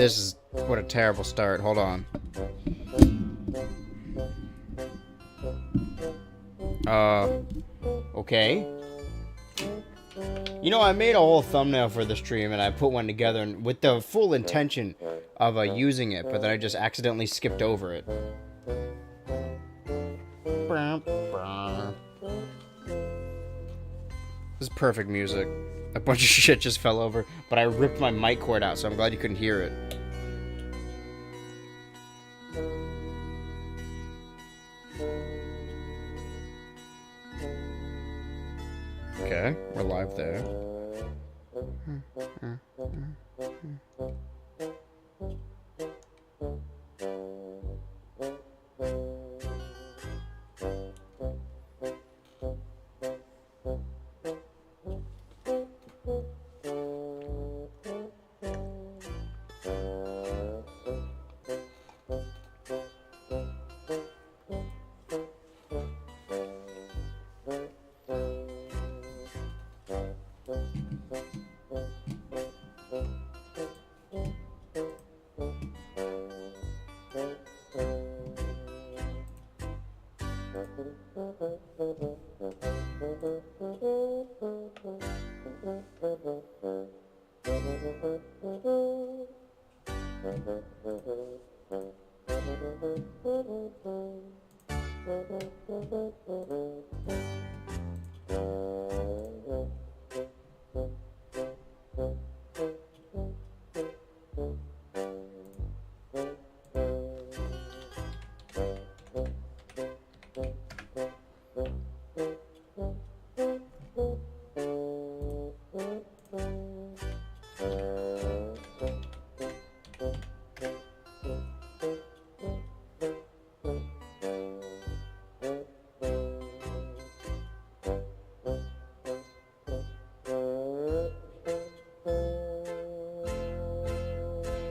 This is... What a terrible start. Hold on. Okay. You know, I made a whole thumbnail for the stream, and I put one together with the full intention of using it, but then I just accidentally skipped over it. This is perfect music. A bunch of shit just fell over, but I ripped my mic cord out, so I'm glad you couldn't hear it. Okay, we're live there.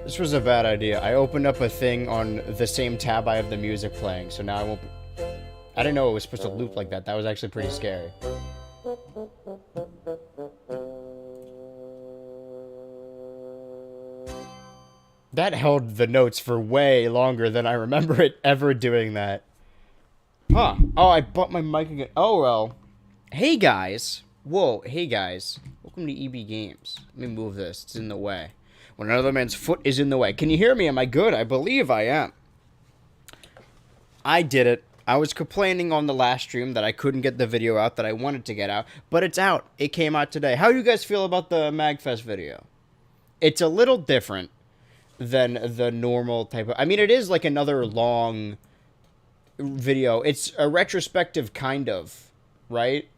This was a bad idea. I opened up a thing on the same tab I have the music playing, so now I won't be... I didn't know it was supposed to loop like that. That was actually pretty scary. That held the notes for way longer than I remember it ever doing that. Huh. Oh, I bumped my mic again. Oh, well. Hey, guys. Whoa, hey, guys. Welcome to EB Games. Let me move this. It's in the way. When another man's foot is in the way. Can you hear me? Am I good? I believe I am. I did it. I was complaining on the last stream that I couldn't get the video out that I wanted to get out, but it's out. It came out today. How do you guys feel about the MagFest video? It's a little different than the normal type of... I mean, it is like another long video. It's a retrospective kind of, right?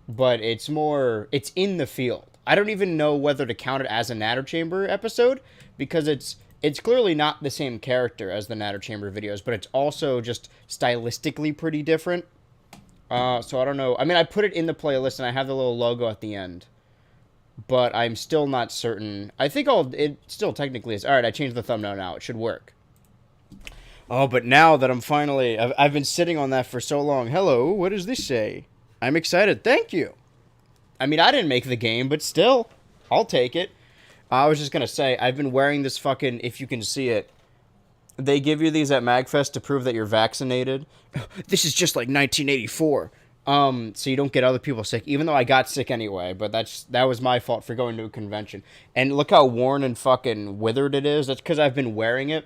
But it's more... It's in the field. I don't even know whether to count it as a Natter Chamber episode, because it's clearly not the same character as the Natter Chamber videos, but it's also just stylistically pretty different. So I don't know. I mean, I put it in the playlist, and I have the little logo at the end. But I'm still not certain. I think it still technically is. Alright, I changed the thumbnail now. It should work. Oh, but now that I'm finally... I've been sitting on that for so long. Hello, what does this say? I'm excited. Thank you. I mean, I didn't make the game, but still, I'll take it. I was just going to say, I've been wearing this fucking, if you can see it, they give you these at MagFest to prove that you're vaccinated. This is just like 1984. So you don't get other people sick, even though I got sick anyway, but that was my fault for going to a convention. And look how worn and fucking withered it is. That's because I've been wearing it.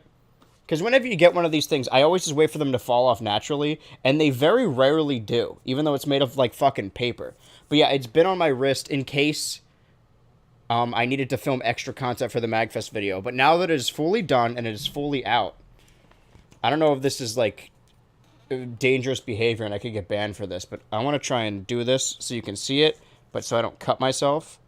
Because whenever you get one of these things, I always just wait for them to fall off naturally, and they very rarely do, even though it's made of, like, fucking paper. But yeah, it's been on my wrist in case I needed to film extra content for the MagFest video. But now that it is fully done and it is fully out, I don't know if this is, like, dangerous behavior and I could get banned for this, but I want to try and do this so you can see it, but so I don't cut myself.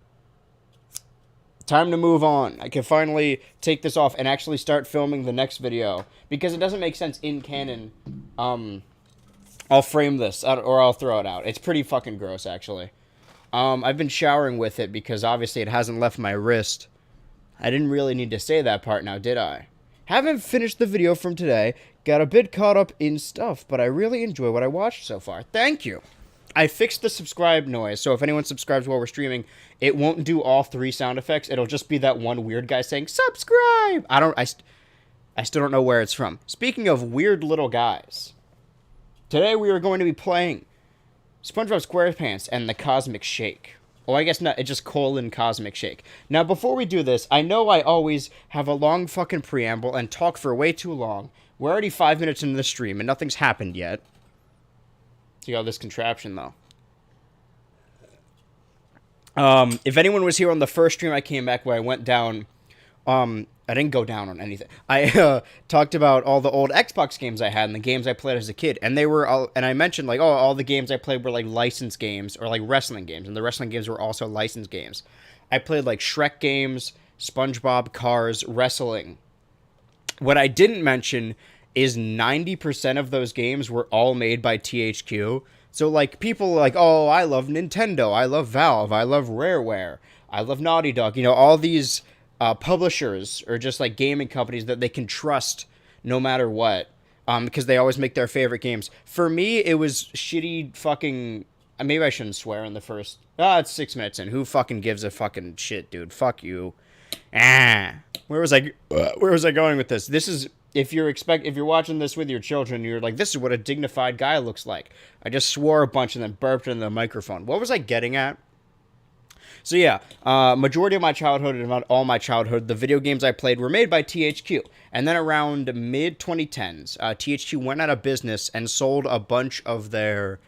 Time to move on. I can finally take this off and actually start filming the next video, because it doesn't make sense in canon. I'll frame this, or I'll throw it out. It's pretty fucking gross, actually. I've been showering with it because obviously it hasn't left my wrist. I didn't really need to say that part now, did I? Haven't finished the video from today. Got a bit caught up in stuff, but I really enjoy what I watched so far. Thank you. I fixed the subscribe noise, so if anyone subscribes while we're streaming, it won't do all 3 sound effects. It'll just be that one weird guy saying, subscribe! I still don't know where it's from. Speaking of weird little guys, today we are going to be playing SpongeBob SquarePants and the Cosmic Shake. Oh, I guess not. It's just Cosmic Shake. Now, before we do this, I know I always have a long fucking preamble and talk for way too long. We're already 5 minutes into the stream and nothing's happened yet. See all this contraption, though. If anyone was here on the first stream I came back where I went down, I didn't go down on anything. I talked about all the old Xbox games I had and the games I played as a kid, and they were all, and I mentioned like, oh, all the games I played were like licensed games or like wrestling games, and the wrestling games were also licensed games. I played like Shrek games, SpongeBob, Cars, wrestling. What I didn't mention is 90% of those games were all made by THQ. So, like, people like, oh, I love Nintendo, I love Valve, I love Rareware, I love Naughty Dog. You know, all these publishers or just, like, gaming companies that they can trust no matter what, because they always make their favorite games. For me, it was shitty fucking... Maybe I shouldn't swear in the first... it's 6 minutes in. Who fucking gives a fucking shit, dude? Fuck you. Where was I going with this? This is... If you're watching this with your children, you're like, this is what a dignified guy looks like. I just swore a bunch and then burped into the microphone. What was I getting at? So yeah, majority of my childhood, and not all my childhood, the video games I played were made by THQ. And then around mid-2010s, THQ went out of business and sold a bunch of their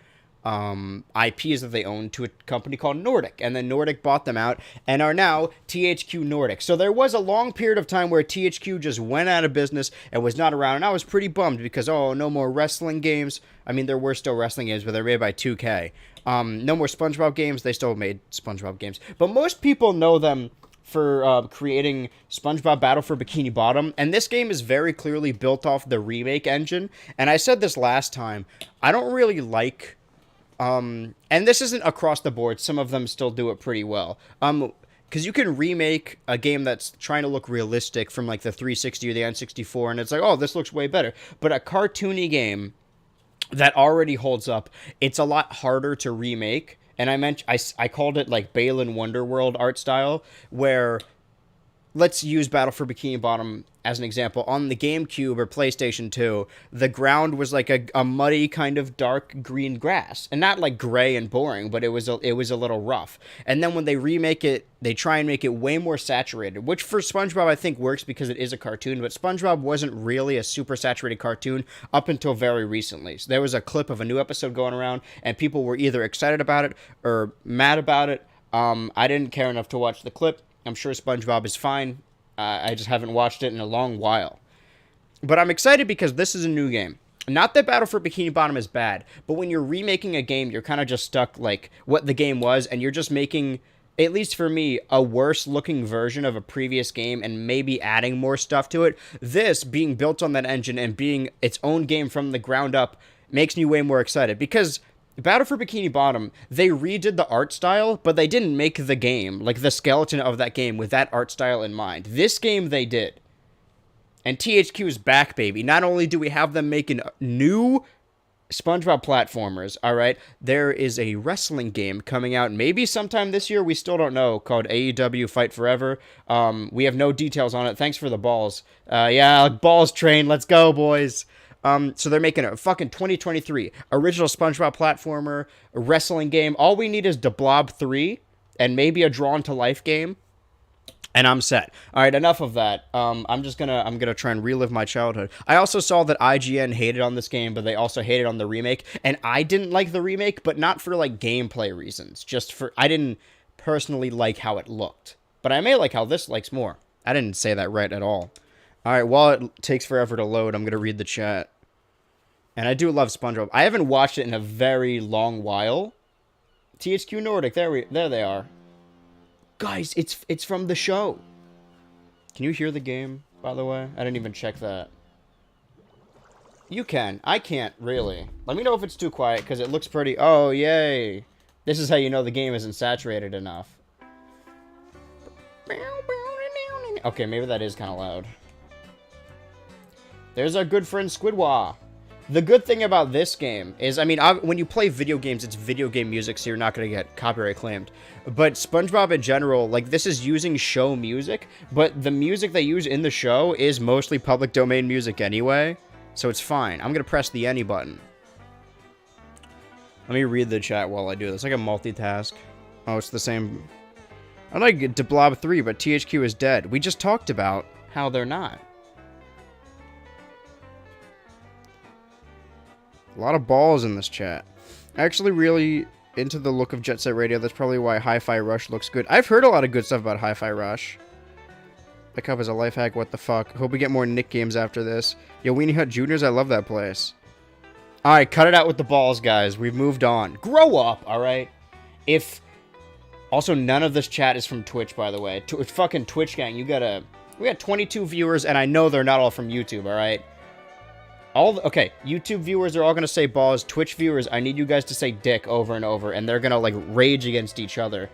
IPs that they owned to a company called Nordic, and then Nordic bought them out and are now THQ Nordic. So there was a long period of time where THQ just went out of business and was not around, and I was pretty bummed because, oh, no more wrestling games. I mean, there were still wrestling games, but they're made by 2K. No more SpongeBob games. They still made SpongeBob games, but most people know them for creating SpongeBob Battle for Bikini Bottom, and this game is very clearly built off the remake engine. And I said this last time, I don't really like... and this isn't across the board. Some of them still do it pretty well. Because you can remake a game that's trying to look realistic from like the 360 or the N64, and it's like, oh, this looks way better. But a cartoony game that already holds up, it's a lot harder to remake. And I called it like Balan Wonderworld art style, where... Let's use Battle for Bikini Bottom as an example. On the GameCube or PlayStation 2, the ground was like a muddy kind of dark green grass. And not like gray and boring, but it was a little rough. And then when they remake it, they try and make it way more saturated, which for SpongeBob I think works because it is a cartoon, but SpongeBob wasn't really a super saturated cartoon up until very recently. So there was a clip of a new episode going around, and people were either excited about it or mad about it. I didn't care enough to watch the clip. I'm sure SpongeBob is fine. I just haven't watched it in a long while. But I'm excited because this is a new game. Not that Battle for Bikini Bottom is bad, but when you're remaking a game, you're kind of just stuck like what the game was, and you're just making, at least for me, a worse looking version of a previous game and maybe adding more stuff to it. This, being built on that engine and being its own game from the ground up, makes me way more excited because... Battle for Bikini Bottom, they redid the art style, but they didn't make the game, like the skeleton of that game, with that art style in mind. This game they did. And THQ is back, baby. Not only do we have them making new SpongeBob platformers, alright, there is a wrestling game coming out maybe sometime this year, we still don't know, called AEW Fight Forever. We have no details on it. Thanks for the balls. Yeah, balls train, let's go, boys. So they're making a fucking 2023 original SpongeBob platformer, a wrestling game. All we need is the Blob 3 and maybe a Drawn to Life game, and I'm set. All right, enough of that. I'm gonna try and relive my childhood. I also saw that IGN hated on this game, but they also hated on the remake, and I didn't like the remake, but not for like gameplay reasons. I didn't personally like how it looked, but I may like how this likes more. I didn't say that right at all. Alright, while it takes forever to load, I'm going to read the chat. And I do love SpongeBob. I haven't watched it in a very long while. THQ Nordic, there they are. Guys, it's from the show. Can you hear the game, by the way? I didn't even check that. You can. I can't, really. Let me know if it's too quiet, because it looks pretty... Oh, yay. This is how you know the game isn't saturated enough. Okay, maybe that is kind of loud. There's our good friend Squidward. The good thing about this game is, I mean, when you play video games, it's video game music, so you're not going to get copyright claimed. But SpongeBob in general, like, this is using show music, but the music they use in the show is mostly public domain music anyway, so it's fine. I'm going to press the any button. Let me read the chat while I do this. I can multitask. Oh, it's the same. I like Blob 3, but THQ is dead. We just talked about how they're not. A lot of balls in this chat. Actually really into the look of Jet Set Radio. That's probably why Hi-Fi Rush looks good. I've heard a lot of good stuff about Hi-Fi Rush. Pick up as a life hack, what the fuck. Hope we get more Nick games after this. Yo, Weenie Hut Juniors, I love that place. Alright, cut it out with the balls, guys. We've moved on. Grow up, alright? Also, none of this chat is from Twitch, by the way. Fucking Twitch gang, we got 22 viewers, and I know they're not all from YouTube, alright? Okay, YouTube viewers are all gonna say balls. Twitch viewers, I need you guys to say dick over and over, and they're gonna, like, rage against each other.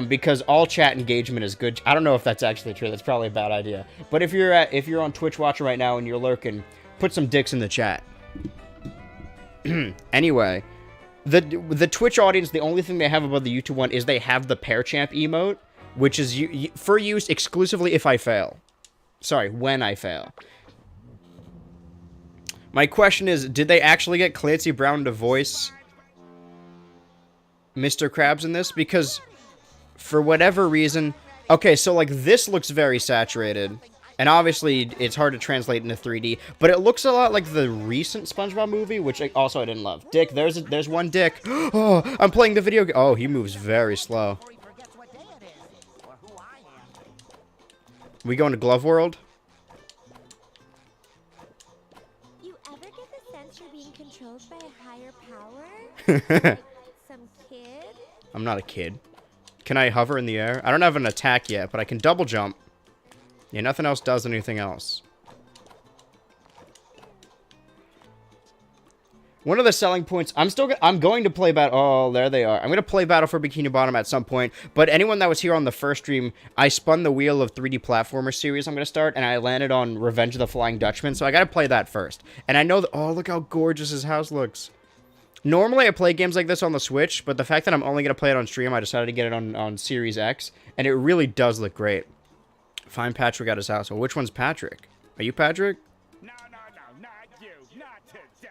Because all chat engagement is good. I don't know if that's actually true. That's probably a bad idea. But if you're on Twitch watching right now and you're lurking, put some dicks in the chat. Anyway, the Twitch audience, the only thing they have above the YouTube one is they have the Pair Champ emote, which is for use exclusively if I fail. Sorry, when I fail. My question is, did they actually get Clancy Brown to voice Mr. Krabs in this? Because for whatever reason... Okay, so, like, this looks very saturated. And obviously, it's hard to translate into 3D. But it looks a lot like the recent SpongeBob movie, which also I didn't love. Dick, there's one Dick. Oh, I'm playing the video game. Oh, he moves very slow. We going to Glove World? You ever get the sense you're being controlled by a higher power? Like some kid? I'm not a kid. Can I hover in the air? I don't have an attack yet, but I can double jump. Yeah, nothing else does anything else. One of the selling points, I'm going to play oh, there they are. I'm going to play Battle for Bikini Bottom at some point, but anyone that was here on the first stream, I spun the wheel of 3D platformer series I'm going to start, and I landed on Revenge of the Flying Dutchman, so I got to play that first. And I know that, oh, look how gorgeous his house looks. Normally I play games like this on the Switch, but the fact that I'm only going to play it on stream, I decided to get it on Series X, and it really does look great. Find Patrick at his house. Well, which one's Patrick? Are you Patrick? No, not you. Not today.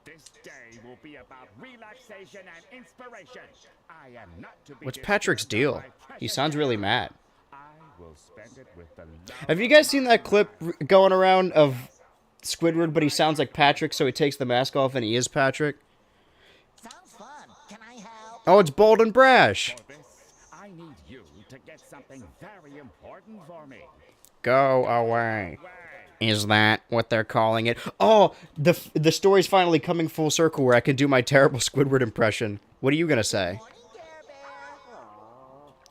This day will be about relaxation and inspiration. I am not to be. What's Patrick's deal? He sounds really mad. I will spend it with the Have you guys seen that clip going around of Squidward, but he sounds like Patrick, so he takes the mask off and he is Patrick? Sounds fun. Can I help? Oh, it's Bold and Brash. For this, I need you to get something very important for me. Go away. Is that what they're calling it? Oh, the story's finally coming full circle where I can do my terrible Squidward impression. What are you gonna say?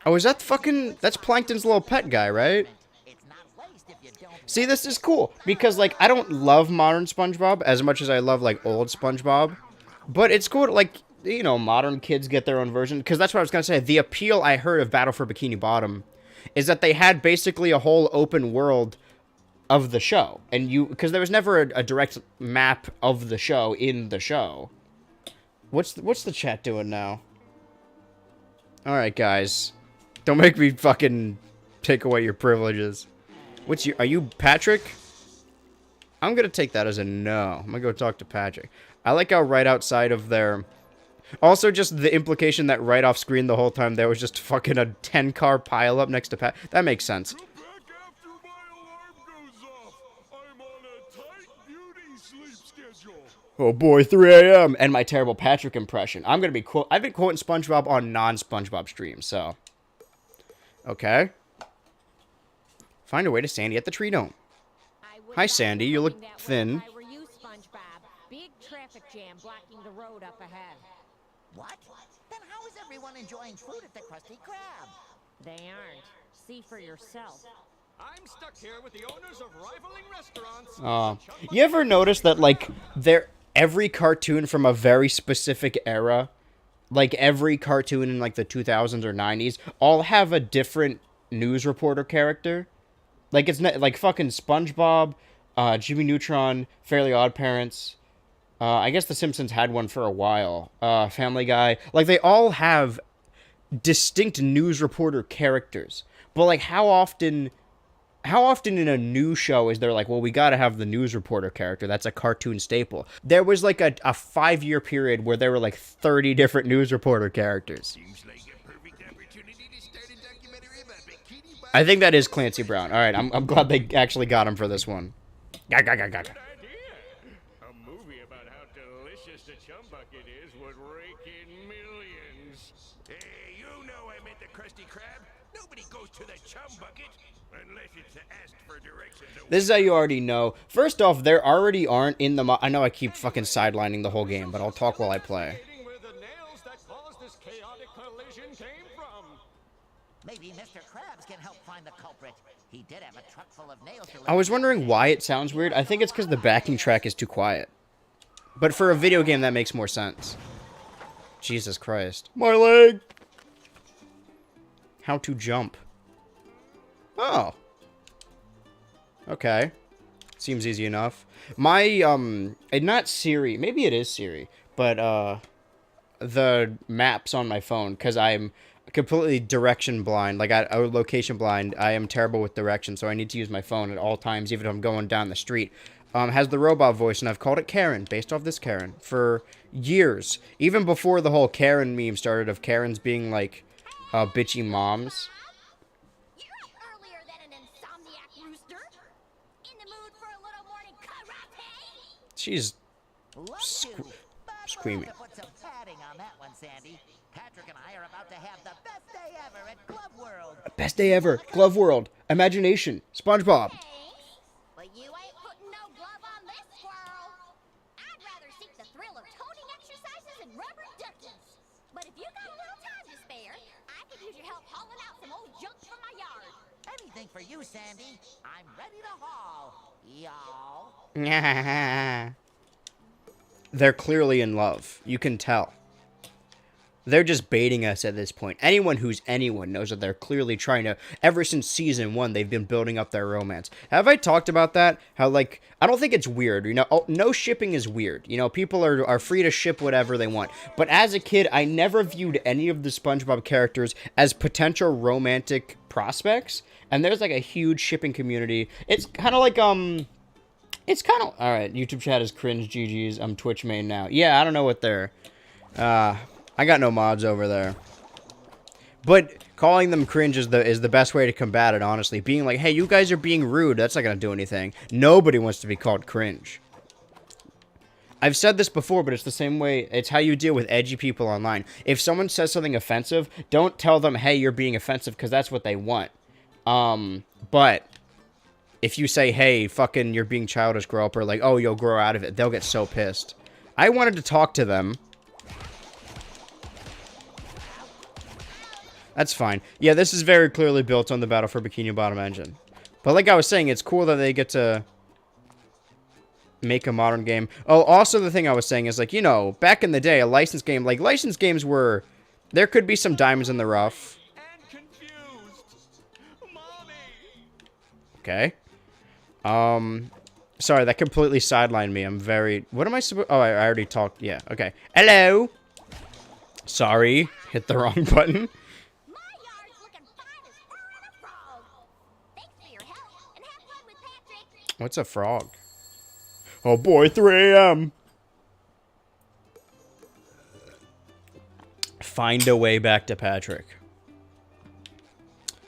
Oh, is that that's Plankton's little pet guy, right? See, this is cool, because, like, I don't love modern SpongeBob as much as I love, like, old SpongeBob. But it's cool to, like, you know, modern kids get their own version, because that's what I was gonna say. The appeal I heard of Battle for Bikini Bottom is that they had basically a whole open world of the show. And because there was never a direct map of the show in the show. What's the chat doing now? Alright, guys. Don't make me fucking take away your privileges. Are you Patrick? I'm gonna take that as a no. I'm gonna go talk to Patrick. I like how right outside of there... Also, just the implication that right off screen the whole time there was just fucking a 10-car pileup next to Pat. That makes sense. Oh boy, 3 a.m. And my terrible Patrick impression. I've been quoting SpongeBob on non-SpongeBob streams, so... Okay. Find a way to Sandy at the tree dome. Hi, Sandy. You look thin. If I were you, SpongeBob. Big traffic jam blocking the road up ahead. What? Then how is everyone enjoying food at the Krusty Krab? They aren't. See for yourself. I'm stuck here with the owners of rivaling restaurants. You ever notice that, like, every cartoon from a very specific era, like every cartoon in, like, the 2000s or 90s, all have a different news reporter character? Like, it's not, like, fucking SpongeBob, Jimmy Neutron, Fairly Odd Parents, I guess The Simpsons had one for a while. Family Guy. Like, they all have distinct news reporter characters. But, like, how often in a news show is there like, well, we gotta have the news reporter character? That's a cartoon staple. There was like a 5-year period where there were like 30 different news reporter characters. Seems like a perfect opportunity to start a documentary about Bikini Bottom. I think that is Clancy Brown. All right, I'm glad they actually got him for this one. Good idea. A movie about how delicious the chum bucket is would rake in millions. Hey, you know I meant the Krusty Krab. Nobody goes to the chum bucket unless it's asked for directions. This is how you already know. First off, there already aren't in the... I know I keep fucking sidelining the whole game, but I'll talk while I play. Where the nails that caused this chaotic collision came from. Maybe Mr. Krabs can help find the culprit. He did have a truck full of nails to I was wondering why it sounds weird. I think it's because the backing track is too quiet. But for a video game, that makes more sense. Jesus Christ. My leg! How to jump. Oh. Okay. Seems easy enough. My, not Siri. Maybe it is Siri. But, the maps on my phone, because I'm completely direction blind, like location blind. I am terrible with direction, so I need to use my phone at all times, even if I'm going down the street. Has the robot voice, and I've called it Karen, based off this Karen, for years. Even before the whole Karen meme started of Karens being, like, bitchy moms. You're up earlier than an insomniac rooster. In the mood for a little morning karate? She's Love to, but screaming. We'll have to put some padding on that one, Sandy. Patrick and I are about to have the best day ever at Glove World. Best day ever. Glove World. Imagination. SpongeBob. Thanks. But you ain't putting no glove on this squirrel. I'd rather seek the thrill of toning exercises and rubber duckies. But if you got a little time to spare, I could use your help hauling out some old junk from my yard. Anything for you, Sandy. I'm ready to haul. Y'all. They're clearly in love. You can tell. They're just baiting us at this point. Anyone who's anyone knows that they're clearly trying to... Ever since season 1, they've been building up their romance. Have I talked about that? How, like... I don't think it's weird. You know, no shipping is weird. You know, people are free to ship whatever they want. But as a kid, I never viewed any of the SpongeBob characters as potential romantic prospects. And there's, like, a huge shipping community. It's kind of like, It's kind of... Alright, YouTube chat is cringe GG's. I'm Twitch main now. Yeah, I don't know what they're... I got no mods over there. But calling them cringe is the best way to combat it, honestly. Being like, hey, you guys are being rude. That's not going to do anything. Nobody wants to be called cringe. I've said this before, but it's the same way. It's how you deal with edgy people online. If someone says something offensive, don't tell them, hey, you're being offensive, because that's what they want. But... if you say, hey, fucking, you're being childish, grow up, or like, oh, you'll grow out of it, they'll get so pissed. I wanted to talk to them. That's fine. Yeah, this is very clearly built on the Battle for Bikini Bottom engine. But like I was saying, it's cool that they get to make a modern game. Oh, also the thing I was saying is, like, you know, back in the day, a licensed game, like, licensed games were... There could be some diamonds in the rough. And confused. Mommy. Okay. Sorry, that completely sidelined me. I'm very... What am I supposed... Oh, I already talked. Yeah, okay. Hello! Sorry. Hit the wrong button. My yard's looking fine as fur on a frog. Thanks for your help, and have fun with Patrick. What's a frog? Oh boy, 3 a.m. Find a way back to Patrick.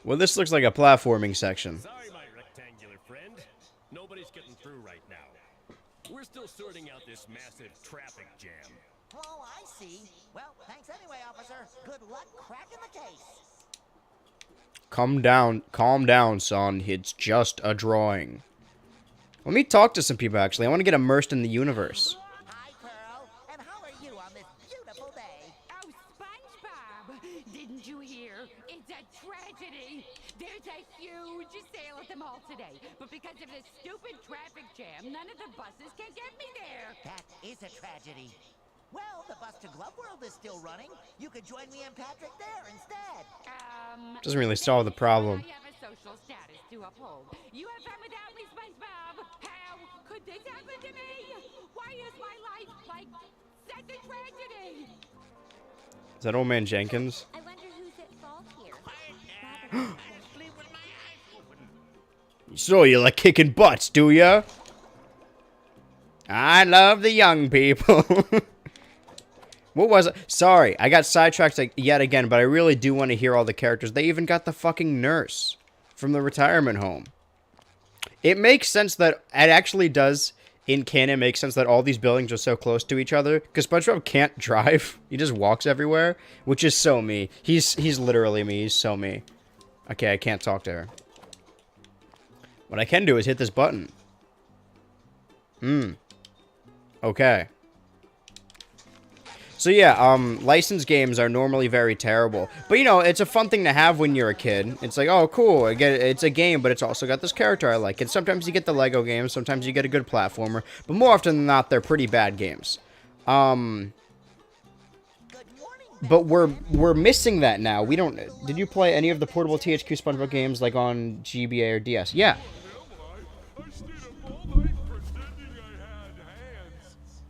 Well, this looks like a platforming section. Sorry, my rectangular friend. Nobody's getting through right now. We're still sorting out this massive traffic jam. Oh, I see. Well, thanks anyway, officer. Good luck cracking the case. Calm down, son. It's just a drawing. Let me talk to some people, actually. I want to get immersed in the universe. Hi, Pearl. And how are you on this beautiful day? Oh, SpongeBob! Didn't you hear? It's a tragedy. There's a huge sale at the mall today, but because of this stupid traffic jam, none of the buses can get me there. That is a tragedy. Well, the bus to Glove World is still running. You could join me and Patrick there instead. Doesn't really solve the problem. I have a social status to uphold. You have fun without me, SpongeBob. How could this happen to me? Why is my life like such a tragedy? Is that old man Jenkins? I wonder who's at fault here. Sleep with my eyes open. So you like kicking butts, do ya? I love the young people. What was it? Sorry, I got sidetracked yet again, but I really do want to hear all the characters. They even got the fucking nurse from the retirement home. It makes sense that it actually does, in canon, make sense that all these buildings are so close to each other. Because SpongeBob can't drive. He just walks everywhere, which is so me. He's literally me. He's so me. Okay, I can't talk to her. What I can do is hit this button. Okay. So yeah, licensed games are normally very terrible. But, you know, it's a fun thing to have when you're a kid. It's like, oh, cool, it's a game, but it's also got this character I like. And sometimes you get the Lego games, sometimes you get a good platformer. But more often than not, they're pretty bad games. But we're missing that now. We don't... Did you play any of the portable THQ SpongeBob games, like, on GBA or DS? Yeah. I stayed up all night pretending I had hands.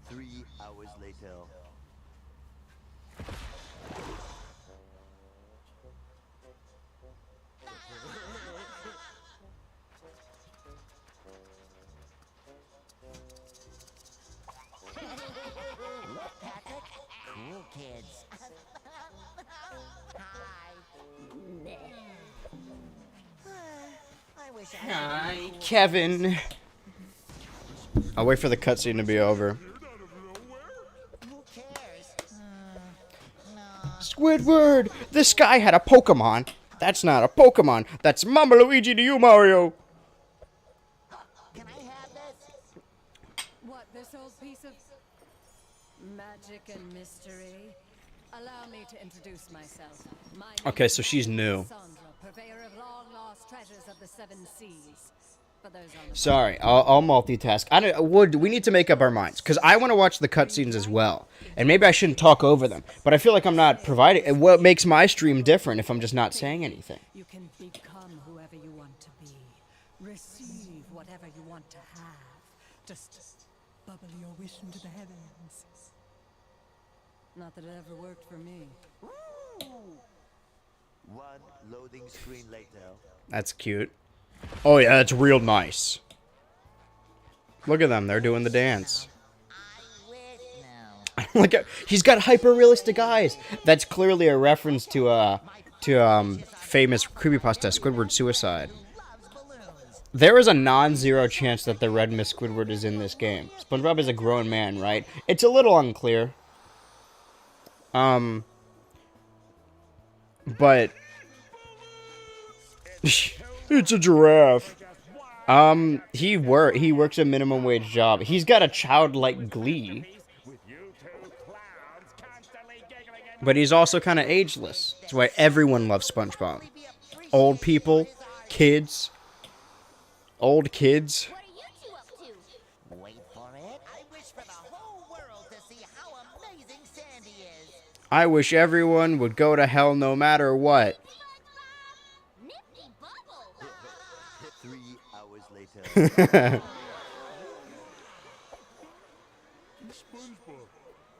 3 hours later. Look, Patrick. Cool kids. Hi. I wish I Hi, Kevin. I'll wait for the cutscene to be over. Who cares? Squidward! This guy had a Pokemon. That's not a Pokemon. That's Mama Luigi to you, Mario. Can I have this? What, this old piece of magic and mystery? Allow me to introduce myself. My name Okay, so is she's new. Sandra, purveyor of long-lost treasures of the 7 seas. For those on the Sorry, I'll multitask. We need to make up our minds, because I want to watch the cutscenes as well. And maybe I shouldn't talk over them, but I feel like I'm not providing... What makes my stream different if I'm just not saying anything? You can become whoever you want to be. Receive whatever you want to have. Just bubble your wish into the heavens. Not that it ever worked for me. Ooh. One loading screen later. That's cute. Oh yeah, that's real nice. Look at them, they're doing the dance. I wish now. Look at, he's got hyper-realistic eyes. That's clearly a reference to famous creepypasta Squidward suicide. Loves balloons. There is a non-zero chance that the red Miss Squidward is in this game. SpongeBob is a grown man, right? It's a little unclear. But it's a giraffe. He works a minimum wage job. He's got a childlike glee. But he's also kind of ageless. That's why everyone loves SpongeBob. Old people, kids, old kids. What are you two up to? Wait for it. I wish for the whole world to see how amazing Sandy is. I wish everyone would go to hell no matter what. Nifty bubble. 3 hours later. SpongeBob,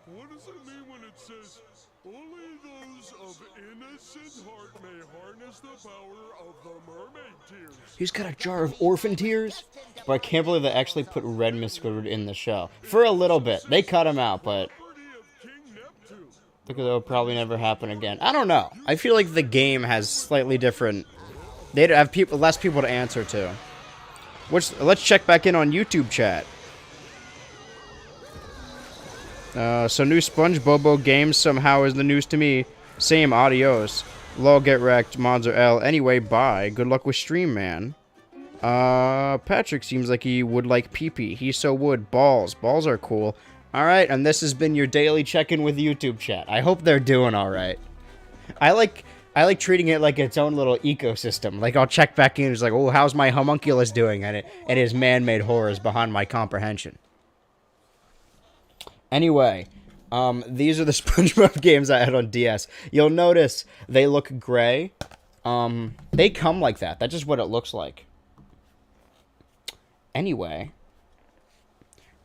what does it mean when it says, only those of innocent heart may harness the power of the mermaid tears? He's got a jar of orphan tears. But I can't believe they actually put Red Miss Squidward in the show. For a little bit. They cut him out, but... Property of King Neptune. Look, that'll probably never happen again. I don't know. I feel like the game has slightly different... They'd have less people to answer to. Let's check back in on YouTube chat. So new SpongeBob game somehow is the news to me. Same, adios. Lol, get wrecked, mods are L. Anyway, bye. Good luck with stream, man. Patrick seems like he would like pee-pee. He so would. Balls. Balls are cool. Alright, and this has been your daily check-in with YouTube chat. I hope they're doing alright. I like treating it like its own little ecosystem. Like, I'll check back in, it's like, oh, how's my homunculus doing? And it is man-made horrors beyond my comprehension. Anyway, these are the SpongeBob games I had on DS. You'll notice they look gray. They come like that. That's just what it looks like. Anyway,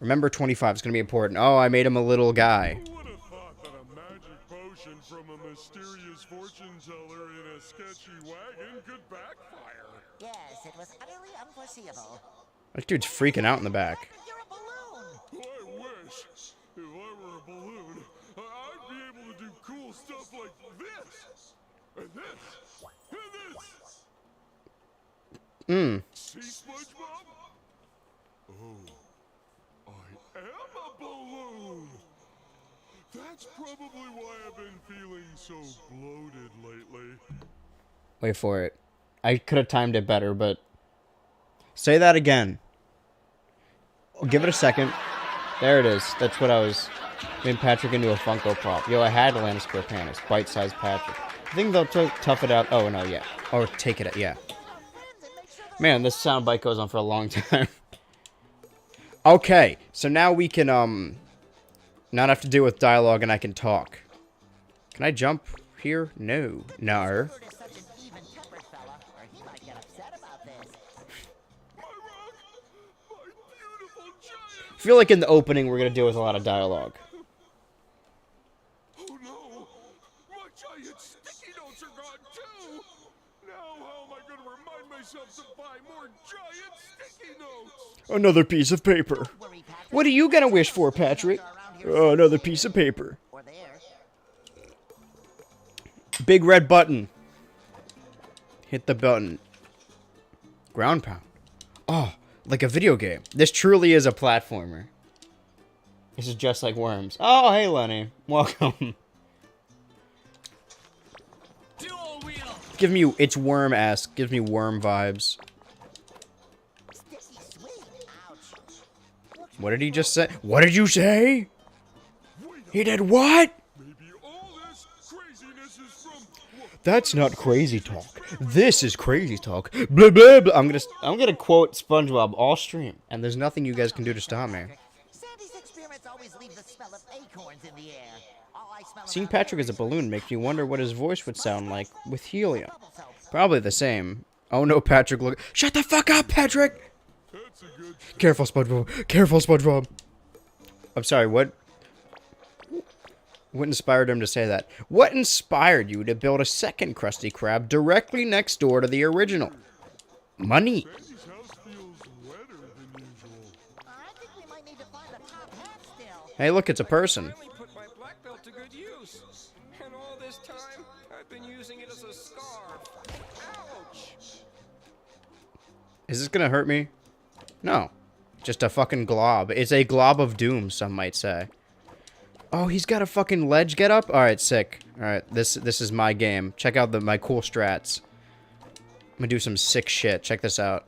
Remember 25 is going to be important. Oh, I made him a little guy. Who would have thought that a magic potion from a mysterious fortune teller in a sketchy wagon could backfire? Yes, it was utterly unforeseeable. That dude's freaking out in the back. You're a balloon! I wish. If I were a balloon, I'd be able to do cool stuff like this. And this. And this. See, SpongeBob? Oh, I am a balloon. That's probably why I've been feeling so bloated lately. Wait for it. I could have timed it better, but... Say that again. Give it a second. There it is. That's what I was... Made Patrick into a Funko Pop. Yo, I had to land a SquarePants. Bite-sized Patrick. I think they'll tough it out. Oh, no, yeah. Or take it out, yeah. Man, this soundbite goes on for a long time. Okay, so now we can, not have to deal with dialogue and I can talk. Can I jump here? No. No. Bert is such an even-tempered fella, or he might get upset about this. My rock! My beautiful giant! I feel like in the opening we're gonna deal with a lot of dialogue. Oh no! My giant sticky notes are gone too! Now how am I gonna remind myself to buy more giant sticky notes? Another piece of paper. Don't worry, Patrick. What are you gonna wish for, Patrick? Oh, another piece of paper. Or there. Big red button. Hit the button. Ground pound. Oh, like a video game. This truly is a platformer. This is just like Worms. Oh, hey, Lenny. Welcome. Dual wheel. Give me, it's Worm-esque. Gives me Worm vibes. Sticky sweet. Ouch. What did he just say? What did you say? He did what? Maybe all this craziness is from... That's not crazy talk. This is crazy talk. Blah blah blah. I'm gonna quote SpongeBob all stream, and there's nothing you guys can do to stop me. Sandy's experiments always leave the smell of acorns in the air. All I smell Seeing around Patrick here as a is balloon makes me wonder what his voice would sound like with helium. bubble soap. Probably the same. Oh no, Patrick! Look! Shut the fuck up, Patrick! That's a good... Careful, SpongeBob. Careful, SpongeBob. I'm sorry. What inspired him to say that? What inspired you to build a second Krusty Krab directly next door to the original? Money. Sandy's house feels wetter than usual. I think we might need to find a top hat still. Hey, look, it's a person. Finally put my black belt to good use. And all this time, I've been using it as a scarf. Ouch! Is this gonna hurt me? No. Just a fucking glob. It's a glob of doom, some might say. Oh, he's got a fucking ledge get up? Alright, sick. Alright, this is my game. Check out my cool strats. I'm gonna do some sick shit. Check this out.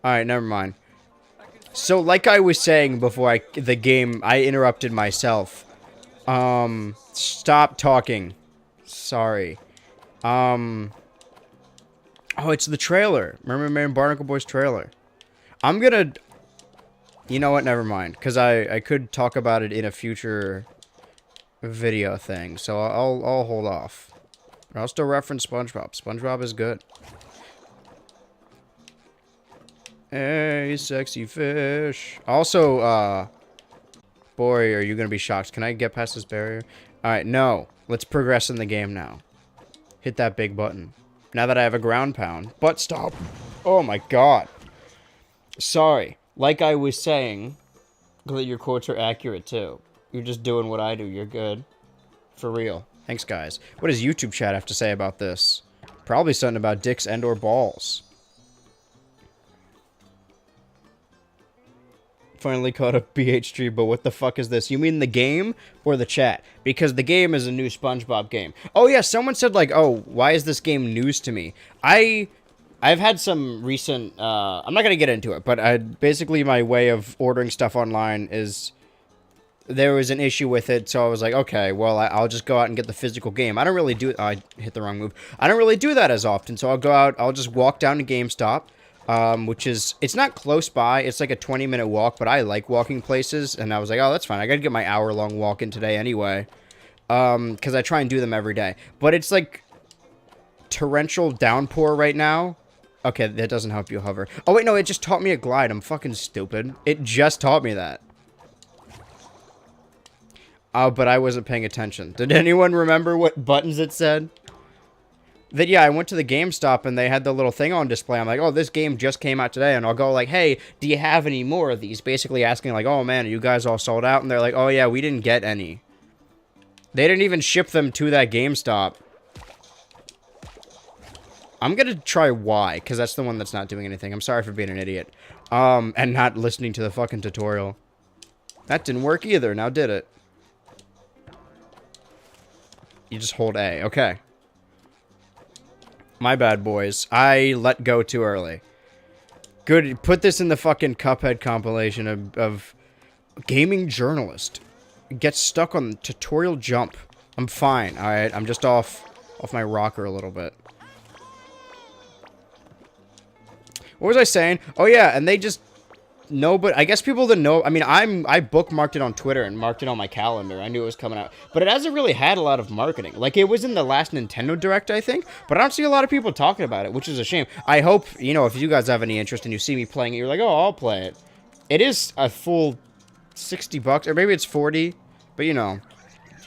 Alright, never mind. So, like I was saying before I interrupted myself. Stop talking. Sorry. Oh, it's the trailer. Remember Man Barnacle Boy's trailer? I'm gonna... You know what? Never mind. Because I could talk about it in a future video thing. So I'll hold off. I'll still reference SpongeBob. SpongeBob is good. Hey, sexy fish. Also, boy, are you gonna be shocked. Can I get past this barrier? Alright, no. Let's progress in the game now. Hit that big button. Now that I have a ground pound. But stop. Oh my god. Sorry. Like I was saying, that your quotes are accurate too. You're just doing what I do. You're good. For real. Thanks, guys. What does YouTube chat have to say about this? Probably something about dicks and or balls. Finally caught a BH3, but what the fuck is this? You mean the game or the chat? Because the game is a new SpongeBob game. Oh yeah, someone said like, oh, why is this game news to me? I've had some recent, I'm not going to get into it, but basically my way of ordering stuff online is, there was an issue with it, so I was like, okay, well, I'll just go out and get the physical game. I don't really do, I hit the wrong move. I don't really do that as often, so I'll go out, I'll just walk down to GameStop, which is, it's not close by, it's like a 20-minute walk, but I like walking places, and I was like, oh, that's fine, I gotta get my hour-long walk in today anyway, because I try and do them every day. But it's like torrential downpour right now, Okay, that doesn't help you hover. Oh, wait, no, it just taught me a glide. I'm fucking stupid. It just taught me that. Oh, but I wasn't paying attention. Did anyone remember what buttons it said? That, yeah, I went to the GameStop and they had the little thing on display. I'm like, oh, this game just came out today. And I'll go like, hey, do you have any more of these? Basically asking like, oh, man, are you guys all sold out? And they're like, oh, yeah, we didn't get any. They didn't even ship them to that GameStop. I'm gonna try Y, because that's the one that's not doing anything. I'm sorry for being an idiot. And not listening to the fucking tutorial. That didn't work either, now did it? You just hold A, okay. My bad, boys. I let go too early. Good, put this in the fucking Cuphead compilation of gaming journalist. Gets stuck on tutorial jump. I'm fine, alright? I'm just off my rocker a little bit. What was I saying? Oh, yeah, and they just... No, but I guess people didn't know... I mean, I bookmarked it on Twitter and marked it on my calendar. I knew it was coming out. But it hasn't really had a lot of marketing. Like, it was in the last Nintendo Direct, I think. But I don't see a lot of people talking about it, which is a shame. I hope, you know, if you guys have any interest and you see me playing it, you're like, oh, I'll play it. It is a full 60 bucks, or maybe it's 40. But, you know...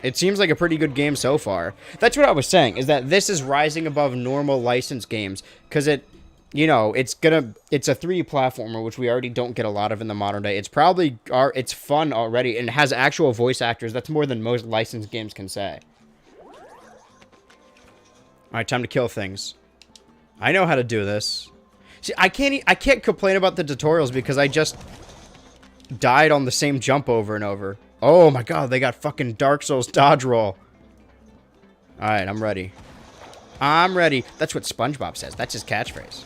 It seems like a pretty good game so far. That's what I was saying, is that this is rising above normal licensed games. Because it... You know, it's a 3D platformer, which we already don't get a lot of in the modern day. It's probably, it's fun already, and it has actual voice actors. That's more than most licensed games can say. Alright, time to kill things. I know how to do this. See, I can't complain about the tutorials because I just died on the same jump over and over. Oh my god, they got fucking Dark Souls dodge roll. Alright, I'm ready. I'm ready. That's what SpongeBob says. That's his catchphrase.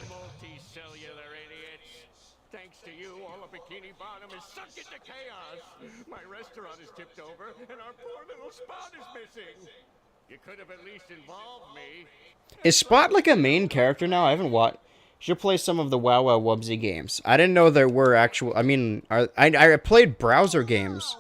Multicellular idiots. Thanks to you, all of Bikini Bottom is sunk into chaos. My restaurant is tipped over, and our poor little Spot is missing. You could have at least involved me. Is Spot like a main character now? I haven't watched. Should play some of the Wow Wow Wubsy games. I didn't know there were actual. I mean, I played browser games,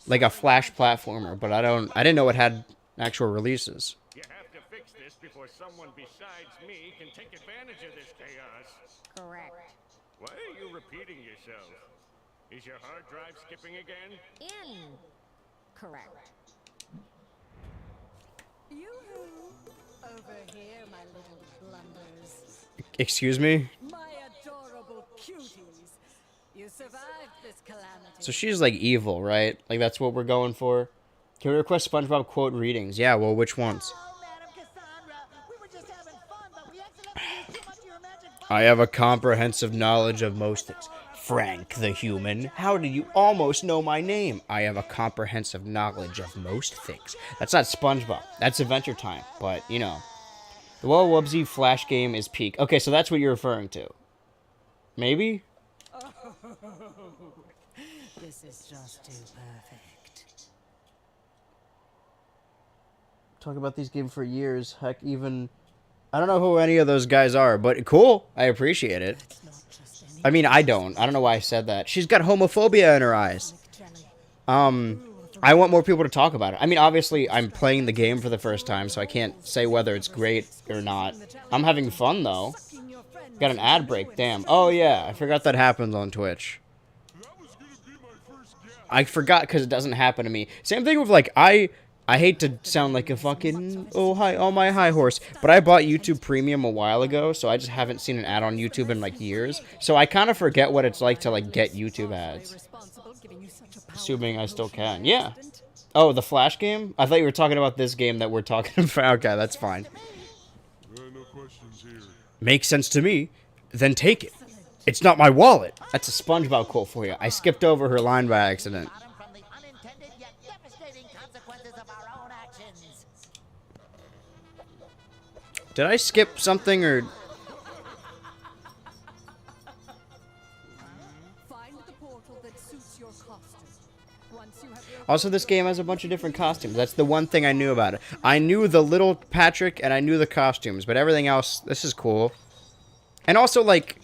like a Flash platformer, but I didn't know it had actual releases. You have to fix this before someone besides me can take advantage of this chaos. Correct. Why are you repeating yourself? Is your hard drive skipping again? Correct. Yoo-hoo! Over here, my little blunders. Excuse me? My adorable cuties. You survived this calamity. So she's like evil, right? Like that's what we're going for? Can we request SpongeBob quote readings? Yeah, well, which ones? Hello, Madam Cassandra. We were just having fun, but we accidentally used too much of your magic I have a comprehensive knowledge of most things. Frank the human, how did you almost know my name? I have a comprehensive knowledge of most things. That's not SpongeBob. That's Adventure Time. But, you know. The Well Wubsy Flash game is peak. Okay, so that's what you're referring to. Maybe? This is just too perfect. Talk about these games for years. Heck, even... I don't know who any of those guys are, but cool. I appreciate it. I mean, I don't know why I said that. She's got homophobia in her eyes. I want more people to talk about it. I mean, obviously, I'm playing the game for the first time, so I can't say whether it's great or not. I'm having fun, though. Got an ad break, damn. Oh, yeah, I forgot that happens on Twitch. I forgot because it doesn't happen to me. Same thing with, like, I hate to sound like a fucking, oh my high horse, but I bought YouTube Premium a while ago, so I just haven't seen an ad on YouTube in, like, years. So I kind of forget what it's like to, like, get YouTube ads. Assuming I still can. Yeah. Oh, the Flash game? I thought you were talking about this game that we're talking about. Okay, that's fine. No questions here. Makes sense to me. Then take it. It's not my wallet. That's a SpongeBob quote for you. I skipped over her line by accident. from the unintended yet devastating consequences of our own actions. Did I skip something or... Find the portal that suits your costume. Once you have your Also, this game has a bunch of different costumes. That's the one thing I knew about it. I knew the little Patrick and I knew the costumes, but everything else, this is cool. And also, like,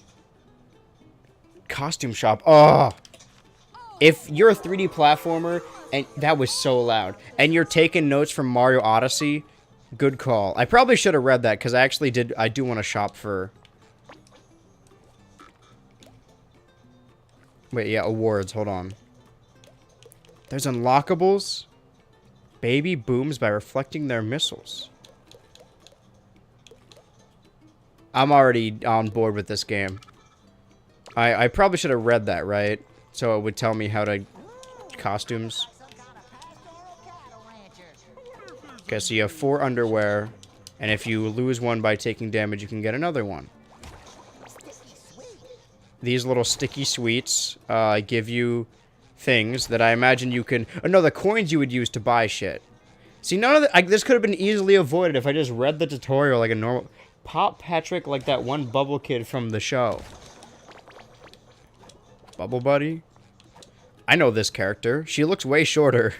costume shop. Oh, if you're a 3D platformer, and that was so loud, and you're taking notes from Mario Odyssey, Good call. I probably should have read that because I actually did. I do want to shop for. Wait, yeah, awards. Hold on. There's unlockables. Baby booms by reflecting their missiles. I'm already on board with this game. I probably should have read that, right? So it would tell me how to... Costumes. Okay, so you have 4 underwear. And if you lose one by taking damage, you can get another one. These little sticky sweets give you things that I imagine you can... Oh, no, the coins you would use to buy shit. See, none of the... this could have been easily avoided if I just read the tutorial like a normal... Pop Patrick like that one bubble kid from the show. Bubble Buddy? I know this character. She looks way shorter.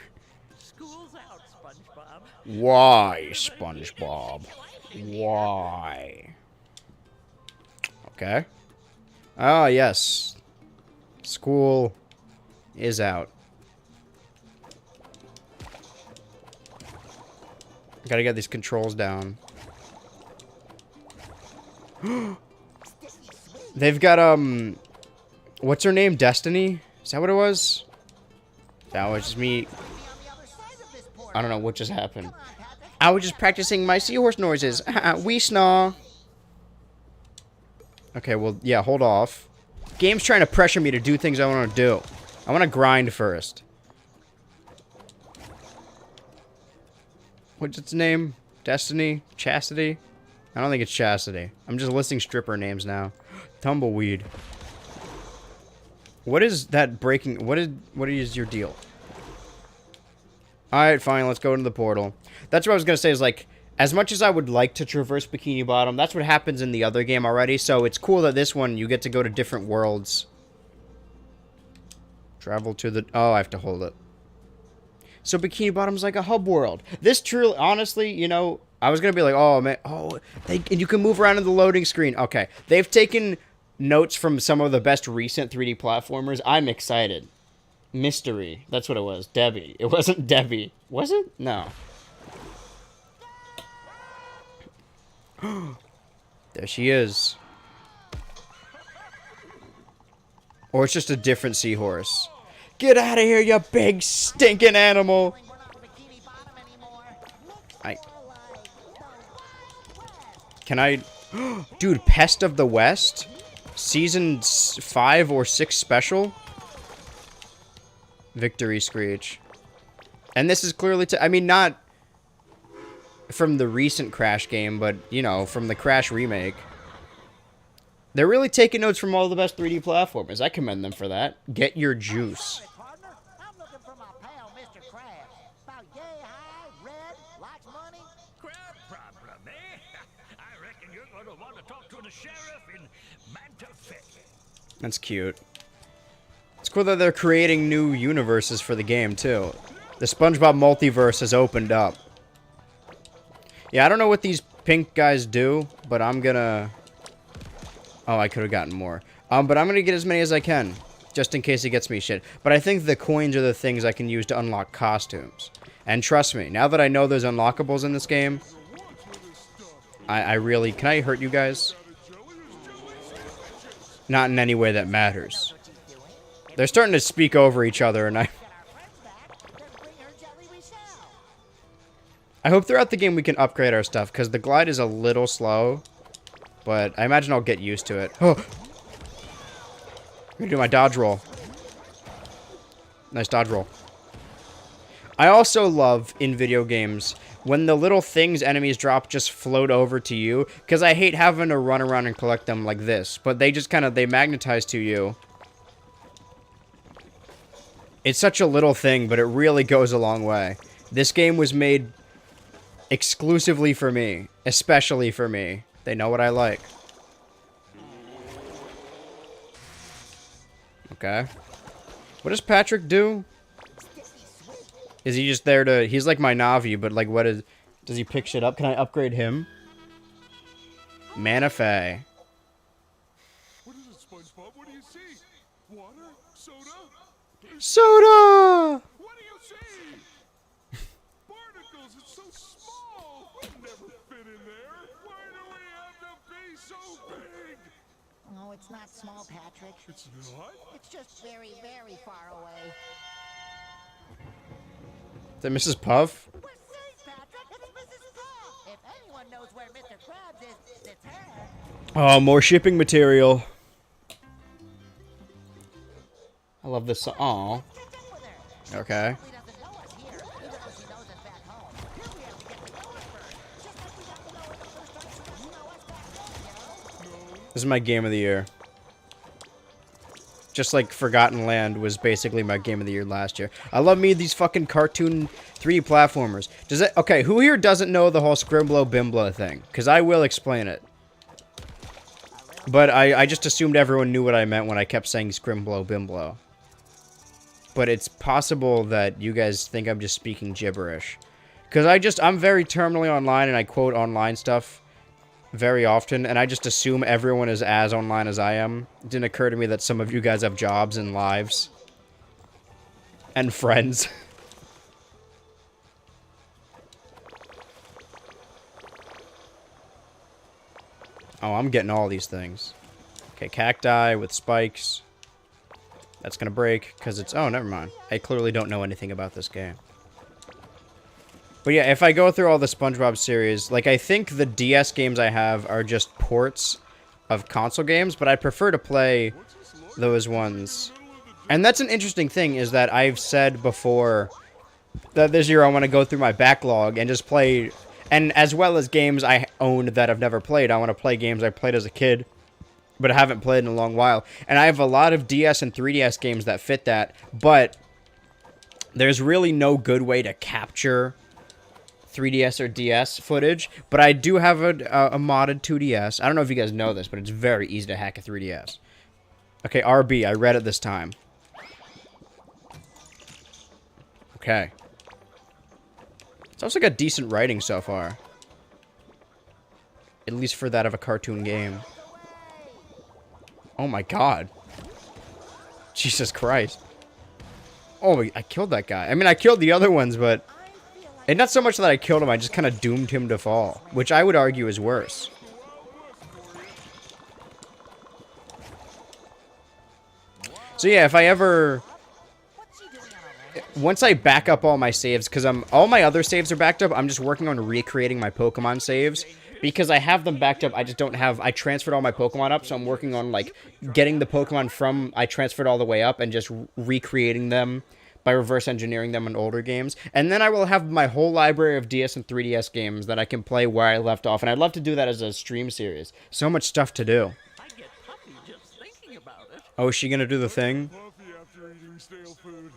School's out, SpongeBob. Why, SpongeBob? Why? Okay. Ah, yes. School is out. Gotta get these controls down. They've got, what's her name? Destiny? Is that what it was? That was just me. I don't know what just happened. I was just practicing my seahorse noises. We snaw. Okay, well, yeah, hold off. Game's trying to pressure me to do things I want to do. I want to grind first. What's its name? Destiny? Chastity? I don't think it's Chastity. I'm just listing stripper names now. Tumbleweed. What is that breaking? What is your deal? Alright, fine. Let's go into the portal. That's what I was going to say is, like, as much as I would like to traverse Bikini Bottom, that's what happens in the other game already. So it's cool that this one, you get to go to different worlds. Travel to the... Oh, I have to hold it. So Bikini Bottom's like a hub world. This truly, honestly, you know... I was going to be like, oh, man, oh, and you can move around in the loading screen. Okay, they've taken notes from some of the best recent 3D platformers. I'm excited. Mystery. That's what it was. Debbie. It wasn't Debbie. Was it? No. There she is. Or it's just a different seahorse. Get out of here, you big stinking animal. Can I... Dude, Pest of the West? Season 5 or 6 special? Victory Screech. And this is clearly... I mean, not from the recent Crash game, but, you know, from the Crash remake. They're really taking notes from all the best 3D platformers. I commend them for that. Get your juice. That's cute. It's cool that they're creating new universes for the game, too. The SpongeBob multiverse has opened up. Yeah, I don't know what these pink guys do, but I'm gonna... Oh, I could have gotten more. But I'm gonna get as many as I can, just in case he gets me shit. But I think the coins are the things I can use to unlock costumes. And trust me, now that I know there's unlockables in this game, I really... Can I hurt you guys? Not in any way that matters. They're starting to speak over each other, and I hope throughout the game we can upgrade our stuff, because the glide is a little slow. But I imagine I'll get used to it. Oh! I'm gonna do my dodge roll. Nice dodge roll. I also love, in video games, when the little things enemies drop just float over to you, because I hate having to run around and collect them like this, but they just kind of, they magnetize to you. It's such a little thing, but it really goes a long way. This game was made exclusively for me, especially for me. They know what I like. Okay. What does Patrick do? Is he just there to... He's like my Navi, but like what is... Does he pick shit up? Can I upgrade him? Manifest. What is it, SpongeBob? What do you see? Water? Soda? Soda! What do you see? Barnacles, it's so small! What in it's not small, Patrick. It's not? It's just very, very far away. Is that Mrs. Puff? We're safe, Patrick. It's Mrs. Puff. If anyone knows where Mr. Krabs is, it's her. Oh, more shipping material. I love this song. Aw. Catch up with her. Okay. She doesn't know us here, even though she knows us back home. Here we have to get to know her first. Just like we got to know her the first time she got to know us back home, you know? This is my game of the year. Just like Forgotten Land was basically my game of the year last year. I love me these fucking cartoon 3D platformers. Does it? Okay, who here doesn't know the whole Scrimblow Bimblow thing? Because I will explain it. But I just assumed everyone knew what I meant when I kept saying Scrimblow Bimblow. But it's possible that you guys think I'm just speaking gibberish. Because I'm very terminally online and I quote online stuff very often. And I just assume everyone is as online as I am. It didn't occur to me that some of you guys have jobs and lives. And friends. Oh, I'm getting all these things. Okay, cacti with spikes. That's gonna break, because it's... Oh, never mind. I clearly don't know anything about this game. But yeah, if I go through all the SpongeBob series, like, I think the DS games I have are just ports of console games, but I prefer to play those ones. And that's an interesting thing, is that I've said before that this year I want to go through my backlog and just play... And as well as games I own that I've never played, I want to play games I played as a kid, but I haven't played in a long while. And I have a lot of DS and 3DS games that fit that, but there's really no good way to capture 3DS or DS footage. But I do have a modded 2DS. I don't know if you guys know this, but it's very easy to hack a 3DS. Okay, RB, I read it this time. Okay. It's also got decent writing so far. At least for that of a cartoon game. Oh my god. Jesus Christ. Oh, I killed that guy. I mean, I killed the other ones, but... And not so much that I killed him, I just kind of doomed him to fall. Which I would argue is worse. So yeah, if I ever... Once I back up all my saves, because all my other saves are backed up, I'm just working on recreating my Pokemon saves. Because I have them backed up, I just don't have... I transferred all my Pokemon up, so I'm working on, like, getting the Pokemon from... I transferred all the way up and just recreating them by reverse engineering them in older games. And then I will have my whole library of DS and 3DS games that I can play where I left off. And I'd love to do that as a stream series. So much stuff to do. I get puffy just thinking about it. Oh, is she gonna do the thing? Puffy after eating stale food.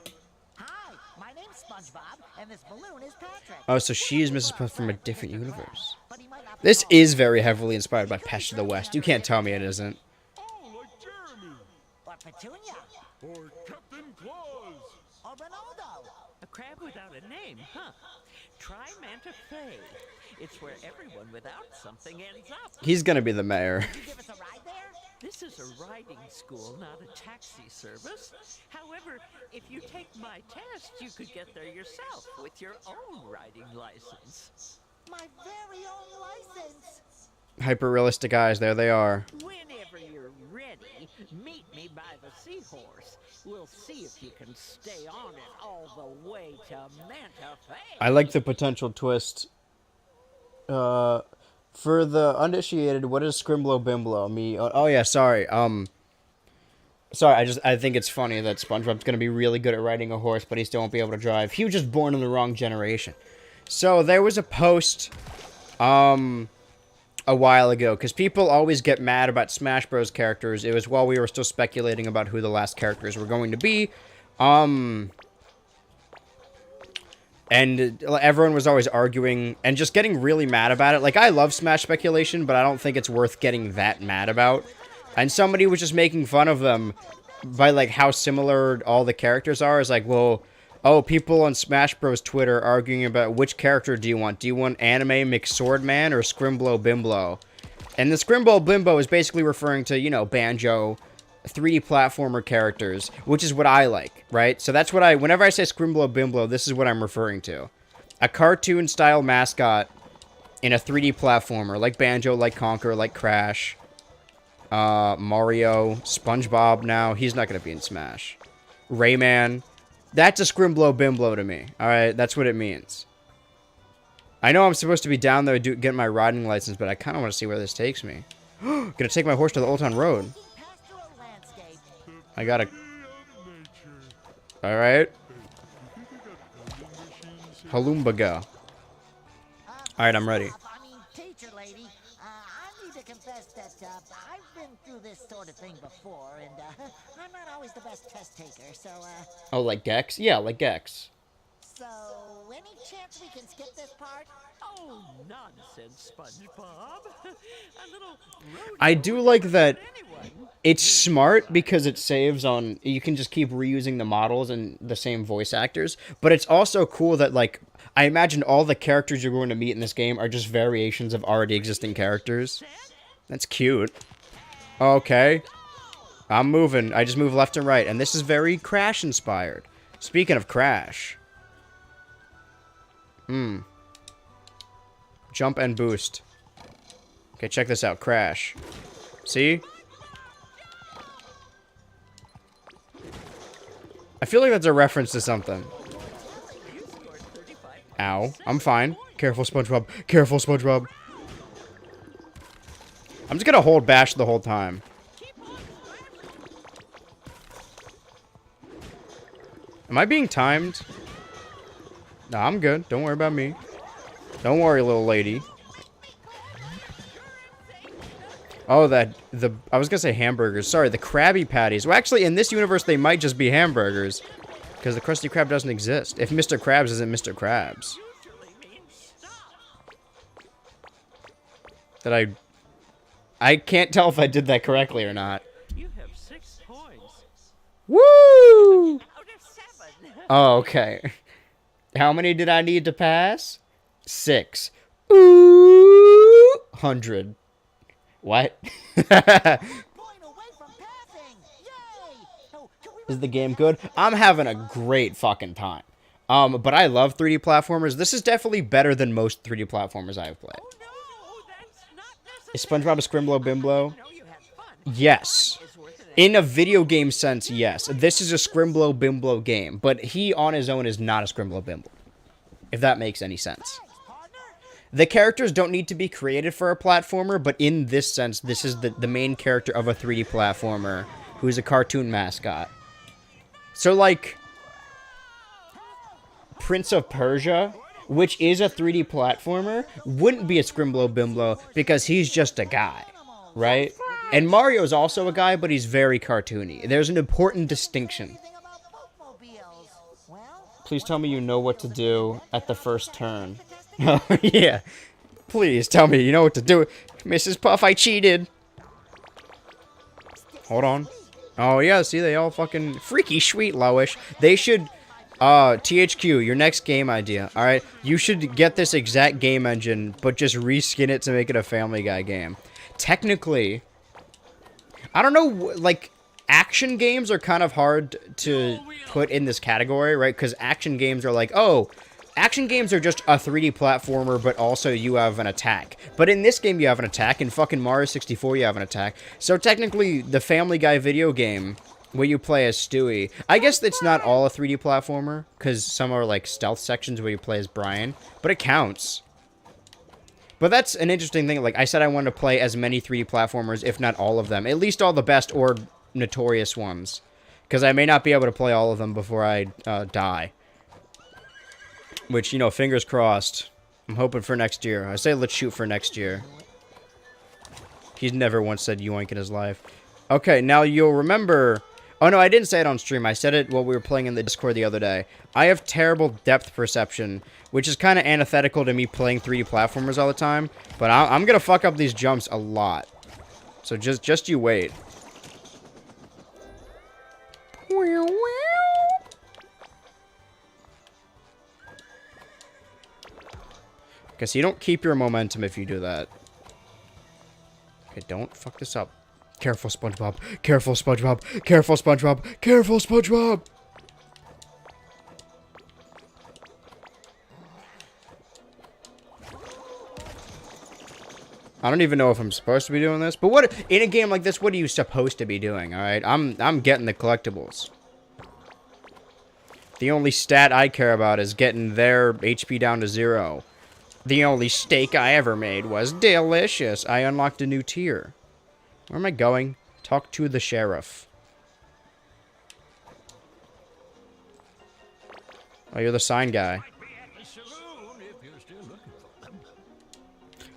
Hi, my name's SpongeBob, and this balloon is Patrick. Oh, so she is Mrs. Puff from a different universe. This is very heavily inspired by Patch to the West. You can't tell me it isn't. Oh, like Jeremy. Or Petunia. Or Captain Claus. Or Ronaldo. A crab without a name, huh? Try Manta Fe. It's where everyone without something ends up. He's gonna be the mayor. Could you give us a ride there? This is a riding school, not a taxi service. However, if you take my test, you could get there yourself with your own riding license. My very own license. Hyper-realistic eyes, there they are. Whenever you're ready, meet me by the seahorse. We'll see if you can stay on it all the way to Manta Fe. I like the potential twist. For the uninitiated, what is Scrimblow Bimblow? Oh yeah, sorry. Sorry, I think it's funny that SpongeBob's gonna be really good at riding a horse, but he still won't be able to drive. He was just born in the wrong generation. So there was a post, a while ago, because people always get mad about Smash Bros. Characters. It was while we were still speculating about who the last characters were going to be. And everyone was always arguing and just getting really mad about it. Like, I love Smash speculation, but I don't think it's worth getting that mad about. And somebody was just making fun of them by, like, how similar all the characters are. It's like, well, oh, people on Smash Bros. Twitter arguing about which character do you want? Do you want Anime McSwordman or Scrimblow Bimblow? And the Scrimblow Bimbo is basically referring to, you know, Banjo, 3D platformer characters, which is what I like, right? So that's what whenever I say Scrimblow Bimblow, this is what I'm referring to. A cartoon-style mascot in a 3D platformer, like Banjo, like Conker, like Crash. Mario, SpongeBob now. He's not going to be in Smash. Rayman. That's a Scrimblow Bimblow to me. Alright, that's what it means. I know I'm supposed to be down there getting my riding license, but I kind of want to see where this takes me. Gonna take my horse to the Old Town Road. I gotta... Alright. Halumbaga. Alright, I'm ready. I mean, teacher lady, I need to confess that I've been through this sort of thing before, and I'm not always the best test taker, so, Oh, like Gex? Yeah, like Gex. So, any chance we can skip this part? Oh, nonsense, SpongeBob. A little I do like that it's smart because it saves on... You can just keep reusing the models and the same voice actors. But it's also cool that, like... I imagine all the characters you're going to meet in this game are just variations of already existing characters. That's cute. Okay. I'm moving. I just move left and right. And this is very Crash-inspired. Speaking of Crash... Jump and boost. Okay, check this out. Crash. See? I feel like that's a reference to something. Ow. I'm fine. Careful, SpongeBob. Careful, SpongeBob. I'm just gonna hold bash the whole time. Am I being timed? Nah, I'm good. Don't worry about me. Don't worry, little lady. Oh, I was gonna say hamburgers. Sorry, the Krabby Patties. Well, actually, in this universe, they might just be hamburgers. Because the Krusty Krab doesn't exist. If Mr. Krabs isn't Mr. Krabs. I can't tell if I did that correctly or not. You have 6 points. Woo! Out of 7. Oh, okay. How many did I need to pass? 6. Ooh! 100. What? Is the game good? I'm having a great fucking time. But I love 3D platformers. This is definitely better than most 3D platformers I've played. Oh, no, that's not Is SpongeBob a Scrimblow Bimblow? Yes. In a video game sense, yes. This is a Scrimblow Bimblow game, but he on his own is not a Scrimblow Bimblow. If that makes any sense. The characters don't need to be created for a platformer, but in this sense, this is the main character of a 3D platformer who's a cartoon mascot. So, like, Prince of Persia, which is a 3D platformer, wouldn't be a Scrimblow Bimblow because he's just a guy, right? And Mario's also a guy, but he's very cartoony. There's an important distinction. Please tell me you know what to do at the first turn. Oh, yeah. Please tell me you know what to do. Mrs. Puff, I cheated. Hold on. Oh, yeah, see, they all fucking... Freaky sweet, Lowish. They should... THQ, your next game idea, alright? You should get this exact game engine, but just reskin it to make it a Family Guy game. Technically... I don't know, like... Action games are kind of hard to put in this category, right? Because action games are like, oh... Action games are just a 3D platformer, but also you have an attack. But in this game, you have an attack. In fucking Mario 64, you have an attack. So technically, the Family Guy video game, where you play as Stewie, I guess it's not all a 3D platformer, because some are like stealth sections where you play as Brian, but it counts. But that's an interesting thing. Like I said, I wanted to play as many 3D platformers, if not all of them. At least all the best or notorious ones. Because I may not be able to play all of them before I die. Which, you know, fingers crossed. I'm hoping for next year. I say let's shoot for next year. He's never once said yoink in his life. Okay, now you'll remember... Oh, no, I didn't say it on stream. I said it while we were playing in the Discord the other day. I have terrible depth perception, which is kind of antithetical to me playing 3D platformers all the time. But I'm going to fuck up these jumps a lot. So just you wait. Okay, so you don't keep your momentum if you do that. Okay, don't fuck this up. Careful, SpongeBob. Careful, SpongeBob. Careful, SpongeBob. Careful, SpongeBob. I don't even know if I'm supposed to be doing this, but what in a game like this, what are you supposed to be doing, all right? I'm getting the collectibles. The only stat I care about is getting their HP down to 0. The only steak I ever made was delicious. I unlocked a new tier. Where am I going? Talk to the sheriff. Oh, you're the sign guy.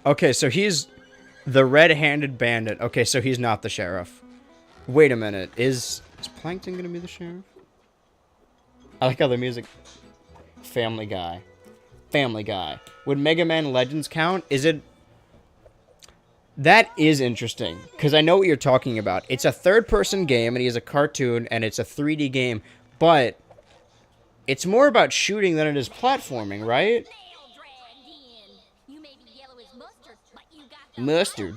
Okay, so he's the red-handed bandit. Okay, so he's not the sheriff. Wait a minute. Is Plankton gonna be the sheriff? I like how the music... Family Guy. Family Guy. Would Mega Man Legends count? Is it... That is interesting, because I know what you're talking about. It's a third-person game, and he is a cartoon, and it's a 3D game, but... It's more about shooting than it is platforming, right? Mustard.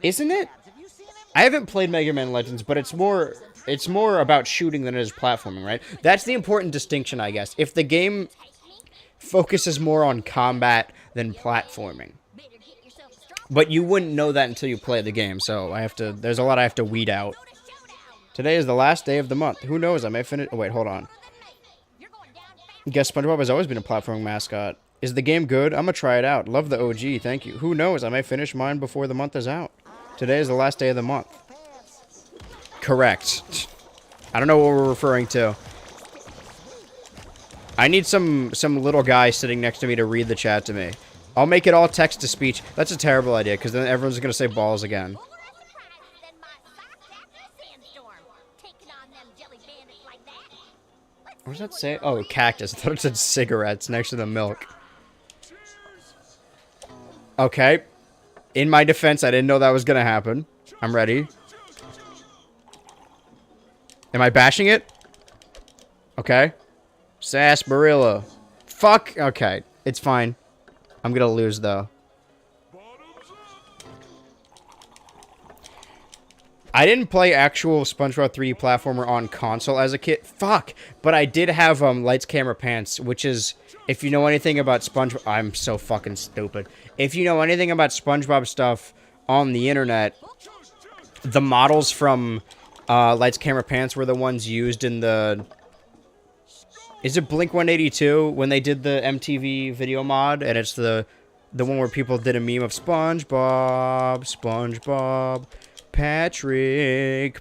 Isn't it? I haven't played Mega Man Legends, but it's more about shooting than it is platforming, right? That's the important distinction, I guess. If the game focuses more on combat than platforming. But you wouldn't know that until you play the game, so there's a lot I have to weed out. Today is the last day of the month. Who knows? I may finish... Oh, wait, hold on. Guess SpongeBob has always been a platforming mascot. Is the game good? I'm gonna try it out. Love the OG. Thank you. Who knows? I may finish mine before the month is out. Today is the last day of the month. Correct. I don't know what we're referring to. I need some little guy sitting next to me to read the chat to me. I'll make it all text-to-speech. That's a terrible idea, because then everyone's gonna say balls again. What does that say? Oh, cactus. I thought it said cigarettes next to the milk. Okay. In my defense, I didn't know that was going to happen. I'm ready. Am I bashing it? Okay. Sarsaparilla. Fuck. Okay. It's fine. I'm going to lose, though. I didn't play actual SpongeBob 3D platformer on console as a kid. Fuck. But I did have Lights, Camera, Pants, which is, if you know anything about SpongeBob... I'm so fucking stupid. If you know anything about SpongeBob stuff on the internet, the models from Lights, Camera, Pants were the ones used in the... Is it Blink-182 when they did the MTV video mod? And it's the one where people did a meme of SpongeBob, Patrick,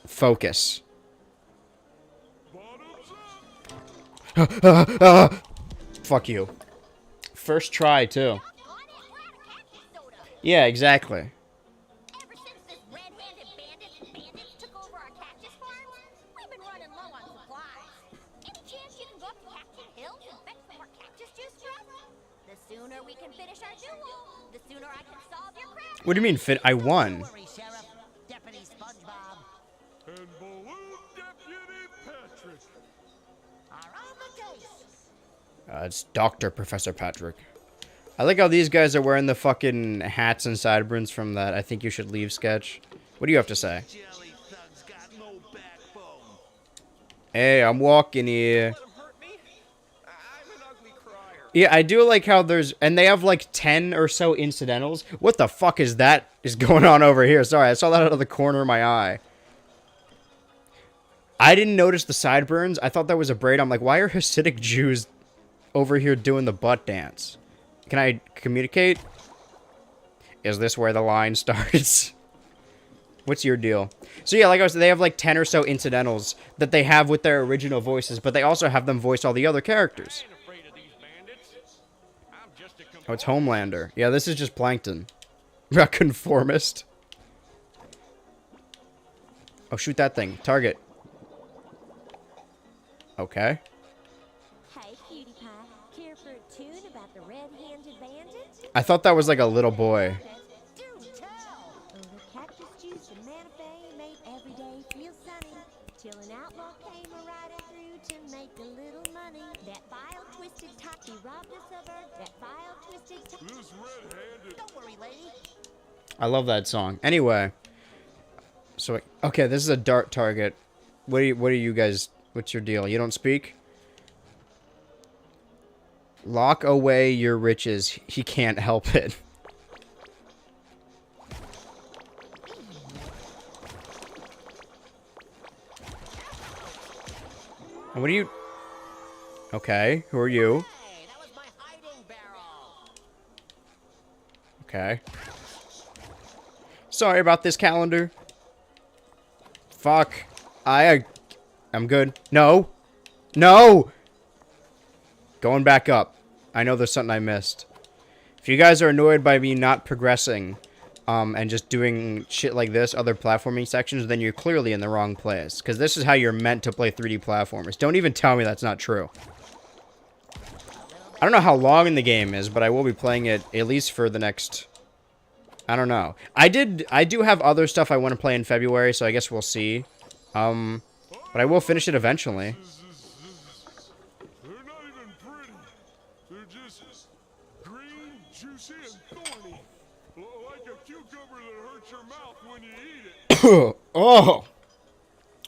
Focus. Fuck you. First try, too. Yeah, exactly. Ever since this red-handed bandits took over our cactus farm, we've been running low on supplies. Any chance you can go up to Cactus Hill and fetch some more cactus juice for us? The sooner we can finish our duel, the sooner I can solve your crap. What do you mean, I won? Deputy SpongeBob And Balloon Deputy Patrick are on the case. It's Dr. Professor Patrick. I like how these guys are wearing the fucking hats and sideburns from that I Think You Should Leave sketch. What do you have to say? Jelly thugs got no backbone. Hey, I'm walking here. Let 'em hurt me? I'm an ugly crier. Yeah, I do like how there's... And they have like 10 or so incidentals. What the fuck is that is going on over here? Sorry, I saw that out of the corner of my eye. I didn't notice the sideburns. I thought that was a braid. I'm like, why are Hasidic Jews over here doing the butt dance? Can I communicate? Is this where the line starts? What's your deal? So yeah, like I was saying, they have like 10 or so incidentals that they have with their original voices, but they also have them voice all the other characters. Oh, it's Homelander. Yeah, this is just Plankton. A conformist. Oh, shoot that thing. Target. Okay. Hey, cutie pie. Care for a tune about the red-handed bandit? I thought that was like a little boy. Do tell! Oh, the cactus juice and Manapay made every day feel sunny. Till an outlaw came a-riding through to make a little money. That vile, twisted top, he robbed us of her. That vile, twisted top. This red-handed... Don't worry, lady. I love that song. Anyway. So, okay, this is a dart target. What are you guys... What's your deal? You don't speak? Lock away your riches. He can't help it. What are you... Okay, who are you? Hey, that was my hiding barrel. Okay. Sorry about this calendar. Fuck. I'm good. No. No! Going back up. I know there's something I missed. If you guys are annoyed by me not progressing, and just doing shit like this, other platforming sections, then you're clearly in the wrong place. Because this is how you're meant to play 3D platformers. Don't even tell me that's not true. I don't know how long in the game is, but I will be playing it at least for the next... I don't know. I do have other stuff I want to play in February, so I guess we'll see. But I will finish it eventually. They're not even pretty. They're just green, juicy, and thorny. Like a cucumber that hurts your mouth when you eat it. Oh!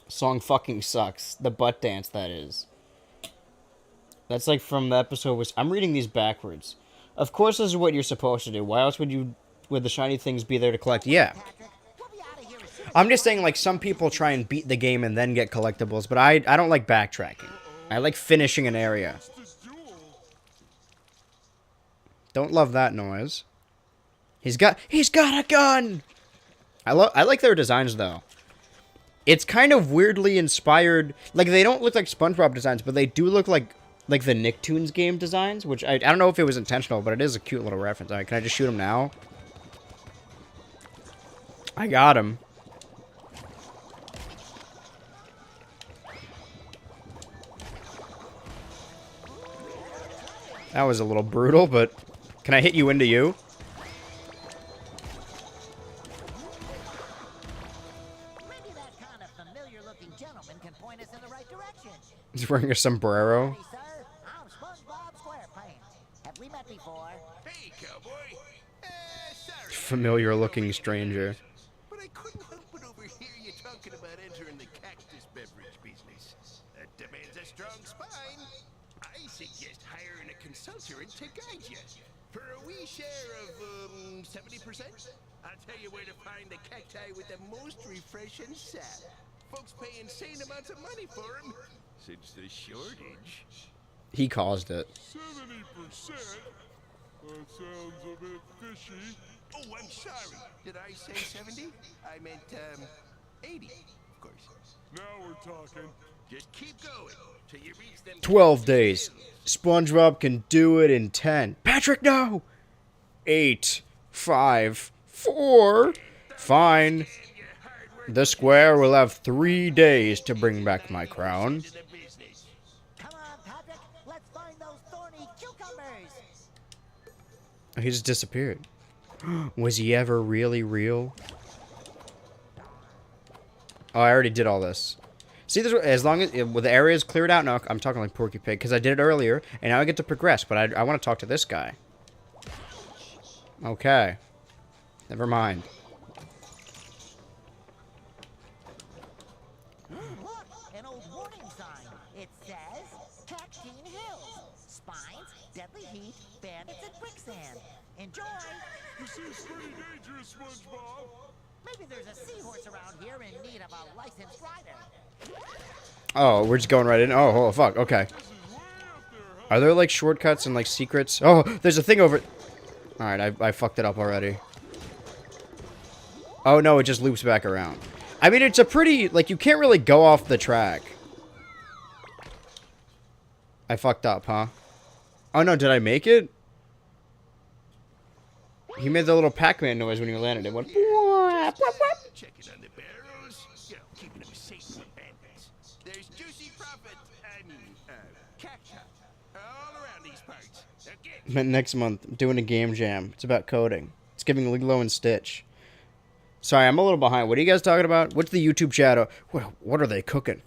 Song fucking sucks. The butt dance, that is. That's like from the episode was... I'm reading these backwards. Of course this is what you're supposed to do. Why else would the shiny things be there to collect? Yeah. I'm just saying, like, some people try and beat the game and then get collectibles, but I don't like backtracking. I like finishing an area. Don't love that noise. He's got a gun! I like their designs, though. It's kind of weirdly inspired. Like, they don't look like SpongeBob designs, but they do look like the Nicktoons game designs, which I don't know if it was intentional, but it is a cute little reference. All right, can I just shoot him now? I got him. That was a little brutal, but can I hit you into you? Maybe that kind of familiar-looking gentleman can point us in the right direction. He's wearing a sombrero. Hey, sir. I'm SpongeBob SquarePants. Have we met before? Hey, cowboy. Sorry. Familiar looking stranger. But I couldn't help but overhear you talking about entering the cactus beverage business. That demands a strong spine. I suggest hiring a consultant to guide you. For a wee share of, 70%? I'll tell you where to find the cacti with the most refreshing sap. Folks pay insane amounts of money for them. Since the shortage. He caused it. 70%? That sounds a bit fishy. Oh, I'm sorry. Did I say 70? I meant, 80, of course. Now we're talking. Just keep going till you reach them 12 days. SpongeBob can do it in 10. Patrick, no! 8, 5, 4. Fine. The square will have 3 days to bring back my crown. Come on, Patrick. Let's find those thorny cucumbers. He just disappeared. Was he ever really real? Oh, I already did all this. See, this, as long as with the areas cleared out now, I'm talking like Porky Pig because I did it earlier, and now I get to progress. But I want to talk to this guy. Okay, never mind. Look, an old warning sign. It says Cactine Hills. Spines, deadly heat, bandits, and quicksand. Enjoy. This seems pretty dangerous, SpongeBob. Maybe there's a seahorse around here in need of a licensed rider. Oh, we're just going right in. Oh, fuck. Okay. Are there like shortcuts and like secrets? Oh, there's a thing over. All right, I fucked it up already. Oh no, it just loops back around. I mean, it's a pretty like you can't really go off the track. I fucked up, huh? Oh no, did I make it? He made the little Pac-Man noise when you landed. It went. Checking on the barrels, keeping them safe from bandits. There's juicy profit and cacti all around these parts. Again. Next month, I'm doing a game jam. It's about coding. It's giving Lilo and Stitch. Sorry, I'm a little behind. What are you guys talking about? What's the YouTube shadow? What are they cooking?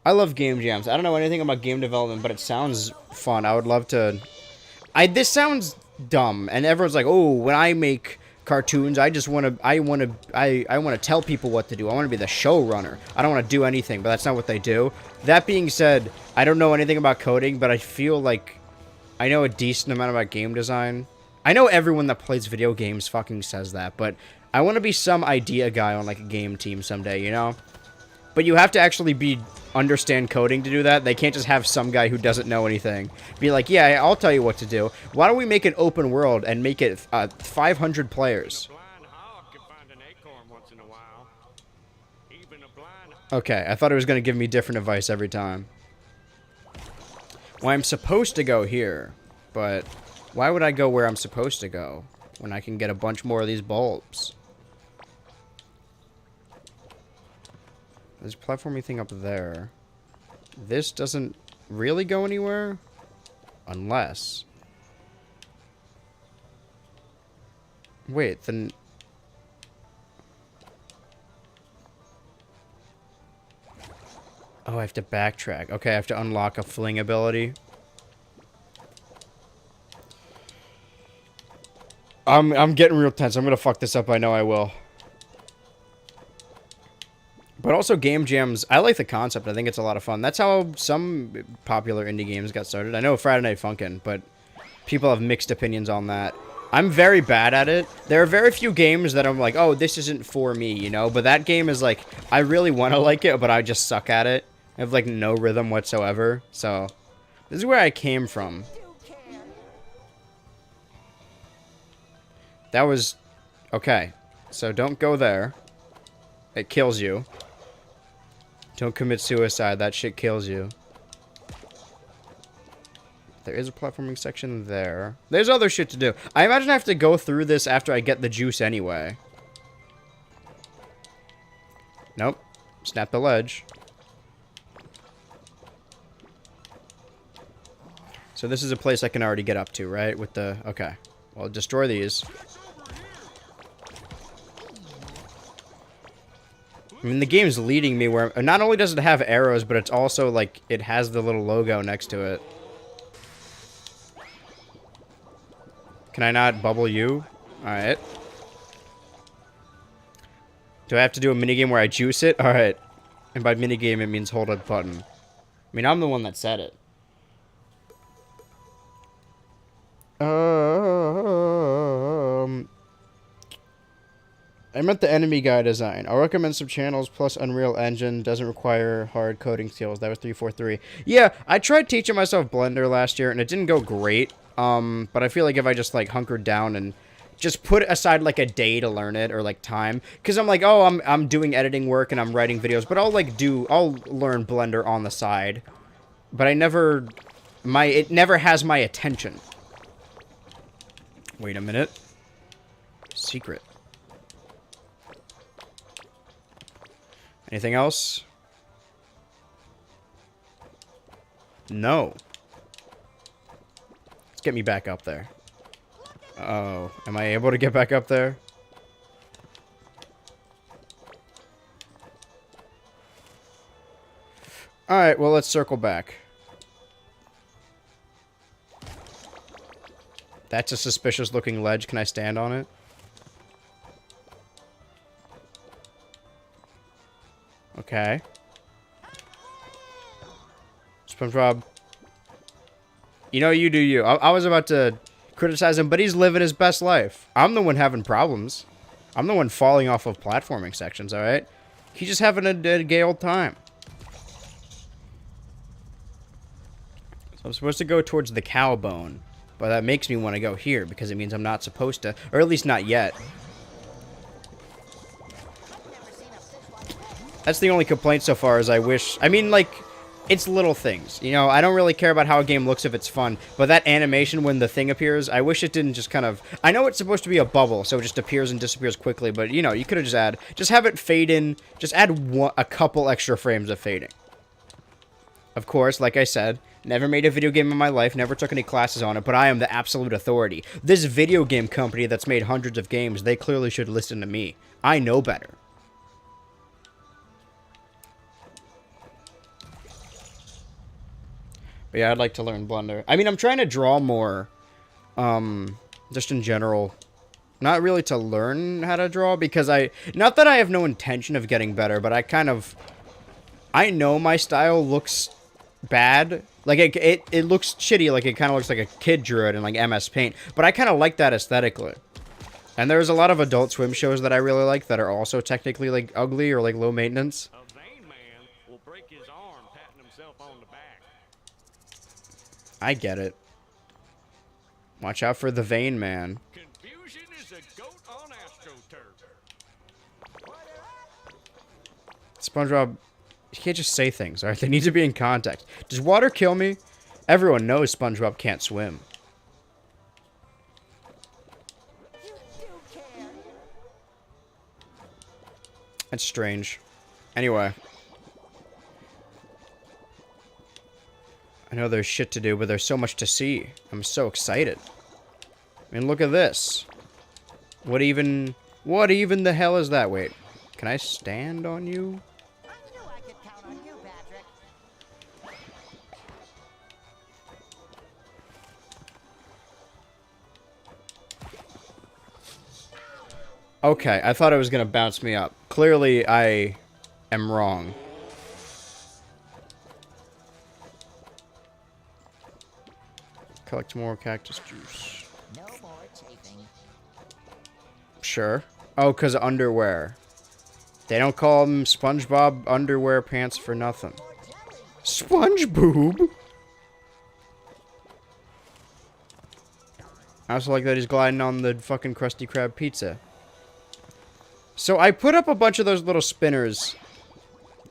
I love game jams. I don't know anything about game development, but it sounds fun. I would love to... This sounds dumb, and everyone's like, oh, when I make cartoons. I just want to, I want to tell people what to do. I want to be the showrunner. I don't want to do anything, but that's not what they do. That being said, I don't know anything about coding, but I feel like I know a decent amount about game design. I know everyone that plays video games fucking says that, but I want to be some idea guy on like a game team someday, you know? But you have to actually understand coding to do that. They can't just have some guy who doesn't know anything be like, yeah, I'll tell you what to do. Why don't we make an open world and make it 500 players? Okay, I thought it was going to give me different advice every time. Well, I'm supposed to go here, but why would I go where I'm supposed to go when I can get a bunch more of these bulbs? There's a platformy thing up there. This doesn't really go anywhere? Unless... Wait, then... Oh, I have to backtrack. Okay, I have to unlock a fling ability. I'm getting real tense. I'm gonna fuck this up. I know I will. But also game jams, I like the concept. I think it's a lot of fun. That's how some popular indie games got started. I know Friday Night Funkin', but people have mixed opinions on that. I'm very bad at it. There are very few games that I'm like, oh, this isn't for me, you know? But that game is like, I really want to like it, but I just suck at it. I have like no rhythm whatsoever. So, this is where I came from. That was... Okay. So don't go there. It kills you. Don't commit suicide. That shit kills you. There is a platforming section there. There's other shit to do. I imagine I have to go through this after I get the juice anyway. Nope. Snap the ledge. So this is a place I can already get up to, right? With the... Okay. Well, destroy these. I mean, the game's leading me where... Not only does it have arrows, but it's also, like, it has the little logo next to it. Can I not bubble you? Alright. Do I have to do a minigame where I juice it? Alright. And by minigame, it means hold a button. I mean, I'm the one that said it. I meant the enemy guy design. I'll recommend some channels plus Unreal Engine. Doesn't require hard coding skills. That was 343. Yeah, I tried teaching myself Blender last year, and it didn't go great. But I feel like if I just, like, hunkered down and just put aside, like, a day to learn it, or, like, time. Because I'm like, oh, I'm doing editing work and I'm writing videos. But I'll learn Blender on the side. But it never has my attention. Wait a minute. Secret. Anything else? No. Let's get me back up there. Uh-oh. Am I able to get back up there? Alright, well, let's circle back. That's a suspicious-looking ledge. Can I stand on it? Okay. SpongeBob. You know, you do you. I was about to criticize him, but he's living his best life. I'm the one having problems. I'm the one falling off of platforming sections, alright? He's just having a gay old time. So I'm supposed to go towards the cow bone. But that makes me want to go here, because it means I'm not supposed to. Or at least not yet. That's the only complaint so far, is I wish... I mean, like, it's little things. You know, I don't really care about how a game looks if it's fun. But that animation when the thing appears, I wish it didn't just kind of... I know it's supposed to be a bubble, so it just appears and disappears quickly. But, you know, you could have just have it fade in. Just add a couple extra frames of fading. Of course, like I said, never made a video game in my life, never took any classes on it, but I am the absolute authority. This video game company that's made hundreds of games, they clearly should listen to me. I know better. But yeah, I'd like to learn Blender. I mean, I'm trying to draw more, just in general. Not really to learn how to draw, because not that I have no intention of getting better, but I know my style looks bad. Like, it looks shitty, like it kind of looks like a kid drew it in, like, MS Paint. But I kind of like that aesthetically. And there's a lot of Adult Swim shows that I really like that are also technically, like, ugly or, like, low maintenance. A vain man will break his arm patting himself on the back. I get it. Watch out for the vain man. Confusion is a goat on AstroTurf. SpongeBob, you can't just say things, alright? They need to be in context. Does water kill me? Everyone knows SpongeBob can't swim. That's strange. Anyway. I know there's shit to do, but there's so much to see. I'm so excited. I mean, look at this. What even the hell is that? Wait. Can I stand on you? I knew I could count on you, Patrick. Okay, I thought it was gonna bounce me up. Clearly, I am wrong. Collect more cactus juice. No more chafing. Sure. Oh, because underwear. They don't call them SpongeBob underwear pants for nothing. Spongeboob? I also like that he's gliding on the fucking Krusty Krab pizza. So I put up a bunch of those little spinners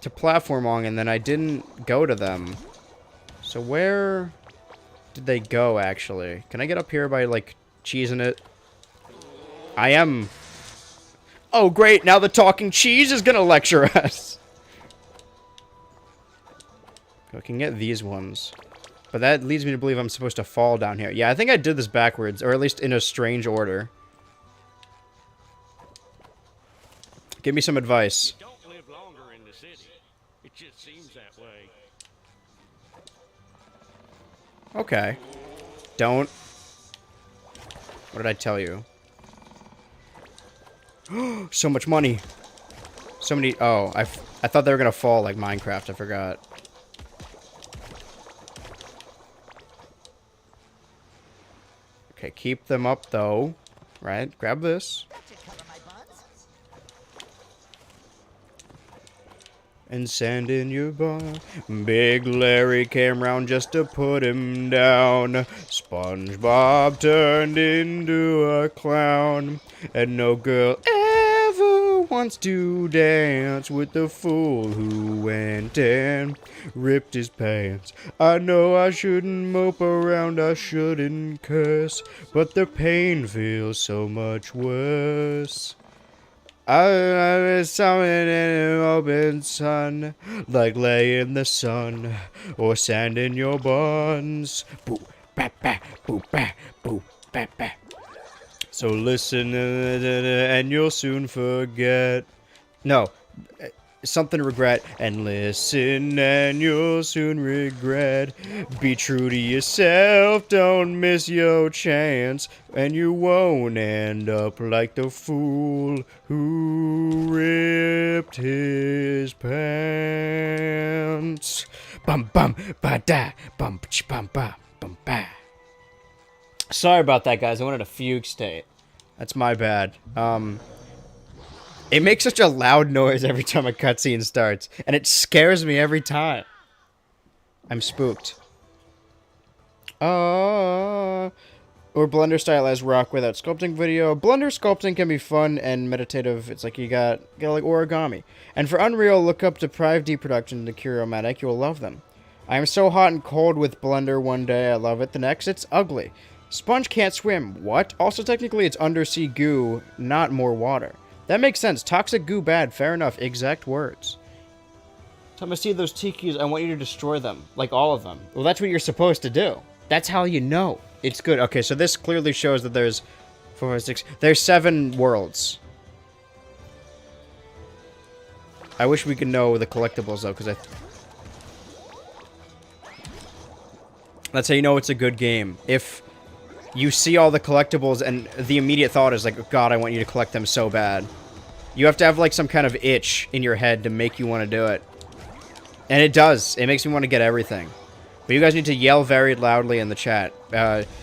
to platform on, and then I didn't go to them. So where did they go, actually? Can I get up here by, like, cheesing it? I am. Oh, great. Now the talking cheese is going to lecture us. I can get these ones. But that leads me to believe I'm supposed to fall down here. Yeah, I think I did this backwards, or at least in a strange order. Give me some advice. You don't live longer in the city. It just seems that way. Okay. Don't. What did I tell you? So much money. So many. Oh, I thought they were gonna fall like Minecraft. I forgot. Okay, keep them up though. Right? Grab this. That should cover my buns. And sand in your bar. Big Larry came round just to put him down. SpongeBob turned into a clown. And no girl ever wants to dance with the fool who went and ripped his pants. I know I shouldn't mope around, I shouldn't curse, but the pain feels so much worse. I was something in an open sun, like lay in the sun, or sand in your buns. Boo, ba, ba, boo, ba, boo, ba, ba. So listen, and you'll soon forget. No, something regret. And listen, and you'll soon regret. Be true to yourself, don't miss your chance, and you won't end up like the fool who ripped his pants. Bum bum ba da bum bum ba bum ba. Sorry about that, guys. I wanted a fugue state. That's my bad. It makes such a loud noise every time a cutscene starts, and it scares me every time. I'm spooked. Or Blender stylized rock without sculpting video. Blender sculpting can be fun and meditative. It's like you got like origami. And for Unreal, look up Deprived D Production to Curomatic. You'll love them. I am so hot and cold with Blender one day. I love it. The next, it's ugly. Sponge can't swim. What? Also, technically, it's undersea goo, not more water. That makes sense. Toxic goo bad. Fair enough. Exact words. Time I see those tikis, I want you to destroy them. Like all of them. Well, that's what you're supposed to do. That's how you know. It's good. Okay, so this clearly shows that there's 4, 5, 6. There's 7 worlds. I wish we could know the collectibles, though, because that's how you know it's a good game. If you see all the collectibles and the immediate thought is like, oh, God, I want you to collect them so bad. You have to have like some kind of itch in your head to make you want to do it. And it does. It makes me want to get everything. But you guys need to yell very loudly in the chat.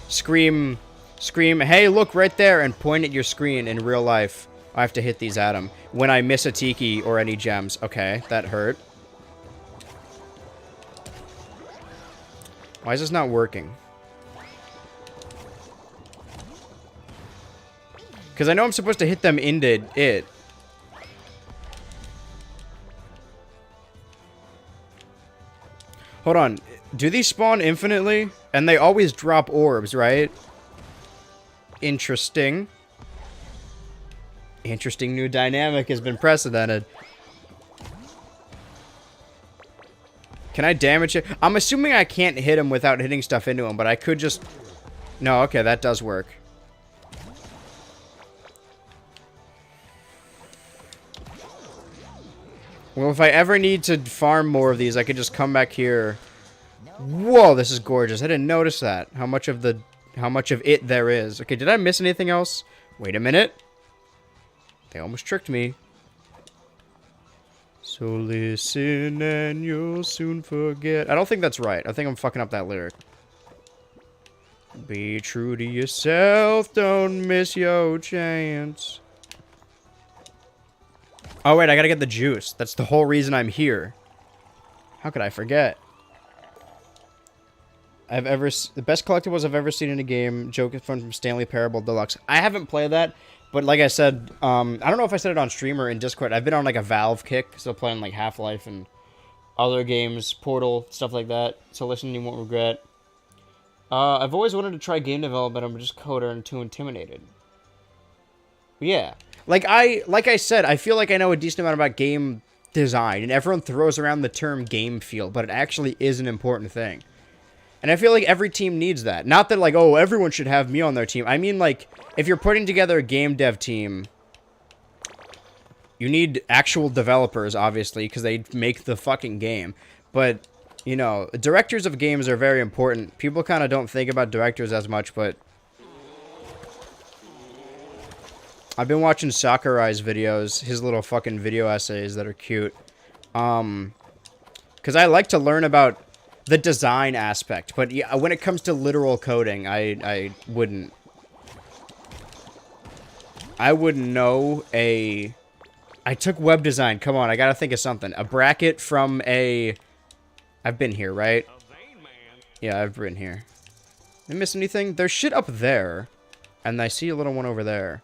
Scream, hey, look right there, and point at your screen in real life. I have to hit these at him. When I miss a tiki or any gems. Okay, that hurt. Why is this not working? Because I know I'm supposed to hit them into it. Hold on. Do these spawn infinitely? And they always drop orbs, right? Interesting. Interesting new dynamic has been precedented. Can I damage it? I'm assuming I can't hit him without hitting stuff into him, but I could just... No, okay, that does work. Well, if I ever need to farm more of these, I could just come back here. Whoa, this is gorgeous. I didn't notice that. How much of it there is. Okay, did I miss anything else? Wait a minute. They almost tricked me. So listen and you'll soon forget. I don't think that's right. I think I'm fucking up that lyric. Be true to yourself. Don't miss your chance. Oh, wait, I gotta get the juice. That's the whole reason I'm here. How could I forget? The best collectibles I've ever seen in a game. Joke is from Stanley Parable Deluxe. I haven't played that, but like I said, I don't know if I said it on stream or in Discord. I've been on like a Valve kick, still playing like Half-Life and other games, Portal, stuff like that. So listen, you won't regret. I've always wanted to try game development. I'm just a coder and too intimidated. Yeah. Like I said, I feel like I know a decent amount about game design, and everyone throws around the term game feel, but it actually is an important thing. And I feel like every team needs that. Not that, like, oh, everyone should have me on their team. I mean, like, if you're putting together a game dev team, you need actual developers, obviously, because they make the fucking game. But, you know, directors of games are very important. People kind of don't think about directors as much, but... I've been watching Sakurai's videos, his little fucking video essays that are cute. Because I like to learn about the design aspect, but yeah, when it comes to literal coding, I wouldn't know a... I took web design, come on, I gotta think of something. A bracket from a... I've been here, right? Yeah, I've been here. Did I miss anything? There's shit up there, and I see a little one over there.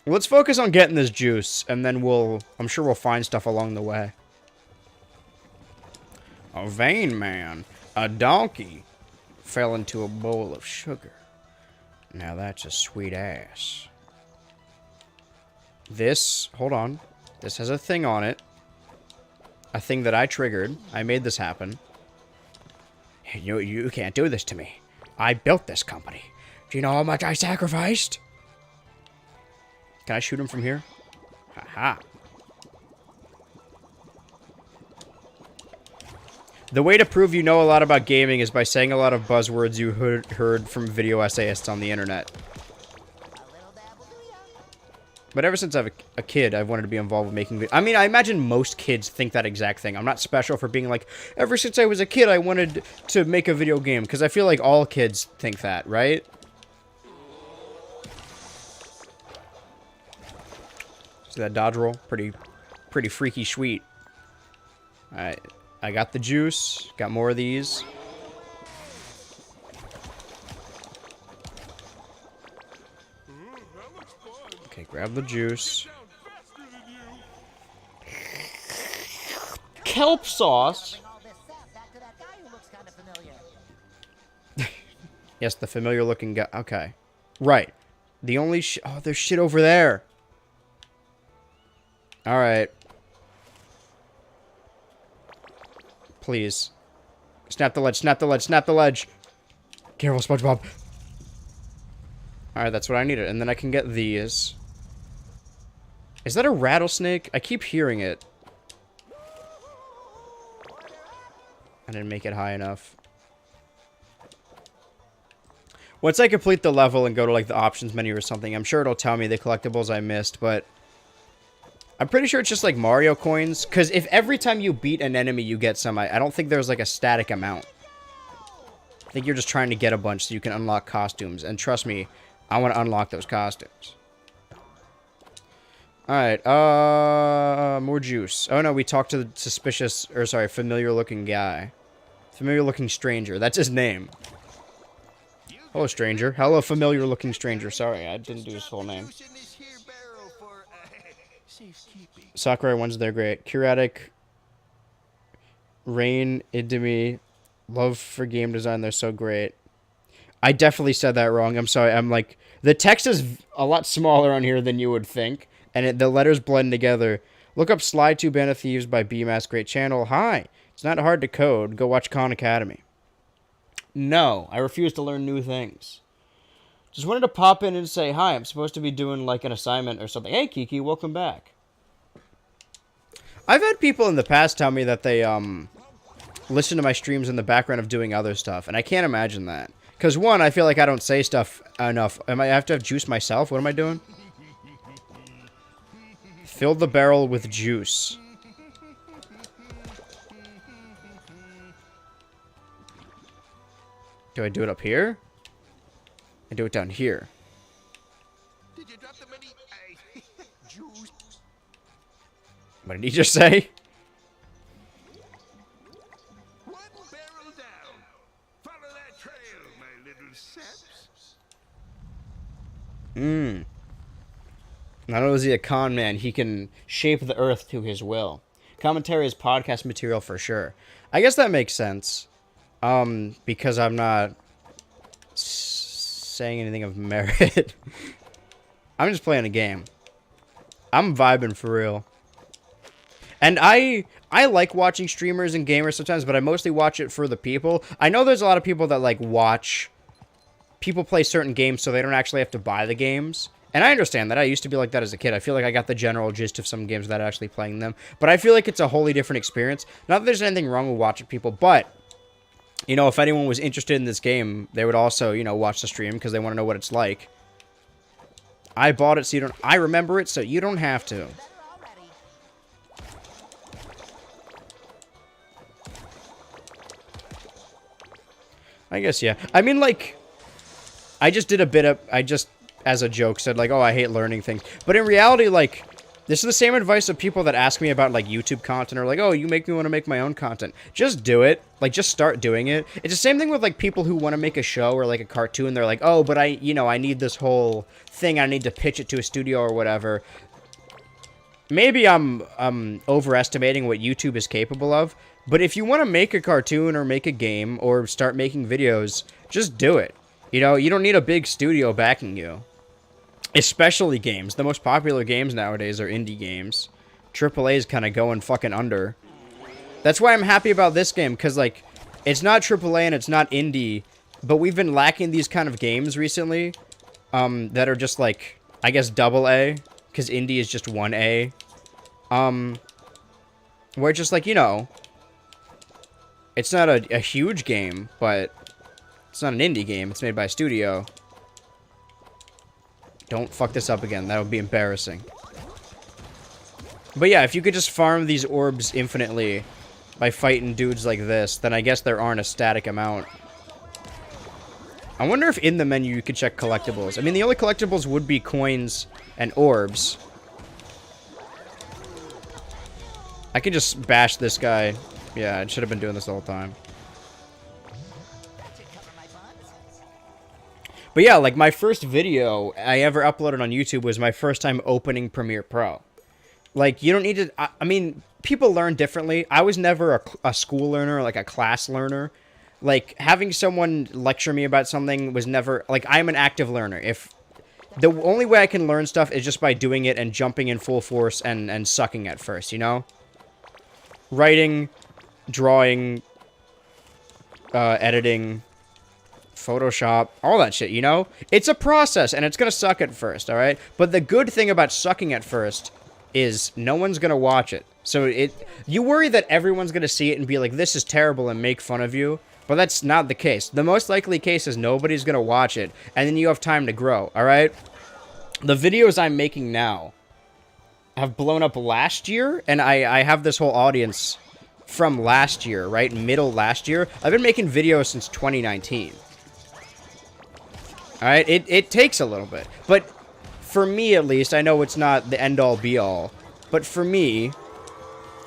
Let's focus on getting this juice, and then I'm sure we'll find stuff along the way. A vain man, a donkey, fell into a bowl of sugar. Now that's a sweet ass. This, hold on. This has a thing on it. A thing that I triggered. I made this happen. You can't do this to me. I built this company. Do you know how much I sacrificed? Can I shoot him from here? Haha. The way to prove you know a lot about gaming is by saying a lot of buzzwords you heard from video essayists on the internet. But ever since I was a kid, I've wanted to be involved with making videos. I mean, I imagine most kids think that exact thing. I'm not special for being like, ever since I was a kid, I wanted to make a video game. Because I feel like all kids think that, right? See that dodge roll? Pretty freaky sweet. Alright. I got the juice. Got more of these. Okay, grab the juice. Kelp sauce? Yes, the familiar looking guy. Okay. Right. The only oh, there's shit over there. Alright. Please. Snap the ledge, snap the ledge, snap the ledge. Careful, SpongeBob. Alright, that's what I needed. And then I can get these. Is that a rattlesnake? I keep hearing it. I didn't make it high enough. Once I complete the level and go to like the options menu or something, I'm sure it'll tell me the collectibles I missed, but I'm pretty sure it's just like Mario coins, because if every time you beat an enemy you get some, I don't think there's like a static amount. I think you're just trying to get a bunch so you can unlock costumes, and trust me, I want to unlock those costumes. Alright, more juice. Oh no, we talked to the suspicious, or sorry, familiar-looking guy. Familiar-looking stranger, that's his name. Hello, stranger. Hello, familiar-looking stranger. Sorry, I didn't do his full name. Sakurai ones, they're great. Curatic, Rain, Idemi, love for game design, they're so great. I definitely said that wrong. I'm sorry. I'm like, the text is a lot smaller on here than you would think, and the letters blend together. Look up Slide 2 Band of Thieves by BMAS, great channel. Hi. It's not hard to code. Go watch Khan Academy. No, I refuse to learn new things. Just wanted to pop in and say hi. I'm supposed to be doing like an assignment or something. Hey, Kiki, welcome back. I've had people in the past tell me that they listen to my streams in the background of doing other stuff, and I can't imagine that. Because one, I feel like I don't say stuff enough. I have to have juice myself? What am I doing? Fill the barrel with juice. Do I do it up here? I do it down here. Did you drop the money? Juice. What did he just say? One barrel down. Follow that trail, my little saps. Not only is he a con man, he can shape the earth to his will. Commentary is podcast material for sure. I guess that makes sense. Because I'm not saying anything of merit. I'm just playing a game. I'm vibing for real. And I like watching streamers and gamers sometimes, but I mostly watch it for the people. I know there's a lot of people that like watch people play certain games so they don't actually have to buy the games. And I understand that. I used to be like that as a kid. I feel like I got the general gist of some games without actually playing them. But I feel like it's a wholly different experience. Not that there's anything wrong with watching people, but you know, if anyone was interested in this game, they would also, you know, watch the stream because they want to know what it's like. I bought it so you don't... I remember it so you don't have to. I guess, yeah. I mean, like, I just did a bit of... I just, as a joke, said, like, oh, I hate learning things. But in reality, like... This is the same advice of people that ask me about, like, YouTube content or, like, oh, you make me want to make my own content. Just do it. Like, just start doing it. It's the same thing with, like, people who want to make a show or, like, a cartoon. They're like, oh, but I need this whole thing. I need to pitch it to a studio or whatever. Maybe I'm overestimating what YouTube is capable of. But if you want to make a cartoon or make a game or start making videos, just do it. You know, you don't need a big studio backing you. Especially games. The most popular games nowadays are indie games. AAA is kind of going fucking under. That's why I'm happy about this game, because, like, it's not AAA and it's not indie, but we've been lacking these kind of games recently that are just, like, I guess AA, because indie is just 1A. Where it's just, like, you know, it's not a huge game, but it's not an indie game. It's made by a studio. Don't fuck this up again. That would be embarrassing. But yeah, if you could just farm these orbs infinitely by fighting dudes like this, then I guess there aren't a static amount. I wonder if in the menu you could check collectibles. I mean, the only collectibles would be coins and orbs. I could just bash this guy. Yeah, I should have been doing this the whole time. But yeah, like, my first video I ever uploaded on YouTube was my first time opening Premiere Pro. Like, you don't need to... I mean, people learn differently. I was never a school learner, like a class learner. Like, having someone lecture me about something was never... Like, I'm an active learner. If the only way I can learn stuff is just by doing it and jumping in full force and sucking at first, you know? Writing, drawing, editing... Photoshop, all that shit, you know? It's a process, and it's gonna suck at first, alright? But the good thing about sucking at first is no one's gonna watch it. So you worry that everyone's gonna see it and be like, this is terrible, and make fun of you. But that's not the case. The most likely case is nobody's going to watch it, and then you have time to grow, all right? The videos I'm making now have blown up last year, and I have this whole audience from last year, right? Middle last year. I've been making videos since 2019. All right? It takes a little bit. But for me, at least, I know it's not the end-all, be-all. But for me,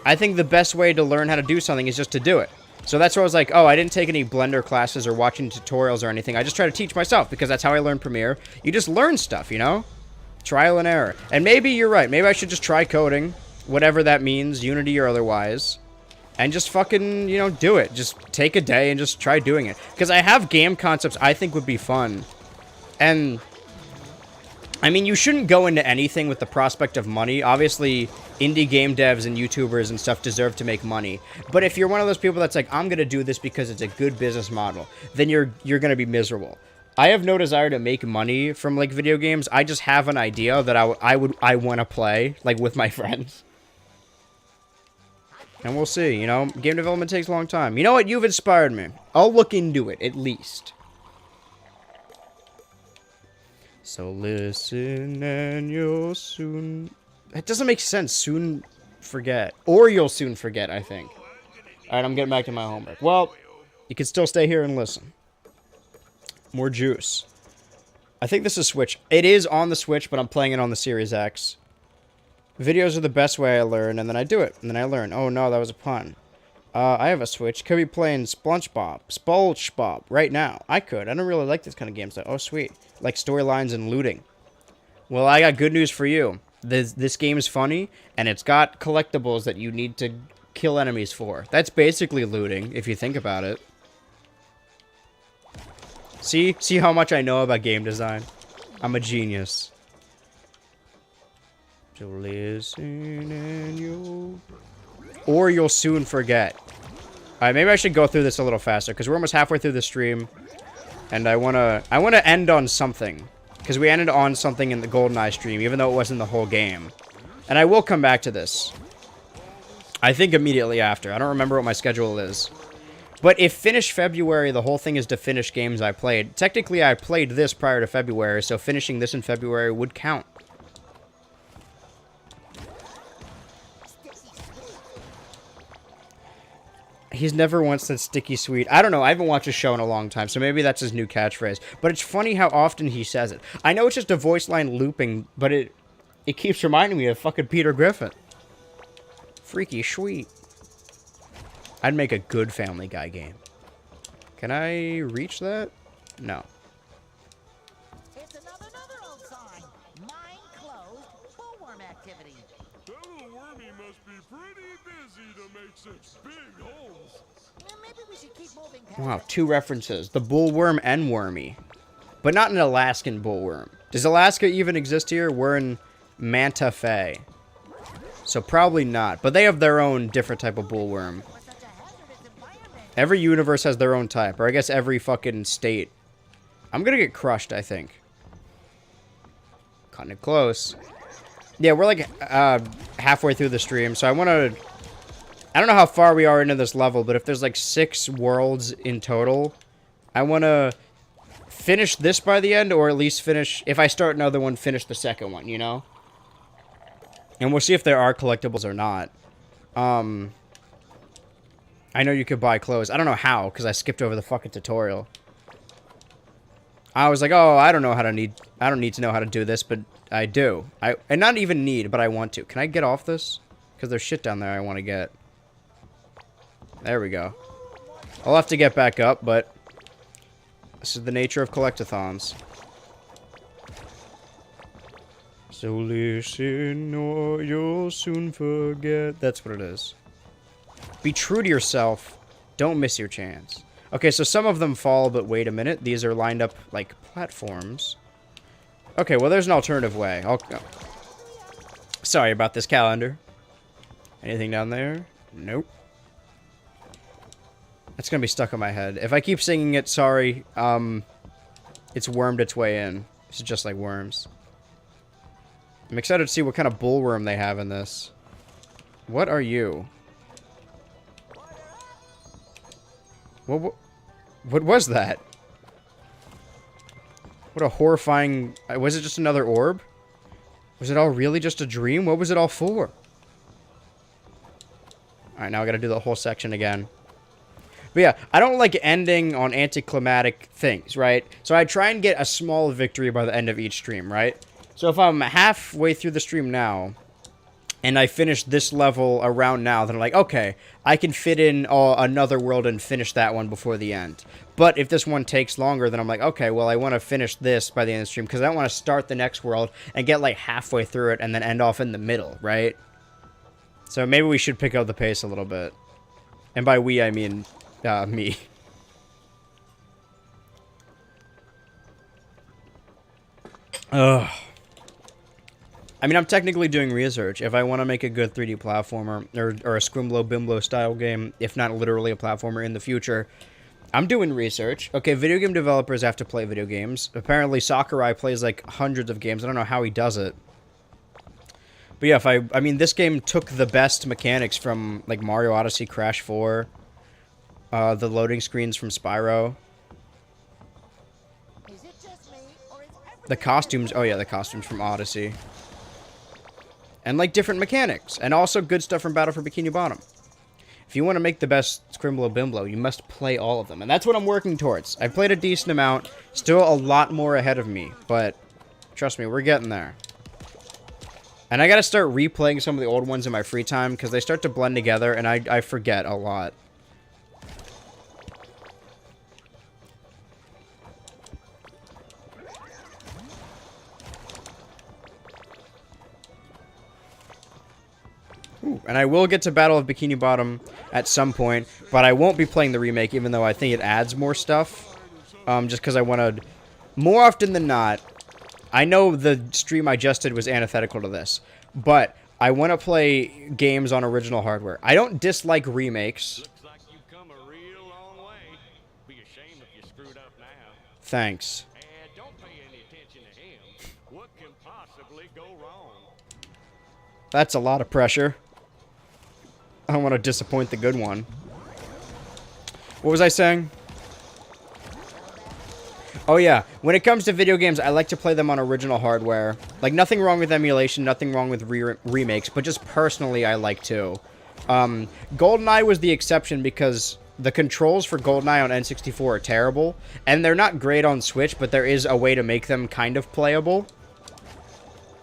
I think the best way to learn how to do something is just to do it. So that's why I was like, oh, I didn't take any Blender classes or watching tutorials or anything. I just try to teach myself because that's how I learn Premiere. You just learn stuff, you know? Trial and error. And maybe you're right. Maybe I should just try coding, whatever that means, Unity or otherwise, and just fucking, you know, do it. Just take a day and just try doing it. Because I have game concepts I think would be fun. And, I mean, you shouldn't go into anything with the prospect of money. Obviously, indie game devs and YouTubers and stuff deserve to make money. But if you're one of those people that's like, I'm going to do this because it's a good business model, then you're going to be miserable. I have no desire to make money from, like, video games. I just have an idea that I want to play, like, with my friends. And we'll see, you know? Game development takes a long time. You know what? You've inspired me. I'll look into it, at least. So listen and you'll soon... It doesn't make sense. Soon forget. Or you'll soon forget, I think. Alright, I'm getting back to my homework. Well, you can still stay here and listen. More juice. I think this is Switch. It is on the Switch, but I'm playing it on the Series X. Videos are the best way I learn, and then I do it. And then I learn. Oh, no, that was a pun. I have a Switch. Could be playing Spongeboob right now. I could. I don't really like this kind of games, though. Oh, sweet. Like storylines and looting. Well, I got good news for you. This game is funny, and it's got collectibles that you need to kill enemies for. That's basically looting, if you think about it. See how much I know about game design? I'm a genius. So listen and you'll soon forget. Alright, maybe I should go through this a little faster, because we're almost halfway through the stream. And I wanna end on something. Because we ended on something in the GoldenEye stream, even though it wasn't the whole game. And I will come back to this. I think immediately after. I don't remember what my schedule is. But if finish February, the whole thing is to finish games I played. Technically, I played this prior to February, so finishing this in February would count. He's never once said sticky sweet. I don't know. I haven't watched a show in a long time, so maybe that's his new catchphrase. But it's funny how often he says it. I know it's just a voice line looping, but it keeps reminding me of fucking Peter Griffin. Freaky sweet. I'd make a good Family Guy game. Can I reach that? No. It's another old sign. Mine closed. Bullworm activity. That little wormy must be pretty busy to make such big holes. Maybe we should keep moving past Wow, 2 references. The bullworm and wormy. But not an Alaskan bullworm. Does Alaska even exist here? We're in Manta Fe. So probably not. But they have their own different type of bullworm. Every universe has their own type. Or I guess every fucking state. I'm gonna get crushed, I think. Kind of close. Yeah, we're like halfway through the stream. So I want to... I don't know how far we are into this level. But if there's like 6 worlds in total, I want to finish this by the end. Or at least finish... If I start another one, finish the second one, you know? And we'll see if there are collectibles or not. I know you could buy clothes. I don't know how, because I skipped over the fucking tutorial. I was like, oh, I don't need to know how to do this, but I do. And not even need, but I want to. Can I get off this? Because there's shit down there I want to get. There we go. I'll have to get back up, but this is the nature of collectathons. So listen or you'll soon forget. That's what it is. Be true to yourself. Don't miss your chance. Okay, so some of them fall, but wait a minute. These are lined up like platforms. Okay, well, there's an alternative way. Sorry about this calendar. Anything down there? Nope. That's gonna be stuck in my head. If I keep singing it, sorry. It's wormed its way in. It's just like worms. I'm excited to see what kind of bullworm they have in this. What are you? What? What was that? What a horrifying... Was it just another orb? Was it all really just a dream? What was it all for? Alright, now I gotta do the whole section again. But yeah, I don't like ending on anticlimactic things, right? So I try and get a small victory by the end of each stream, right? So if I'm halfway through the stream now, and I finish this level around now, then I'm like, okay, I can fit in another world and finish that one before the end. But if this one takes longer, then I'm like, okay, well, I want to finish this by the end of the stream, because I don't want to start the next world and get, like, halfway through it and then end off in the middle, right? So maybe we should pick up the pace a little bit. And by we, I mean, me. Ugh. I mean, I'm technically doing research. If I want to make a good 3D platformer, or a Scrimblow Bimblow style game, if not literally a platformer in the future, I'm doing research. Okay, video game developers have to play video games. Apparently, Sakurai plays like hundreds of games. I don't know how he does it. But yeah, I mean, this game took the best mechanics from like Mario Odyssey, Crash 4, the loading screens from Spyro. The costumes, oh yeah, the costumes from Odyssey. And, like, different mechanics. And also good stuff from Battle for Bikini Bottom. If you want to make the best Scrimblow Bimblow, you must play all of them. And that's what I'm working towards. I've played a decent amount. Still a lot more ahead of me. But, trust me, we're getting there. And I gotta start replaying some of the old ones in my free time, because they start to blend together, and I forget a lot. Ooh, and I will get to Battle of Bikini Bottom at some point, but I won't be playing the remake, even though I think it adds more stuff. Just because I want to... More often than not, I know the stream I just did was antithetical to this, but I want to play games on original hardware. I don't dislike remakes. Looks like you've come a real long way. Be a shame if you screwed up now. Thanks. And don't pay any attention to him. What can possibly go wrong? That's a lot of pressure. I don't want to disappoint the good one. What was I saying? Oh yeah, when it comes to video games, I like to play them on original hardware. Like, nothing wrong with emulation, nothing wrong with remakes, but just personally, I like to. GoldenEye was the exception because the controls for GoldenEye on N64 are terrible, and they're not great on Switch, but there is a way to make them kind of playable.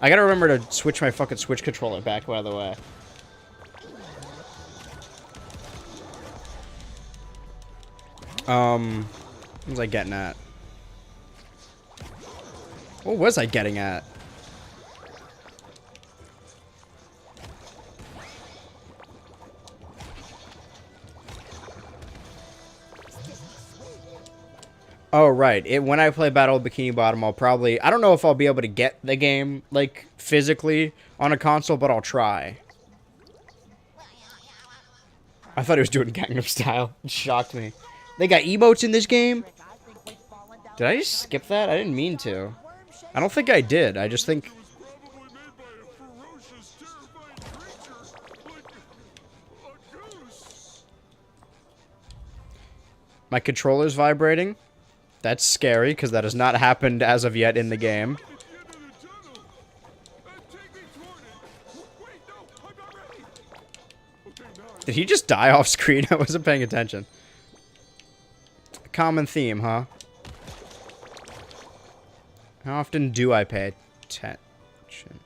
I gotta remember to switch my fucking Switch controller back, by the way. What was I getting at? What was I getting at? Oh, right. When I play Battle of Bikini Bottom, I'll probably... I don't know if I'll be able to get the game, like, physically on a console, but I'll try. I thought he was doing Gangnam Style. It shocked me. They got emotes in this game? Did I just skip that? I didn't mean to. I don't think I did. I just think... My controller's vibrating. That's scary, because that has not happened as of yet in the game. Did he just die off screen? I wasn't paying attention. A common theme, huh? How often do I pay attention?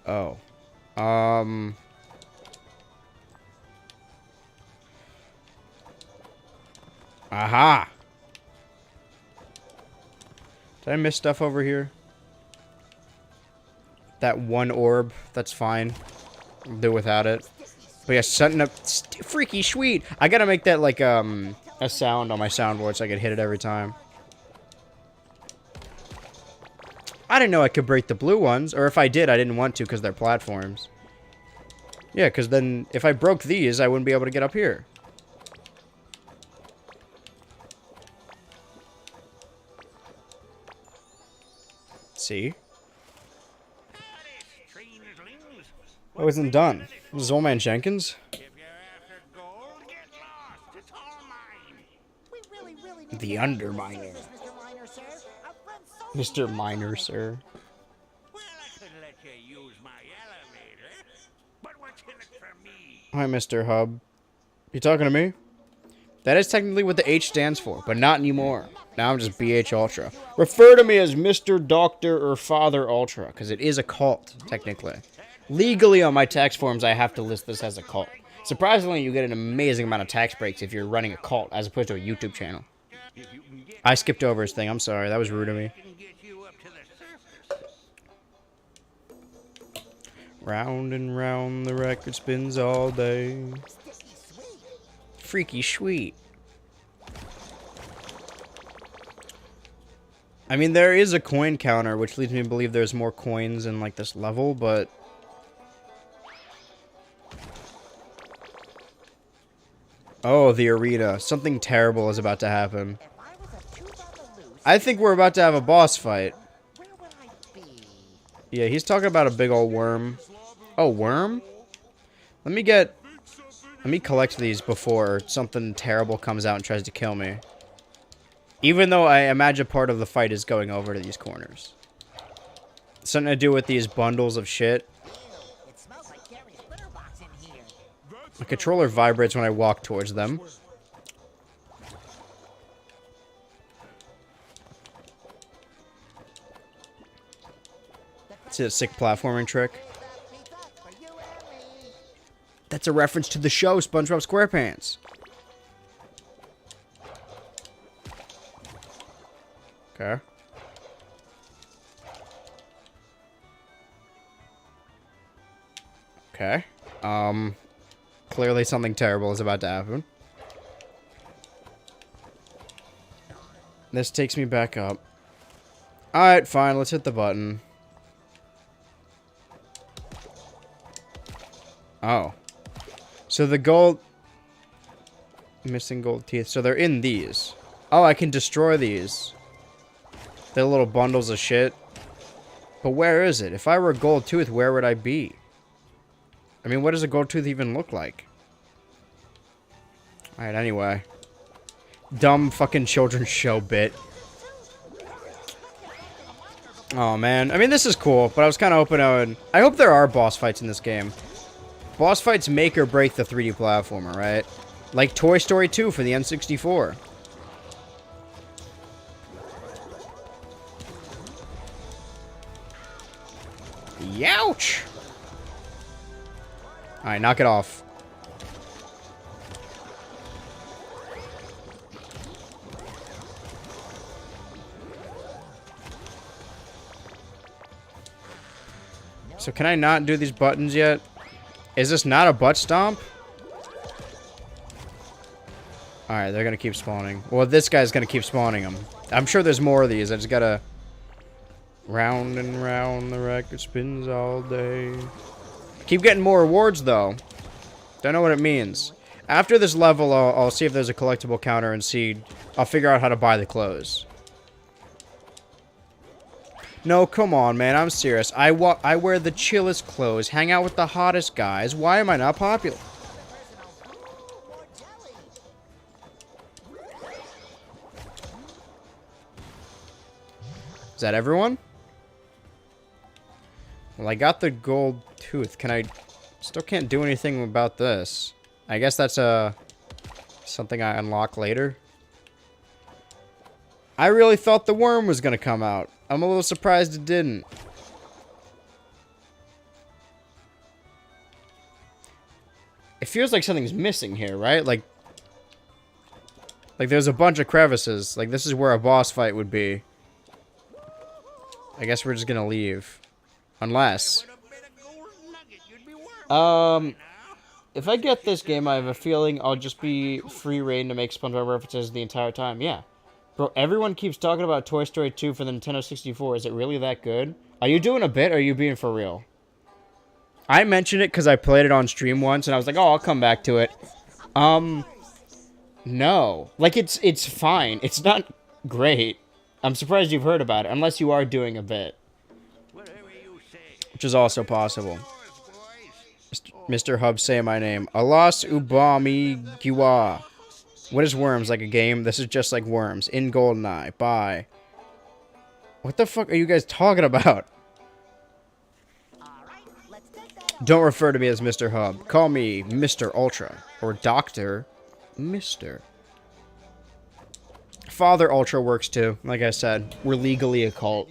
Oh. Aha! Did I miss stuff over here? That one orb, that's fine. I'll do without it. But yeah, setting up freaky sweet. I gotta make that like a sound on my soundboard so I can hit it every time. I didn't know I could break the blue ones, or if I did, I didn't want to because they're platforms. Yeah, because then if I broke these, I wouldn't be able to get up here. See? I wasn't done. This is Old Man Jenkins. If you're after gold, get lost. It's all mine. We The Underminer. Mr. Miner, sir. Our friend so Mr. Miner, sir. Well, I could let you use my elevator, but what's in it for me? Hi, Mr. Hub. You talking to me? That is technically what the H stands for, but not anymore. Now I'm just BH Ultra. Refer to me as Mr. Doctor or Father Ultra, because it is a cult, technically. Legally, on my tax forms, I have to list this as a cult. Surprisingly, you get an amazing amount of tax breaks if you're running a cult, as opposed to a YouTube channel. I skipped over his thing. I'm sorry. That was rude of me. Round and round the record spins all day. Freaky sweet. I mean, there is a coin counter, which leads me to believe there's more coins in, like, this level, but... Oh, the arena. Something terrible is about to happen. I think we're about to have a boss fight. Yeah, he's talking about a big old worm. Oh, worm? Let me collect these before something terrible comes out and tries to kill me. Even though I imagine part of the fight is going over to these corners. Something to do with these bundles of shit. It smells like Gary's litter box in here. My controller vibrates when I walk towards them. It's a sick platforming trick. That's a reference to the show SpongeBob SquarePants. Okay. Okay. Clearly something terrible is about to happen. This takes me back up. Alright, fine, let's hit the button. Oh. So the gold... Missing gold teeth. So they're in these. Oh, I can destroy these. They're little bundles of shit. But where is it? If I were a gold tooth, where would I be? I mean, what does a gold tooth even look like? Alright, anyway. Dumb fucking children's show bit. Oh, man. I mean, this is cool, but I was kind of hoping I would... I hope there are boss fights in this game. Boss fights make or break the 3D platformer, right? Like Toy Story 2 for the N64. Youch! Alright, knock it off. So can I not do these buttons yet? Is this not a butt stomp? Alright, they're gonna keep spawning. Well, this guy's gonna keep spawning them. I'm sure there's more of these. I just gotta... Round and round the record spins all day. Keep getting more rewards, though. Don't know what it means. After this level, I'll see if there's a collectible counter and see... I'll figure out how to buy the clothes. No, come on, man. I'm serious. I wear the chillest clothes, hang out with the hottest guys. Why am I not popular? Is that everyone? Well, I got the gold tooth. Can I... Still can't do anything about this. I guess that's something I unlock later. I really thought the worm was gonna come out. I'm a little surprised it didn't. It feels like something's missing here, right? Like there's a bunch of crevices. Like, this is where a boss fight would be. I guess we're just gonna leave. Unless... If I get this game, I have a feeling I'll just be free reign to make SpongeBob references the entire time. Yeah. Bro, everyone keeps talking about Toy Story 2 for the Nintendo 64. Is it really that good? Are you doing a bit, or are you being for real? I mentioned it because I played it on stream once, and I was like, oh, I'll come back to it. No. Like, it's fine. It's not great. I'm surprised you've heard about it, unless you are doing a bit. Which is also possible. Mr. Hub, say my name. Alas Ubami Giwa. What is Worms? Like a game? This is just like Worms. In GoldenEye. Bye. What the fuck are you guys talking about? Don't refer to me as Mr. Hub. Call me Mr. Ultra. Or Dr. Mr. Father Ultra works too. Like I said, we're legally a cult.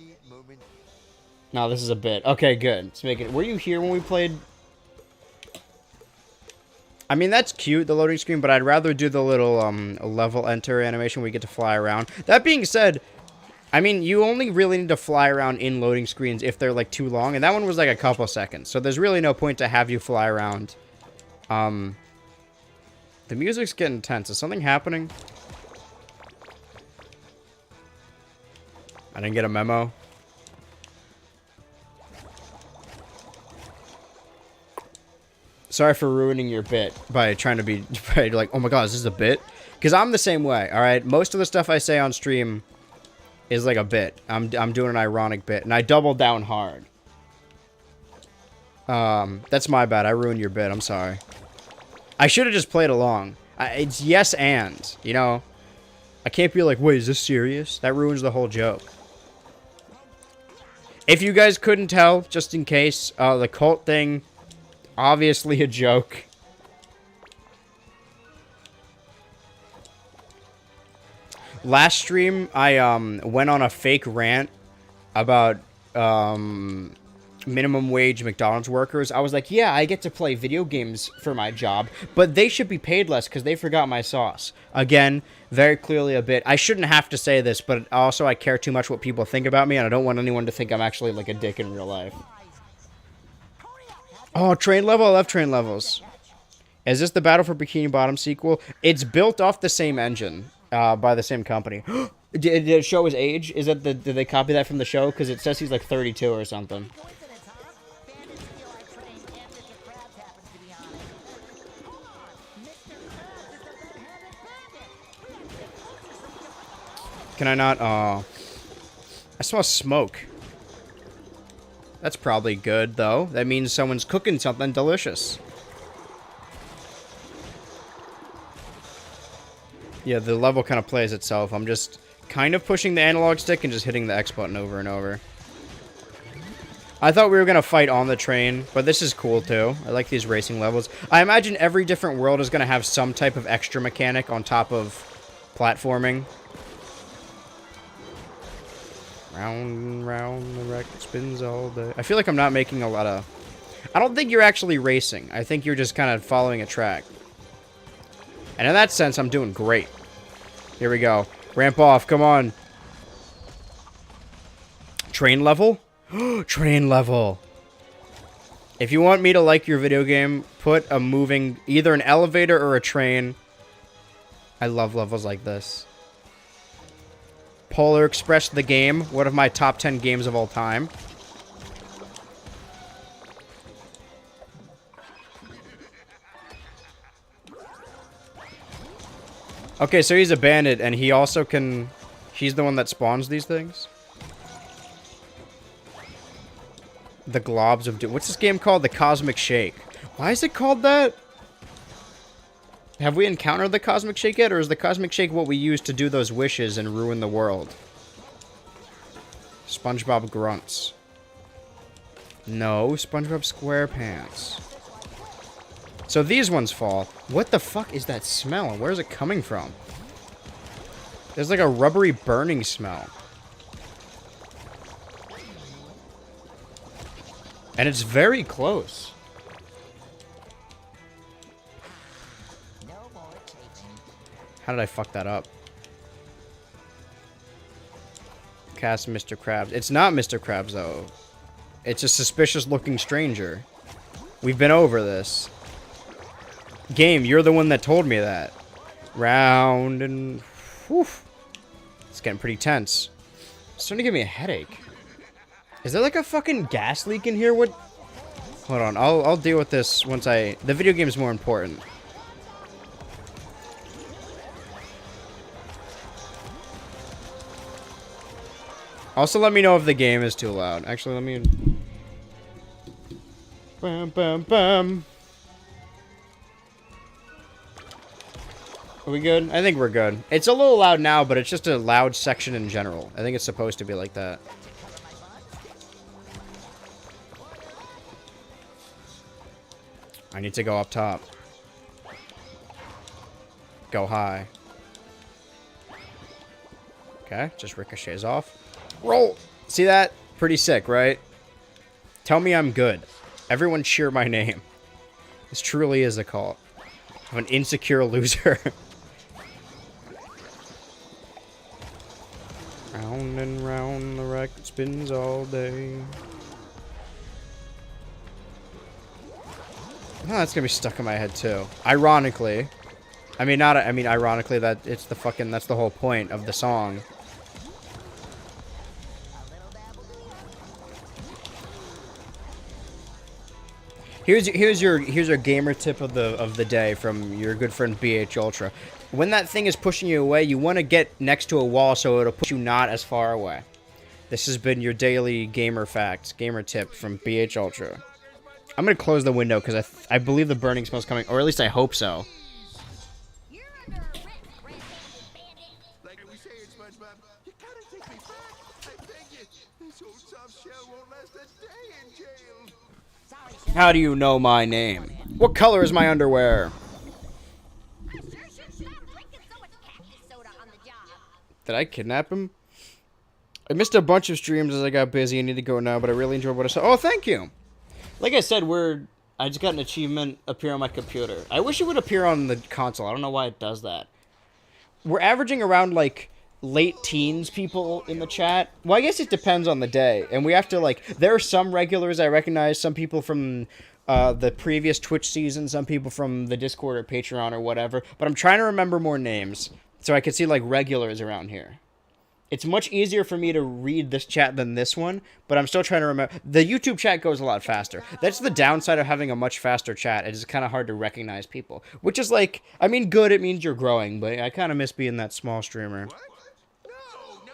No, this is a bit. Okay, good. Let's make it. Were you here when we played? I mean, that's cute, the loading screen, but I'd rather do the little level enter animation where we get to fly around. That being said, I mean, you only really need to fly around in loading screens if they're, like, too long. And that one was, like, a couple seconds. So there's really no point to have you fly around. The music's getting tense. Is something happening? I didn't get a memo. Sorry for ruining your bit by trying to be like, oh my god, is this a bit? Because I'm the same way, alright? Most of the stuff I say on stream is like a bit. I'm doing an ironic bit, and I double down hard. That's my bad. I ruined your bit. I'm sorry. I should have just played along. It's yes and, you know? I can't be like, wait, is this serious? That ruins the whole joke. If you guys couldn't tell, just in case, the cult thing... Obviously a joke. Last stream, I went on a fake rant about minimum wage McDonald's workers. I was like, yeah, I get to play video games for my job, but they should be paid less because they forgot my sauce. Again, very clearly a bit. I shouldn't have to say this, but also I care too much what people think about me, and I don't want anyone to think I'm actually like a dick in real life. Oh, train level? I love train levels. Is this the Battle for Bikini Bottom sequel? It's built off the same engine by the same company. Did it show his age? Is that did they copy that from the show? Because it says he's like 32 or something. Can I not? Oh. I smell smoke. That's probably good, though. That means someone's cooking something delicious. Yeah, the level kind of plays itself. I'm just kind of pushing the analog stick and just hitting the X button over and over. I thought we were going to fight on the train, but this is cool, too. I like these racing levels. I imagine every different world is going to have some type of extra mechanic on top of platforming. Round and round, the wreck spins all day. I feel like I'm not making a lot of... I don't think you're actually racing. I think you're just kind of following a track. And in that sense, I'm doing great. Here we go. Ramp off, come on. Train level? Train level. If you want me to like your video game, put a moving... either an elevator or a train. I love levels like this. Polar Express the game, one of my top 10 games of all time. Okay, so he's a bandit, and he also can... He's the one that spawns these things? The Globs of Doom. What's this game called? The Cosmic Shake. Why is it called that? Have we encountered the Cosmic Shake yet, or is the Cosmic Shake what we use to do those wishes and ruin the world? SpongeBob grunts. No, SpongeBob SquarePants. So these ones fall. What the fuck is that smell? Where is it coming from? There's like a rubbery burning smell. And it's very close. How did I fuck that up? Cast Mr. Krabs. It's not Mr. Krabs, though. It's a suspicious-looking stranger. We've been over this. Game, you're the one that told me that. Round and... Whew. It's getting pretty tense. It's starting to give me a headache. Is there like a fucking gas leak in here? What? Hold on. I'll deal with this once I... The video game is more important. Also, let me know if the game is too loud. Actually, let me... Bam, bam, bam. Are we good? I think we're good. It's a little loud now, but it's just a loud section in general. I think it's supposed to be like that. I need to go up top. Go high. Okay, just ricochets off. Roll! See that? Pretty sick, right? Tell me I'm good. Everyone cheer my name. This truly is a cult. I'm an insecure loser. Round and round the record spins all day. Oh, that's gonna be stuck in my head too. Ironically. Ironically that it's the fucking, that's the whole point of the song. Here's your gamer tip of the day from your good friend BH Ultra. When that thing is pushing you away, you want to get next to a wall so it'll push you not as far away. This has been your daily gamer tip from BH Ultra. I'm gonna close the window because I believe the burning smell's coming, or at least I hope so. You're under arrest, red-handed bandit. Like we say in SpongeBob, you gotta take me back. I beg you. This old soft shell won't last a day in jail. Sorry, How do you know my name? What color is my underwear? I sure should stop drinking so much cactus soda on the job. Did I kidnap him? I missed a bunch of streams as I got busy. I need to go now, but I really enjoyed what I saw. Oh, thank you. Like I said, I just got an achievement appear on my computer. I wish it would appear on the console. I don't know why it does that. We're averaging around, like, late teens people in the chat. Well, I guess it depends on the day. And we have to, like, there are some regulars I recognize, some people from the previous Twitch season, some people from the Discord or Patreon or whatever. But I'm trying to remember more names so I can see, like, regulars around here. It's much easier for me to read this chat than this one, but I'm still trying to remember. The YouTube chat goes a lot faster. That's the downside of having a much faster chat. It's kind of hard to recognize people, which is like, I mean, good, it means you're growing, but I kind of miss being that small streamer. What? No.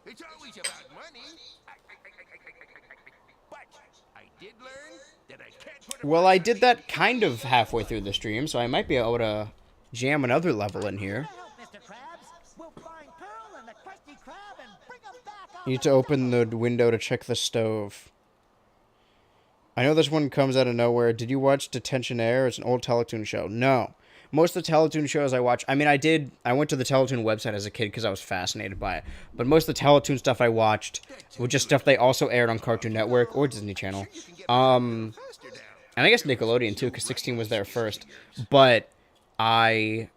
It's always about money. But I did learn that I can't put a Well, I did that kind of halfway through the stream, so I might be able to jam another level in here. help, Mr. Krabs. We'll find Pearl and the Krusty Krab and bring them back on You need to open the window to check the stove. I know this one comes out of nowhere. Did you watch Detention Air? It's an old Teletoon show. No. Most of the Teletoon shows I watch... I mean, I went to the Teletoon website as a kid because I was fascinated by it. But most of the Teletoon stuff I watched was just stuff they also aired on Cartoon Network or Disney Channel. And I guess Nickelodeon, too, because 16 was there first. But no. There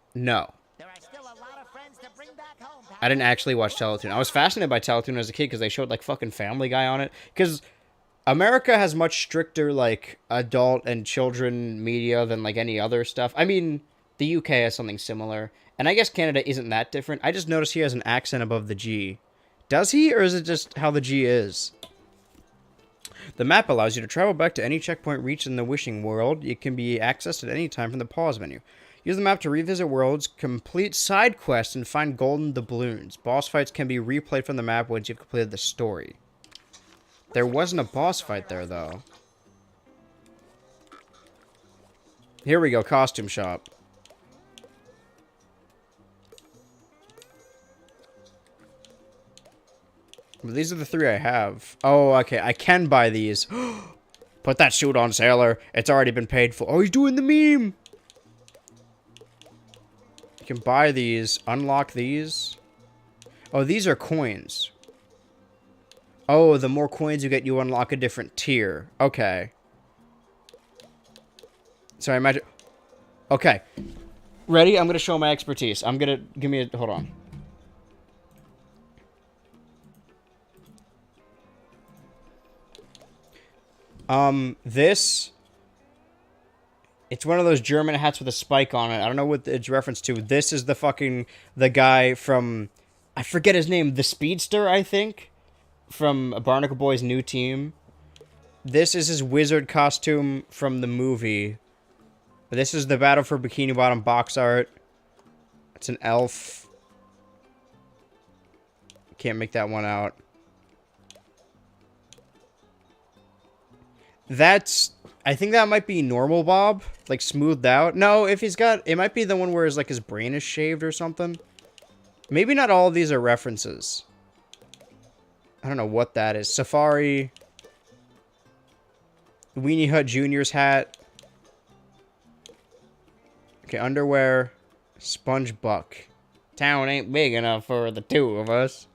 are still a lot of friends to bring back home, pal. I didn't actually watch Teletoon. I was fascinated by Teletoon as a kid because they showed, like, fucking Family Guy on it. Because America has much stricter, like, adult and children media than, like, any other stuff. I mean, the UK has something similar. And I guess Canada isn't that different. I just noticed he has an accent above the G. Does he, or is it just how the G is? The map allows you to travel back to any checkpoint reached in the Wishing World. It can be accessed at any time from the pause menu. Use the map to revisit worlds, complete side quests, and find golden doubloons. Boss fights can be replayed from the map once you've completed the story. There wasn't a boss fight there, though. Here we go, costume shop. Well, these are the 3 I have. Oh, okay, I can buy these. Put that suit on, sailor. It's already been paid for. Oh, he's doing the meme! You can buy these, unlock these. Oh, these are coins. Oh, the more coins you get, you unlock a different tier. Okay. So I imagine... Okay. Ready? I'm going to show my expertise. I'm going to... Give me a... Hold on. This... It's one of those German hats with a spike on it. I don't know what it's reference to. This is the guy from... I forget his name. The Speedster, I think? From Barnacle Boy's new team. This is his wizard costume from the movie. This is the Battle for Bikini Bottom box art. It's an elf. Can't make that one out. That's I think that might be normal Bob, like smoothed out. No, if he's got, it might be the one where his, like, his brain is shaved or something. Maybe not all of these are references. I don't know what that is. Safari. Weenie Hut Jr.'s hat. Okay, underwear. SpongeBob. Town ain't big enough for the two of us.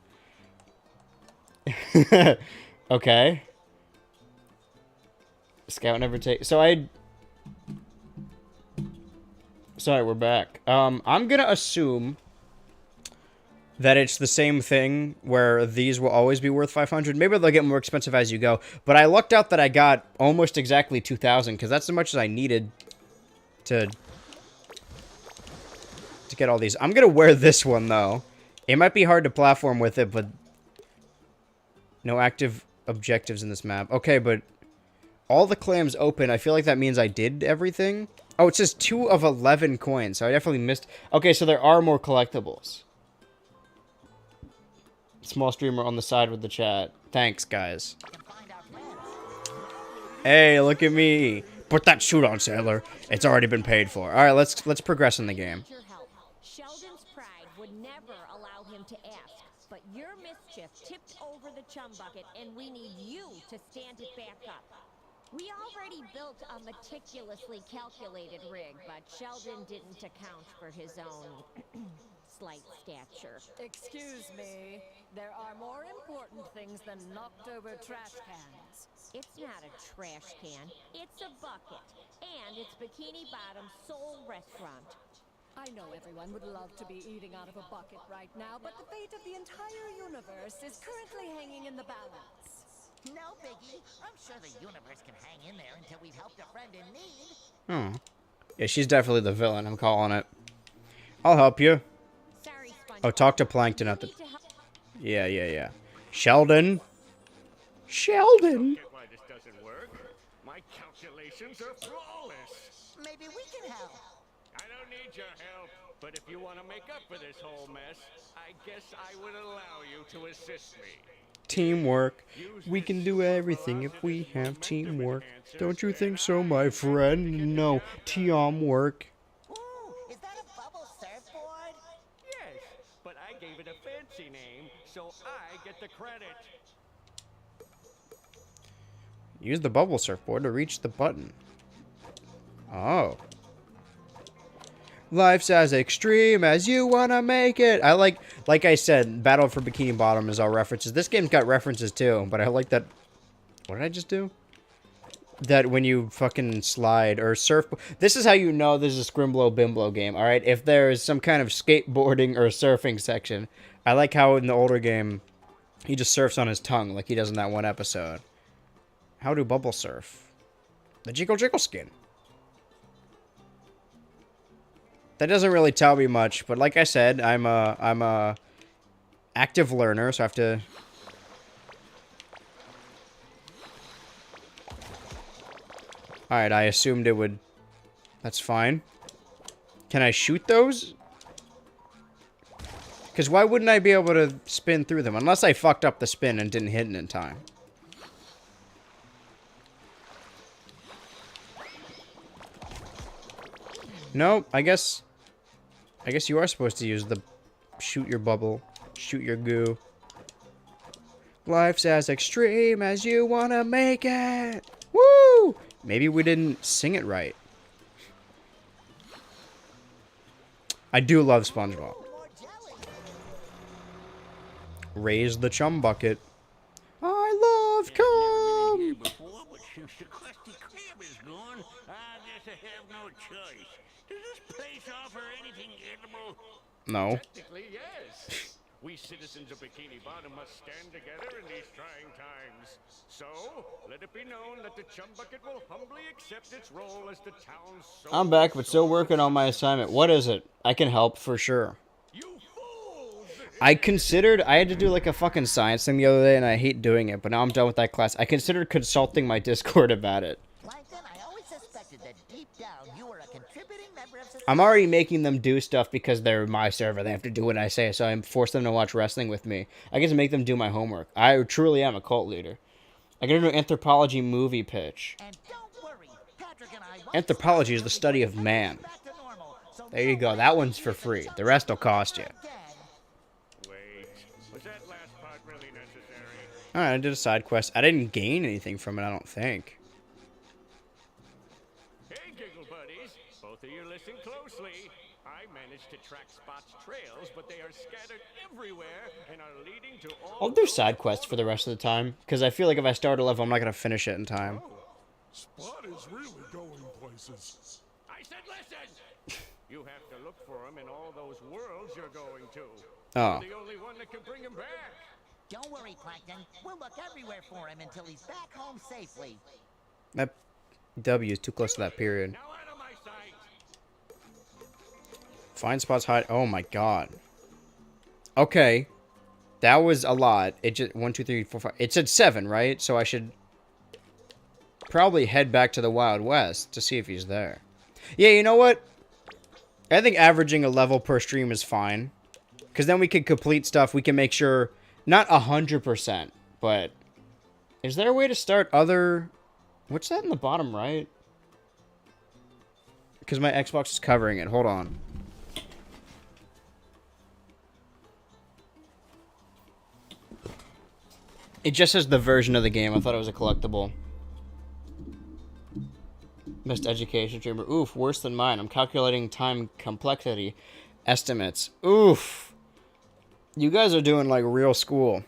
Okay. Scout never take. Sorry, we're back. I'm gonna assume that it's the same thing where these will always be worth 500. Maybe they'll get more expensive as you go. But I lucked out that I got almost exactly 2,000 because that's as much as I needed to get all these. I'm gonna wear this one though. It might be hard to platform with it, but no active objectives in this map. Okay, but all the clams open. I feel like that means I did everything. Oh, it says 2 of 11 coins, so I definitely missed. Okay, so there are more collectibles. Small streamer on the side with the chat. Thanks, guys. Hey, look at me. Put that suit on, sailor. It's already been paid for. All right, let's progress in the game. Sheldon's pride would never allow him to ask, but your mischief tipped over the chum bucket, and we need you to stand it back up. We already built a meticulously calculated rig, but Sheldon didn't account for his own slight stature. Excuse me. There are more important things than knocked over trash cans. It's not a trash can, it's a bucket, and it's Bikini Bottom's sole restaurant. I know everyone would love to be eating out of a bucket right now, but the fate of the entire universe is currently hanging in the balance. No, Biggie. I'm sure the universe can hang in there until we've helped a friend in need. Hmm. Yeah, she's definitely the villain. I'm calling it. I'll help you. Sorry, SpongeBob. Oh, talk to Plankton at the... Yeah. Sheldon. Sheldon. Get why this doesn't work. My calculations are flawless. Maybe we can help. I don't need your help, but if you want to make up for this whole mess, I guess I would allow you to assist me. Teamwork. We can do everything if we have teamwork. Don't you think so, my friend? No, teamwork. Ooh, is that a bubble surfboard? Yes, but I gave it a fancy name, so I get the credit. Use the bubble surfboard to reach the button. Oh. Life's as extreme as you wanna make it. I like I said, Battle for Bikini Bottom is all references. This game's got references too, but I like that. What did I just do? That when you fucking slide or surf. This is how you know this is a Scrimblow Bimblow game, alright? If there's some kind of skateboarding or surfing section. I like how in the older game, he just surfs on his tongue like he does in that one episode. How do bubble surf? The Jiggle Jiggle skin. That doesn't really tell me much, but like I said, I'm a active learner, so I have to... Alright, I assumed it would... That's fine. Can I shoot those? Because why wouldn't I be able to spin through them? Unless I fucked up the spin and didn't hit it in time. Nope, I guess you are supposed to use the shoot your bubble, shoot your goo. Life's as extreme as you wanna make it. Woo! Maybe we didn't sing it right. I do love SpongeBob. Raise the chum bucket. I love cum. Before, but since the Krusty Krab is gone, I guess I have no choice. Does this place offer anything edible? No. Technically, yes. We citizens of Bikini Bottom must stand together in these trying times. So, let it be known that the Chum Bucket will humbly accept its role as the town's sole... I'm back, but still working on my assignment. What is it? I can help for sure. You fools! I had to do like a fucking science thing the other day, and I hate doing it, but now I'm done with that class. I considered consulting my Discord about it. Plankton, I always suspected that deep down you were a contributing member of society. I'm already making them do stuff because they're my server. They have to do what I say, so I force them to watch wrestling with me. I get to make them do my homework. I truly am a cult leader. I gotta do an anthropology movie pitch. And don't worry, Anthropology is the study of man. There you go. That one's for free. The rest will cost you. Wait, was that last part really necessary? Alright, I did a side quest. I didn't gain anything from it, I don't think. Hey, Giggle Buddies. Both of you listen closely. I managed to track Spot's trails, but they are scattered everywhere and are leading to all... I'll do side quests for the rest of the time, because I feel like if I start a level, I'm not going to finish it in time. Spot is really going places. I said listen! You have to look for him in all those worlds you're going to. Oh. You're the only one that can bring him back. Don't worry, Plankton. We'll look everywhere for him until he's back home safely. That W is too close to that period. Now out of my sight. Find spots, hide. Oh my god. Okay. That was a lot. It just 1, 2, 3, 4, 5. It said 7, right? So I should probably head back to the Wild West to see if he's there. Yeah, you know what? I think averaging a level per stream is fine. Because then we can complete stuff. We can make sure, not 100%, but is there a way to start other... What's that in the bottom right? Because my Xbox is covering it. Hold on. It just says the version of the game. I thought it was a collectible. Best education streamer. Oof, worse than mine. I'm calculating time complexity estimates. Oof. You guys are doing like real school.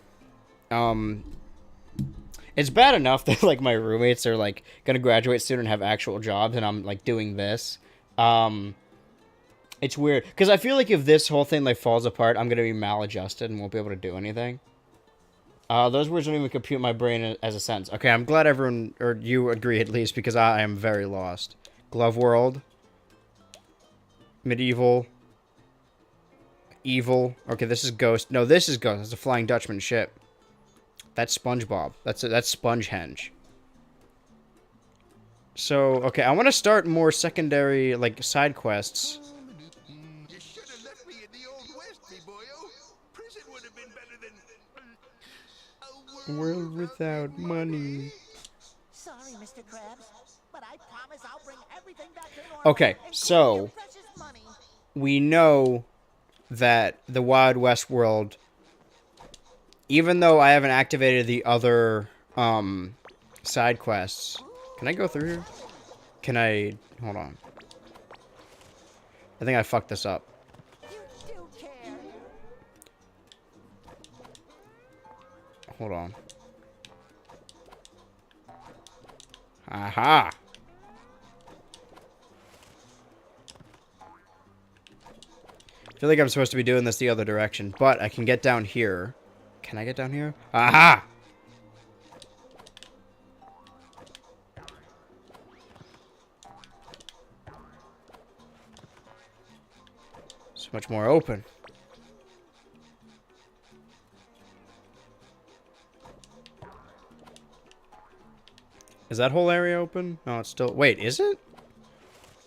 It's bad enough that like my roommates are like gonna graduate soon and have actual jobs, and I'm like doing this. It's weird because I feel like if this whole thing like falls apart, I'm gonna be maladjusted and won't be able to do anything. Those words don't even compute my brain as a sentence. Okay, I'm glad everyone, or you agree at least, because I am very lost. Glove world. Medieval. Evil. Okay, this is Ghost. No, this is Ghost. It's a Flying Dutchman ship. That's SpongeBob. That's Spongehenge. So, okay, I want to start more secondary, like, side quests. You should have left me in the Old West, me boyo. Prison would have been better than a World without money. Sorry, Mr. Krabs, but I promise I'll bring everything back to normal. Okay, so we know that the Wild West world, even though I haven't activated the other side quests, can I go through here? Can I? Hold on. I think I fucked this up. Hold on. Aha! I feel like I'm supposed to be doing this the other direction, but I can get down here. Can I get down here? Aha! So much more open. Is that whole area open? No, it's still... Wait, is it?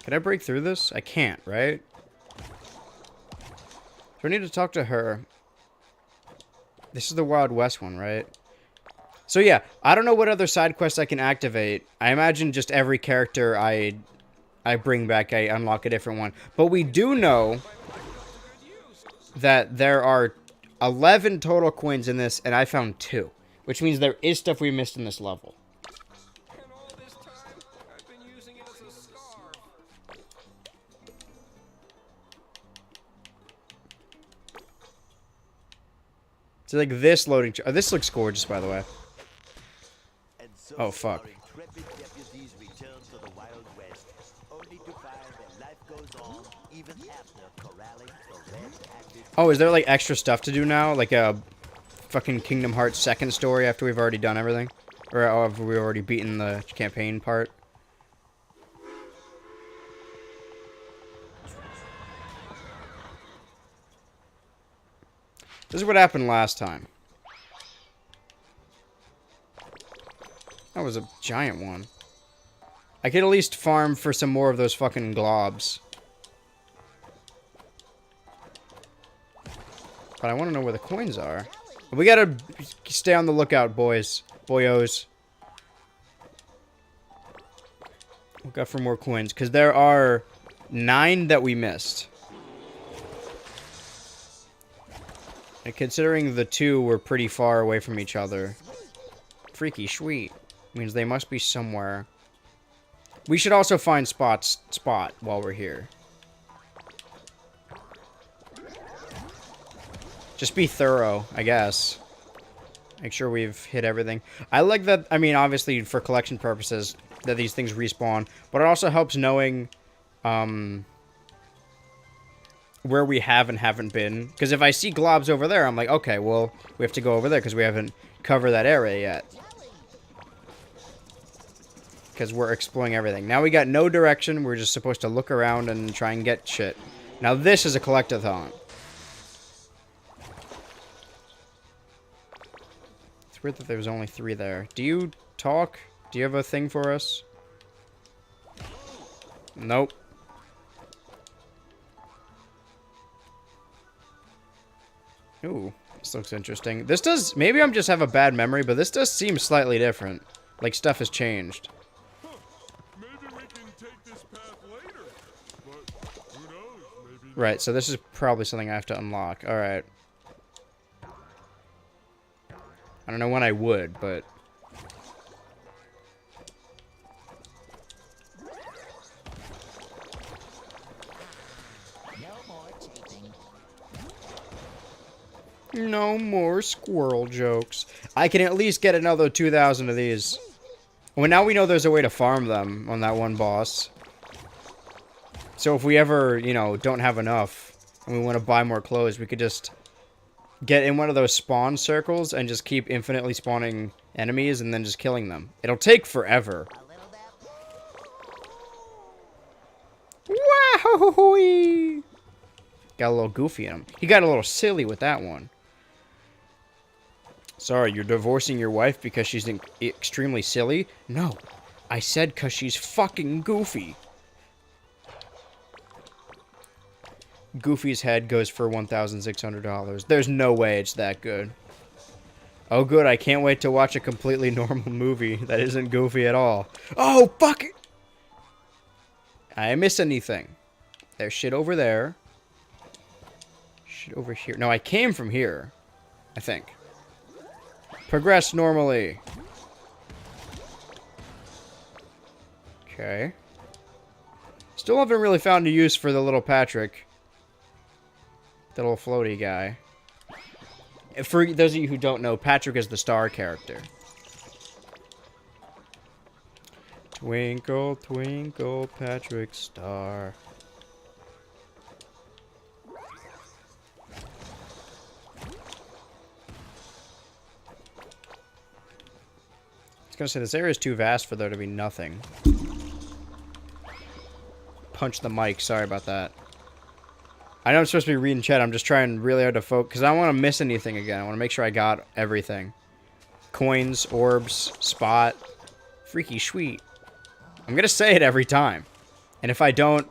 Can I break through this? I can't, right? Do I need to talk to her? This is the Wild West one, right? So yeah, I don't know what other side quests I can activate. I imagine just every character I bring back, I unlock a different one. But we do know that there are 11 total coins in this, and I found 2. Which means there is stuff we missed in this level. So like this loading... Oh, this looks gorgeous, by the way. So oh, fuck. Intrepid deputies return to the Wild West, only to find that life goes on even after corralling the red-handed... Oh, is there like extra stuff to do now? Like a fucking Kingdom Hearts second story after we've already done everything? Or have we already beaten the campaign part? This is what happened last time. That was a giant one. I could at least farm for some more of those fucking globs. But I want to know where the coins are. We gotta stay on the lookout, boys. Boyos. Look out for more coins, because there are 9 that we missed. And considering the 2 were pretty far away from each other. Freaky sweet. Means they must be somewhere. We should also find Spot while we're here. Just be thorough, I guess. Make sure we've hit everything. I like that, I mean, obviously for collection purposes, that these things respawn. But it also helps knowing where we have and haven't been. Because if I see globs over there, I'm like, okay, well, we have to go over there because we haven't covered that area yet. Because we're exploring everything. Now we got no direction. We're just supposed to look around and try and get shit. Now this is a collectathon. It's weird that there was only 3 there. Do you talk? Do you have a thing for us? Nope. Ooh, this looks interesting. This does... Maybe I'm just have a bad memory, but this does seem slightly different. Like, stuff has changed. Maybe we can take this path later. But who knows? Maybe. Right, so this is probably something I have to unlock. Alright. I don't know when I would, but... No more squirrel jokes. I can at least get another 2,000 of these. Well, now we know there's a way to farm them on that one boss. So if we ever, you know, don't have enough and we want to buy more clothes, we could just get in one of those spawn circles and just keep infinitely spawning enemies and then just killing them. It'll take forever. Wow! Got a little goofy in him. He got a little silly with that one. Sorry, you're divorcing your wife because she's extremely silly? No, I said because she's fucking goofy. Goofy's head goes for $1,600. There's no way it's that good. Oh, good. I can't wait to watch a completely normal movie that isn't goofy at all. Oh, fuck it! I miss anything. There's shit over there. Shit over here. No, I came from here. I think. Progress normally. Okay. Still haven't really found a use for the little Patrick. The little floaty guy. For those of you who don't know, Patrick is the star character. Twinkle, twinkle, Patrick star. I was gonna say, this area is too vast for there to be nothing. Punch the mic, sorry about that. I know I'm supposed to be reading chat, I'm just trying really hard to focus, because I don't want to miss anything again. I want to make sure I got everything. Coins, orbs, spot. Freaky sweet. I'm gonna say it every time. And if I don't...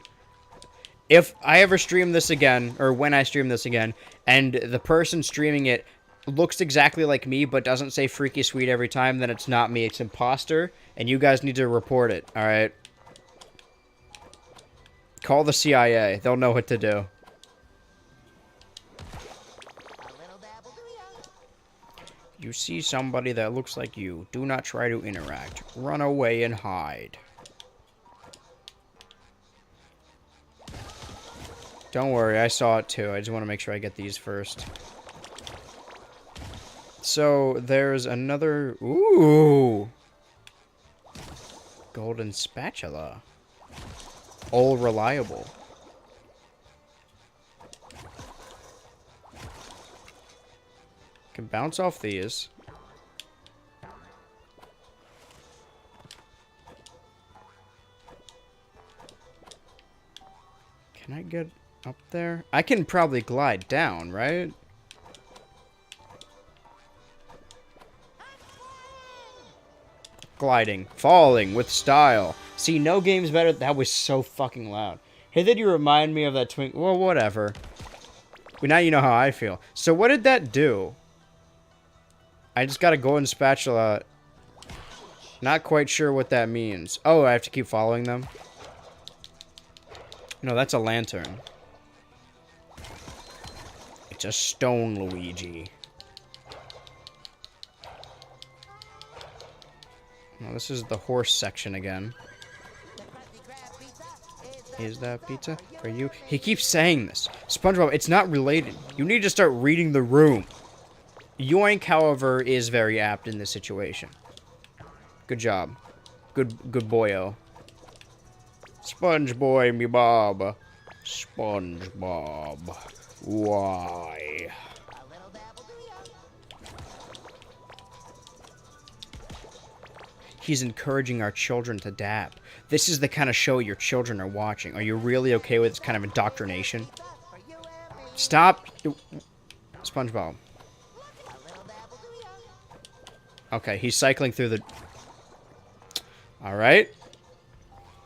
If I ever stream this again, or when I stream this again, and the person streaming it looks exactly like me, but doesn't say freaky sweet every time, then it's not me, it's imposter, and you guys need to report it, alright? Call the CIA, they'll know what to do. You see somebody that looks like you, do not try to interact. Run away and hide. Don't worry, I saw it too, I just want to make sure I get these first. So, there's another... Ooh! Golden spatula. All reliable. Can bounce off these. Can I get up there? I can probably glide down, right? Gliding. Falling with style. See, no game's better. That was so fucking loud. Hey, did you remind me of that twink? Well, whatever. But now you know how I feel. So what did that do? I just got a golden spatula. Not quite sure what that means. Oh, I have to keep following them? No, that's a lantern. It's a stone Luigi. Well, this is the horse section again. Is that pizza for you? He keeps saying this. SpongeBob, it's not related. You need to start reading the room. Yoink, however, is very apt in this situation. Good job. Good boyo. Sponge boy me Bob. SpongeBob. Why? He's encouraging our children to dab. This is the kind of show your children are watching. Are you really okay with this kind of indoctrination? Stop. SpongeBob. Okay, he's cycling through the... Alright.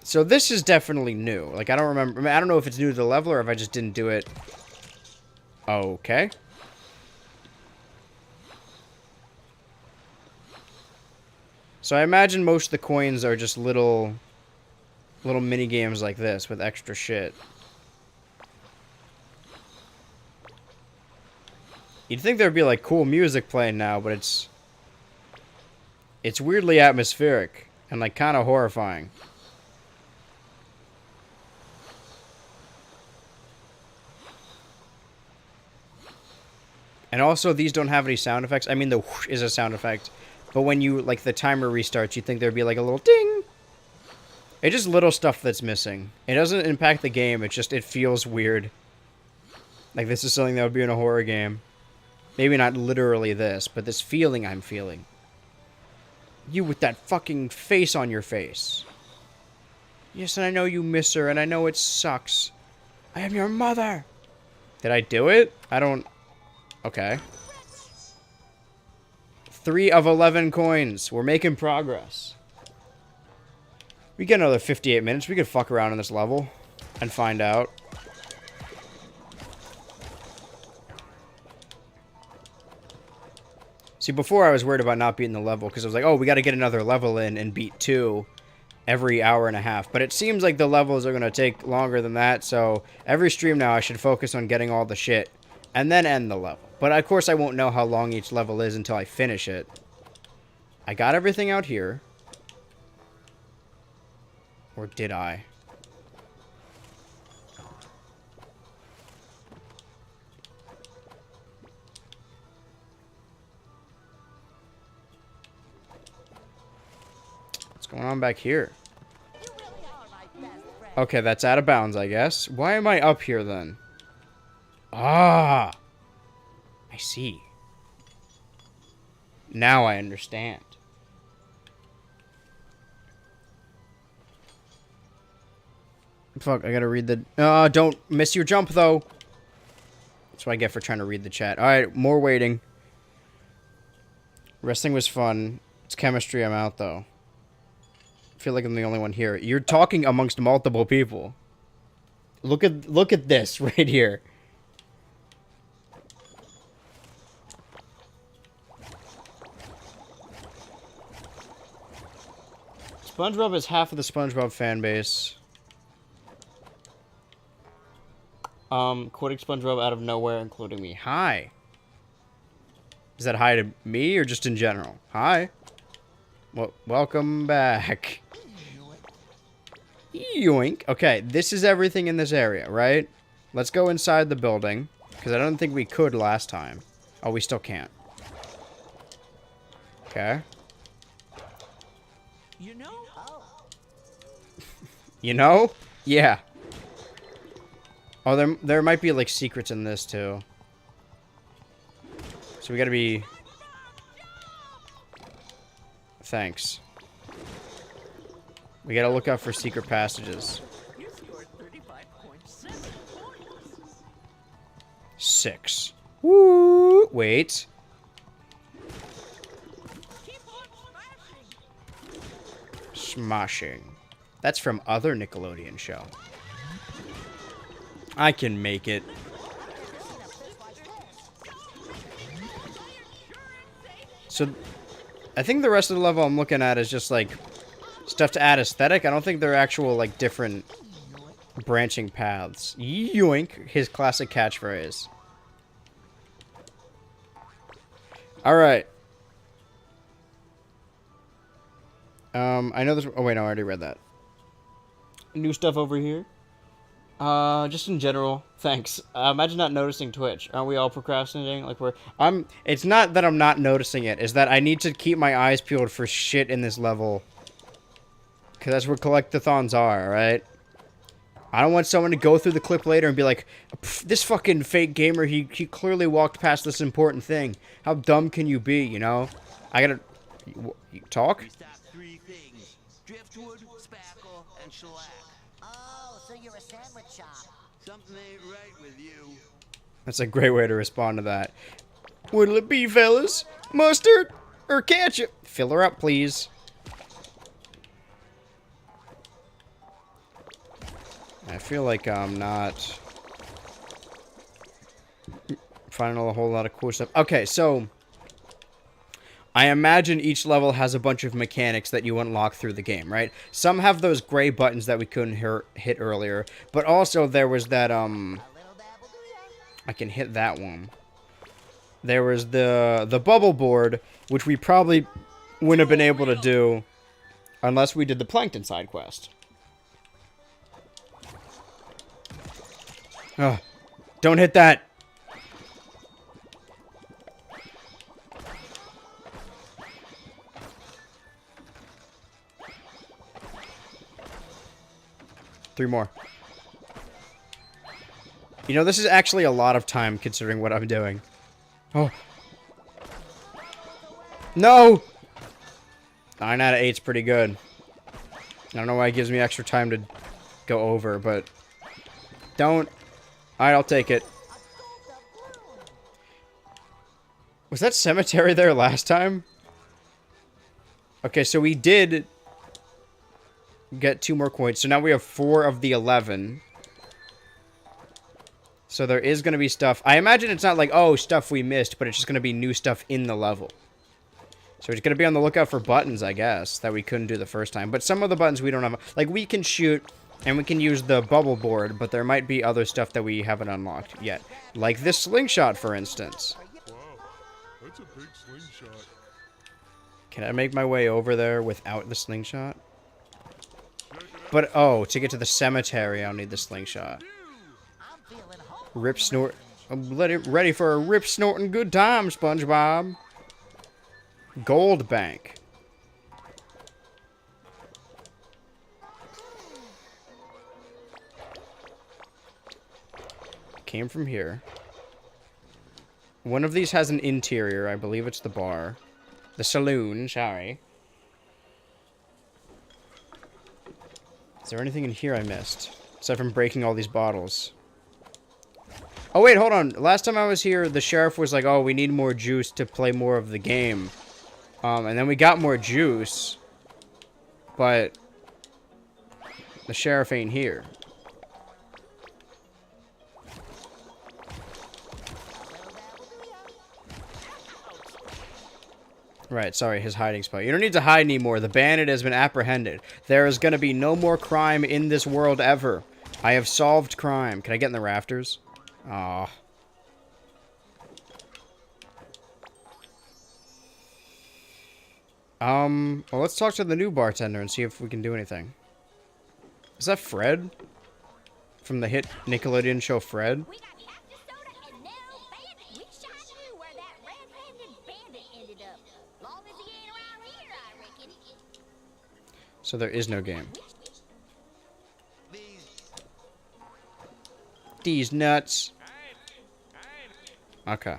So this is definitely new. Like, I don't remember... I mean, I don't know if it's new to the level or if I just didn't do it. Okay. So I imagine most of the coins are just little mini games like this with extra shit. You'd think there'd be like cool music playing now, but it's weirdly atmospheric and like kind of horrifying. And also these don't have any sound effects. I mean the whoosh is a sound effect. But when you, like, the timer restarts, you'd think there'd be, like, a little ding. It's just little stuff that's missing. It doesn't impact the game. It's just, it feels weird. Like, this is something that would be in a horror game. Maybe not literally this, but this feeling I'm feeling. You with that fucking face on your face. Yes, and I know you miss her, and I know it sucks. I am your mother. Did I do it? I don't... Okay. 3 of 11 coins. We're making progress. We get another 58 minutes. We could fuck around in this level and find out. See, before I was worried about not beating the level because I was like, oh, we got to get another level in and beat 2 every hour and a half. But it seems like the levels are going to take longer than that. So every stream now I should focus on getting all the shit and then end the level. But of course I won't know how long each level is until I finish it. I got everything out here. Or did I? What's going on back here? Okay, that's out of bounds, I guess. Why am I up here then? Ah! I see. Now I understand. Fuck, I gotta read the... don't miss your jump, though. That's what I get for trying to read the chat. Alright, more waiting. Wrestling was fun. It's chemistry, I'm out, though. I feel like I'm the only one here. You're talking amongst multiple people. Look at this right here. SpongeBob is half of the SpongeBob fan base. Quoting SpongeBob out of nowhere, including me. Hi. Is that hi to me or just in general? Hi. Well, welcome back. Yoink. Okay, this is everything in this area, right? Let's go inside the building, because I don't think we could last time. Oh, we still can't. Okay. You know? You know? Yeah. Oh, there might be, like, secrets in this, too. So we gotta be... Thanks. We gotta look out for secret passages. You scored 35.7 points. 6. Woo! Wait. Keep on smashing. Smashing. That's from other Nickelodeon show. I can make it. So I think the rest of the level I'm looking at is just, like, stuff to add aesthetic. I don't think they're actual, like, different branching paths. Yoink, his classic catchphrase. Alright. I know this... Oh, wait, no, I already read that. New stuff over here. Just in general, thanks. Imagine not noticing Twitch. Aren't we all procrastinating? Like, it's not that I'm not noticing it. It's that I need to keep my eyes peeled for shit in this level. Because that's what collectathons are, right? I don't want someone to go through the clip later and be like, this fucking fake gamer, he clearly walked past this important thing. How dumb can you be, you know? I gotta... You talk? We stopped 3 things. Driftwood, spackle, and shellac. Oh, so you're a sandwich shop. Something ain't right with you. That's a great way to respond to that. What'll it be, fellas? Mustard or ketchup? Fill her up, please. I feel like I'm not finding a whole lot of cool stuff. Okay, so I imagine each level has a bunch of mechanics that you unlock through the game, right? Some have those gray buttons that we couldn't hit earlier, but also there was that, I can hit that one. There was the bubble board, which we probably wouldn't have been able to do unless we did the Plankton side quest. Ugh. Don't hit that! Three more. You know, this is actually a lot of time considering what I'm doing. Oh. No! 9 out of 8's pretty good. I don't know why it gives me extra time to go over, but... Don't. Alright, I'll take it. Was that cemetery there last time? Okay, so we did get 2 more coins. So now we have 4 of the 11. So there is going to be stuff. I imagine it's not like, oh, stuff we missed, but it's just going to be new stuff in the level. So we're just going to be on the lookout for buttons, I guess, that we couldn't do the first time. But some of the buttons we don't have. Like, we can shoot, and we can use the bubble board, but there might be other stuff that we haven't unlocked yet. Like this slingshot, for instance. Wow, that's a big slingshot. Can I make my way over there without the slingshot? But, oh, to get to the cemetery, I'll need the slingshot. Rip snort. I'm ready for a rip snorting good time, SpongeBob. Gold bank. Came from here. One of these has an interior. I believe it's the bar. The saloon, sorry. Is there anything in here I missed? Aside from breaking all these bottles. Oh, wait, hold on. Last time I was here, the sheriff was like, oh, we need more juice to play more of the game. And then we got more juice. But the sheriff ain't here. Right, sorry, his hiding spot. You don't need to hide anymore. The bandit has been apprehended. There is going to be no more crime in this world ever. I have solved crime. Can I get in the rafters? Aw. Well, let's talk to the new bartender and see if we can do anything. Is that Fred? From the hit Nickelodeon show Fred? We got after soda and no bandit. Wish I knew where that red-handed bandit ended up. Long as he ain't around here, I reckon. So there is no game. These nuts. Okay.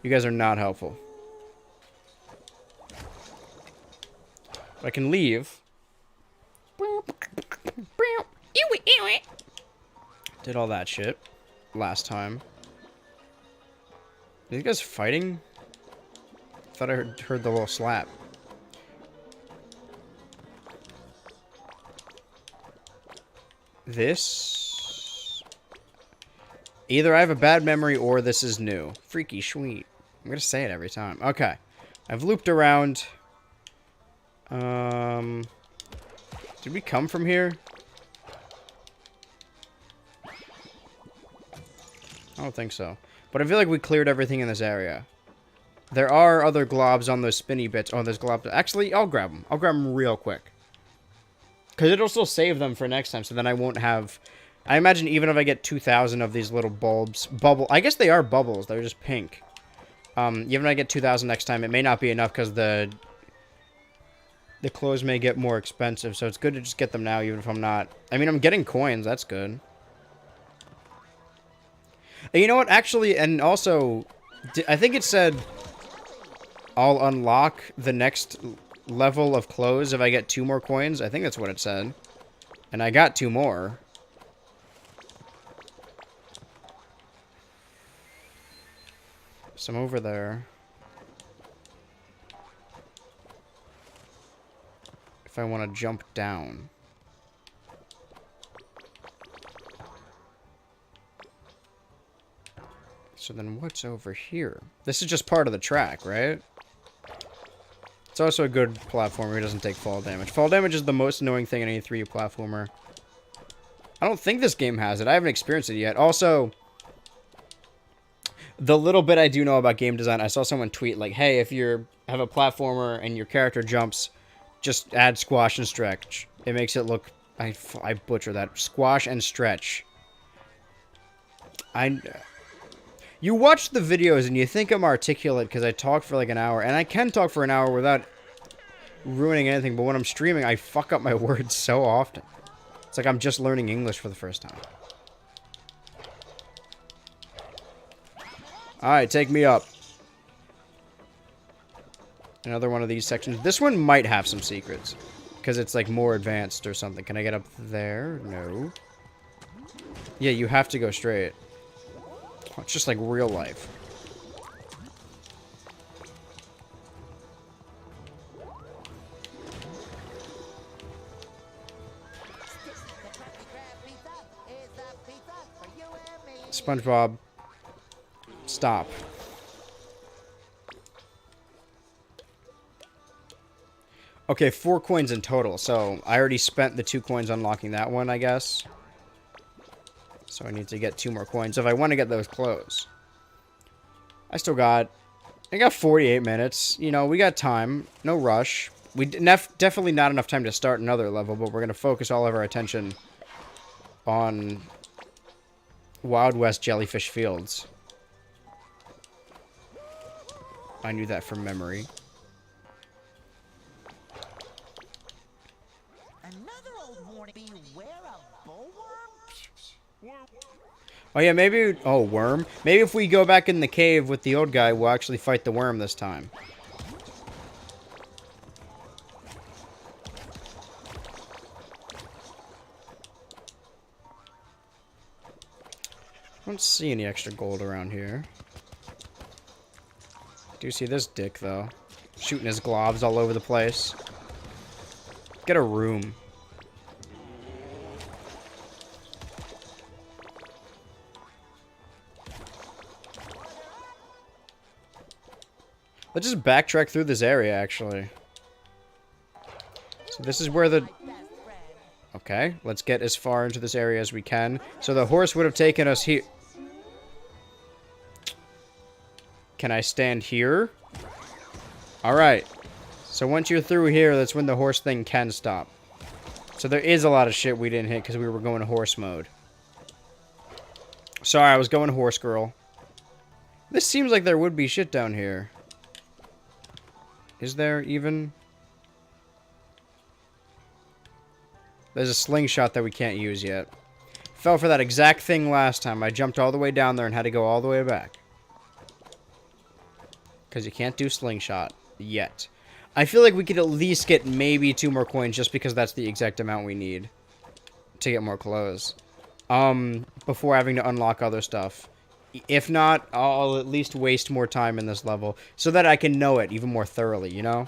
You guys are not helpful. I can leave. Did all that shit last time. Are you guys fighting? Thought I heard the little slap. This... Either I have a bad memory or this is new. Freaky sweet. I'm gonna say it every time. Okay. I've looped around. Did we come from here? I don't think so. But I feel like we cleared everything in this area. There are other globs on those spinny bits. Oh, there's globs. Actually, I'll grab them. I'll grab them real quick. Because it'll still save them for next time, so then I won't have... I imagine even if I get 2,000 of these little bulbs... I guess they are bubbles. They're just pink. Even if I get 2,000 next time, it may not be enough because the clothes may get more expensive. So it's good to just get them now, even if I'm not... I mean, I'm getting coins. That's good. And you know what? Actually, and also... I think it said... I'll unlock the next level of clothes if I get 2 more coins. I think that's what it said. And I got 2 more. Some over there. If I want to jump down. So then what's over here? This is just part of the track, right? It's also a good platformer who doesn't take fall damage. Fall damage is the most annoying thing in any 3D platformer. I don't think this game has it. I haven't experienced it yet. Also, the little bit I do know about game design, I saw someone tweet like, hey, if you have a platformer and your character jumps, just add squash and stretch. It makes it look... I butcher that. Squash and stretch. You watch the videos and you think I'm articulate because I talk for like an hour. And I can talk for an hour without ruining anything. But when I'm streaming, I fuck up my words so often. It's like I'm just learning English for the first time. Alright, take me up. Another one of these sections. This one might have some secrets. Because it's like more advanced or something. Can I get up there? No. Yeah, you have to go straight. It's just like real life. SpongeBob, stop. Okay, 4 coins in total. So I already spent the 2 coins unlocking that one, I guess. So I need to get 2 more coins if I want to get those clothes. I got 48 minutes. You know, we got time. No rush. Definitely not enough time to start another level, but we're going to focus all of our attention on Wild West Jellyfish Fields. I knew that from memory. Another old warning. Beware of bullworm? Oh, yeah, maybe... Oh, worm? Maybe if we go back in the cave with the old guy, we'll actually fight the worm this time. I don't see any extra gold around here. Do see this dick, though. Shooting his globs all over the place. Get a room. Let's just backtrack through this area, actually. So this is where the... Okay, let's get as far into this area as we can. So the horse would have taken us here. Can I stand here? Alright. So once you're through here, that's when the horse thing can stop. So there is a lot of shit we didn't hit because we were going horse mode. Sorry, I was going horse girl. This seems like there would be shit down here. Is there even? There's a slingshot that we can't use yet. Fell for that exact thing last time. I jumped all the way down there and had to go all the way back. Because you can't do slingshot yet. I feel like we could at least get maybe 2 more coins just because that's the exact amount we need to get more clothes. Before having to unlock other stuff. If not, I'll at least waste more time in this level so that I can know it even more thoroughly, you know?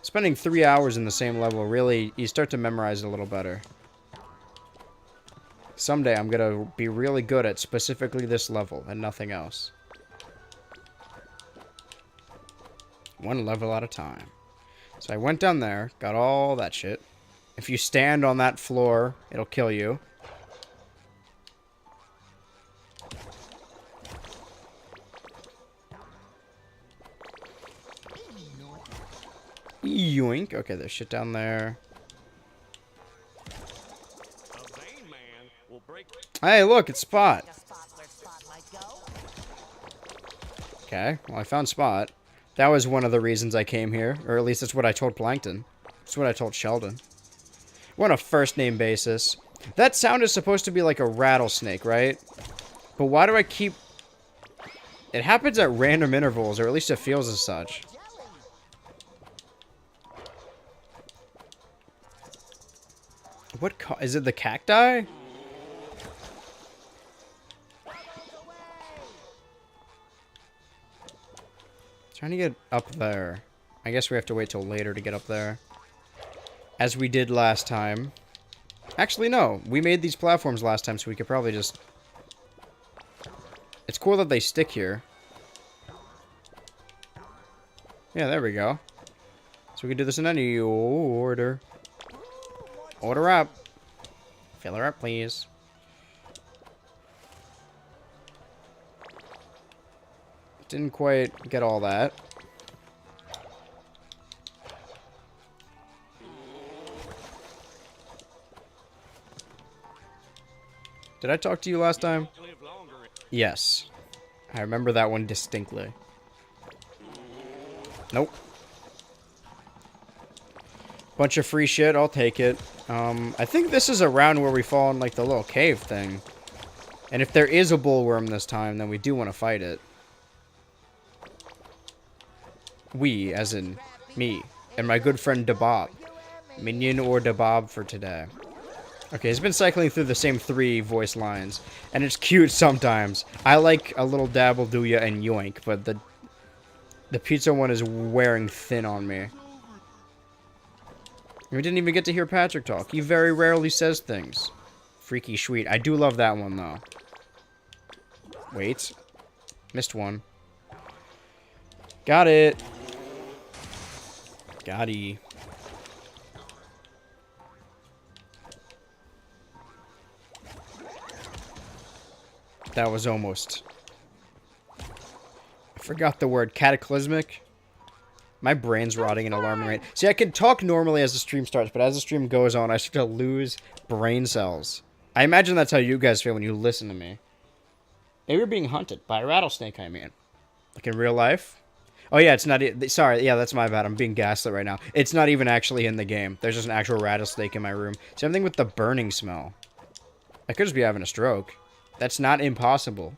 Spending 3 hours in the same level, really, you start to memorize it a little better. Someday I'm gonna be really good at specifically this level and nothing else. One level at a time. So I went down there, got all that shit. If you stand on that floor, it'll kill you. Yoink. Okay, there's shit down there. Hey, look, it's Spot. Okay, well, I found Spot. That was one of the reasons I came here. Or at least that's what I told Plankton. That's what I told Sheldon. We're on a first-name basis. That sound is supposed to be like a rattlesnake, right? But why do I keep... It happens at random intervals, or at least it feels as such. What is it, the cacti? Trying to get up there. I guess we have to wait till later to get up there. As we did last time. Actually, no. We made these platforms last time, so we could probably just... It's cool that they stick here. Yeah, there we go. So we can do this in any order. Order up. Fill her up, please. Didn't quite get all that. Did I talk to you last time? Yes. I remember that one distinctly. Nope. Bunch of free shit, I'll take it. I think this is around where we fall in, like, the little cave thing. And if there is a bullworm this time, then we do want to fight it. We, as in me, and my good friend Dabob. Minion or Dabob for today. Okay, he's been cycling through the same 3 voice lines, and it's cute sometimes. I like a little dabble do ya and yoink, but the pizza one is wearing thin on me. We didn't even get to hear Patrick talk. He very rarely says things. Freaky sweet. I do love that one, though. Wait. Missed one. Got it. Got-y. That was almost... I forgot the word cataclysmic. My brain's rotting at an alarming rate. See, I can talk normally as the stream starts, but as the stream goes on, I start to lose brain cells. I imagine that's how you guys feel when you listen to me. Maybe you're being hunted by a rattlesnake, I mean. Like in real life. Oh, yeah, it's not... Sorry, yeah, that's my bad. I'm being gaslit right now. It's not even actually in the game. There's just an actual rattlesnake in my room. Same thing with the burning smell. I could just be having a stroke. That's not impossible.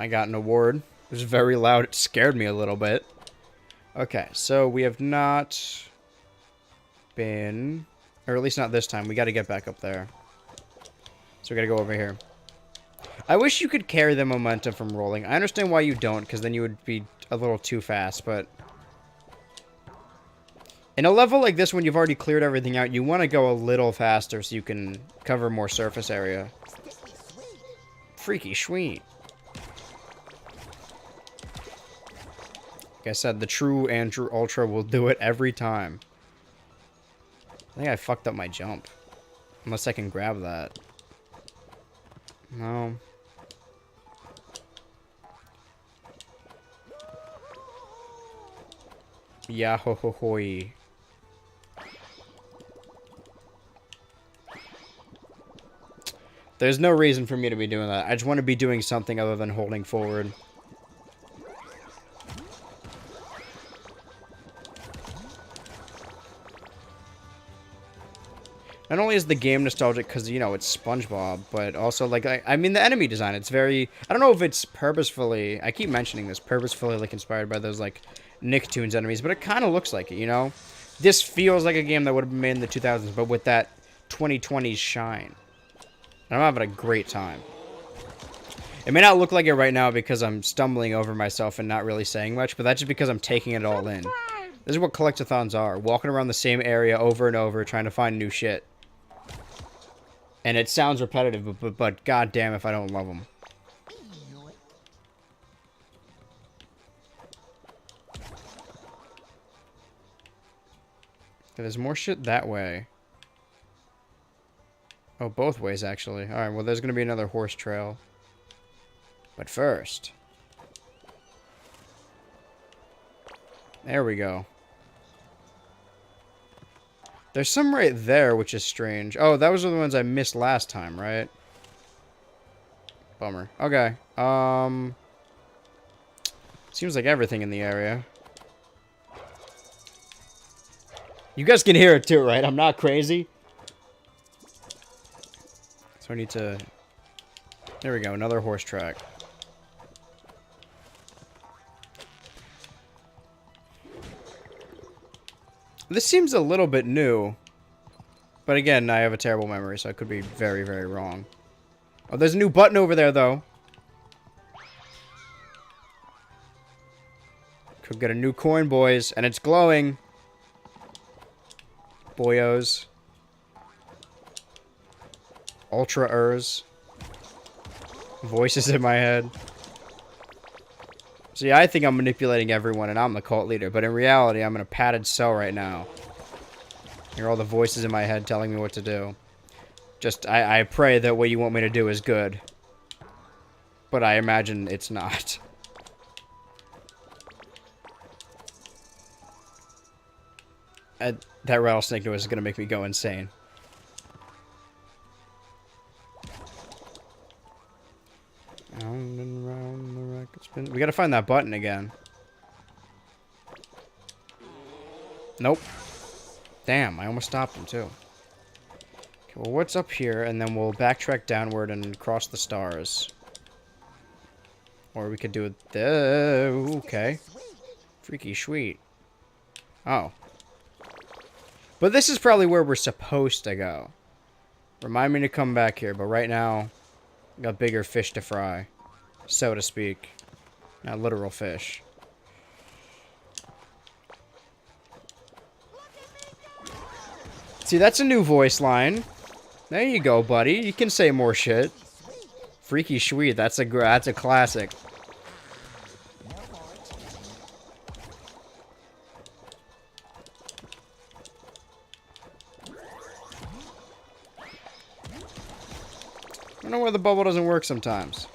I got an award. It was very loud. It scared me a little bit. Okay, so we have not been... Or at least not this time. We got to get back up there. So we got to go over here. I wish you could carry the momentum from rolling. I understand why you don't, because then you would be a little too fast, but... In a level like this, when you've already cleared everything out, you want to go a little faster so you can cover more surface area. Freaky sweet. Like I said, the true Andrew Ultra will do it every time. I think I fucked up my jump. Unless I can grab that. No. Yahohohoi. There's no reason for me to be doing that. I just want to be doing something other than holding forward. Not only is the game nostalgic because, you know, it's SpongeBob, but also, like, I mean, the enemy design, it's very... I don't know if it's purposefully... I keep mentioning this, purposefully, like, inspired by those, like, Nicktoons enemies, but it kind of looks like it, you know? This feels like a game that would have been made in the 2000s, but with that 2020s shine. And I'm having a great time. It may not look like it right now because I'm stumbling over myself and not really saying much, but that's just because I'm taking it all in. This is what collectathons are. Walking around the same area over and over trying to find new shit. And it sounds repetitive, but goddamn if I don't love them. There's more shit that way. Oh, both ways, actually. Alright, well, there's going to be another horse trail. But first... There we go. There's some right there, which is strange. Oh, that was the ones I missed last time, right? Bummer. Okay. Seems like everything in the area. You guys can hear it too, right? I'm not crazy. So I need to... There we go, another horse track. This seems a little bit new. But again, I have a terrible memory, so I could be very, very wrong. Oh, there's a new button over there, though. Could get a new coin, boys. And it's glowing. Boyos. Ultra-ers. Voices in my head. See, I think I'm manipulating everyone and I'm the cult leader, but in reality, I'm in a padded cell right now. Hear all the voices in my head telling me what to do. Just, I pray that what you want me to do is good. But I imagine it's not. That rattlesnake noise is going to make me go insane. Round and round the record spin. We gotta find that button again. Nope. Damn, I almost stopped him too. Okay, well, what's up here? And then we'll backtrack downward and cross the stars. Or we could do it there. Okay. Freaky sweet. Oh. But this is probably where we're supposed to go. Remind me to come back here, but right now... got bigger fish to fry, so to speak. Not literal fish. See, that's a new voice line. There you go, buddy. You can say more shit. Freaky sweet. That's a classic. I don't know where the bubble doesn't work sometimes.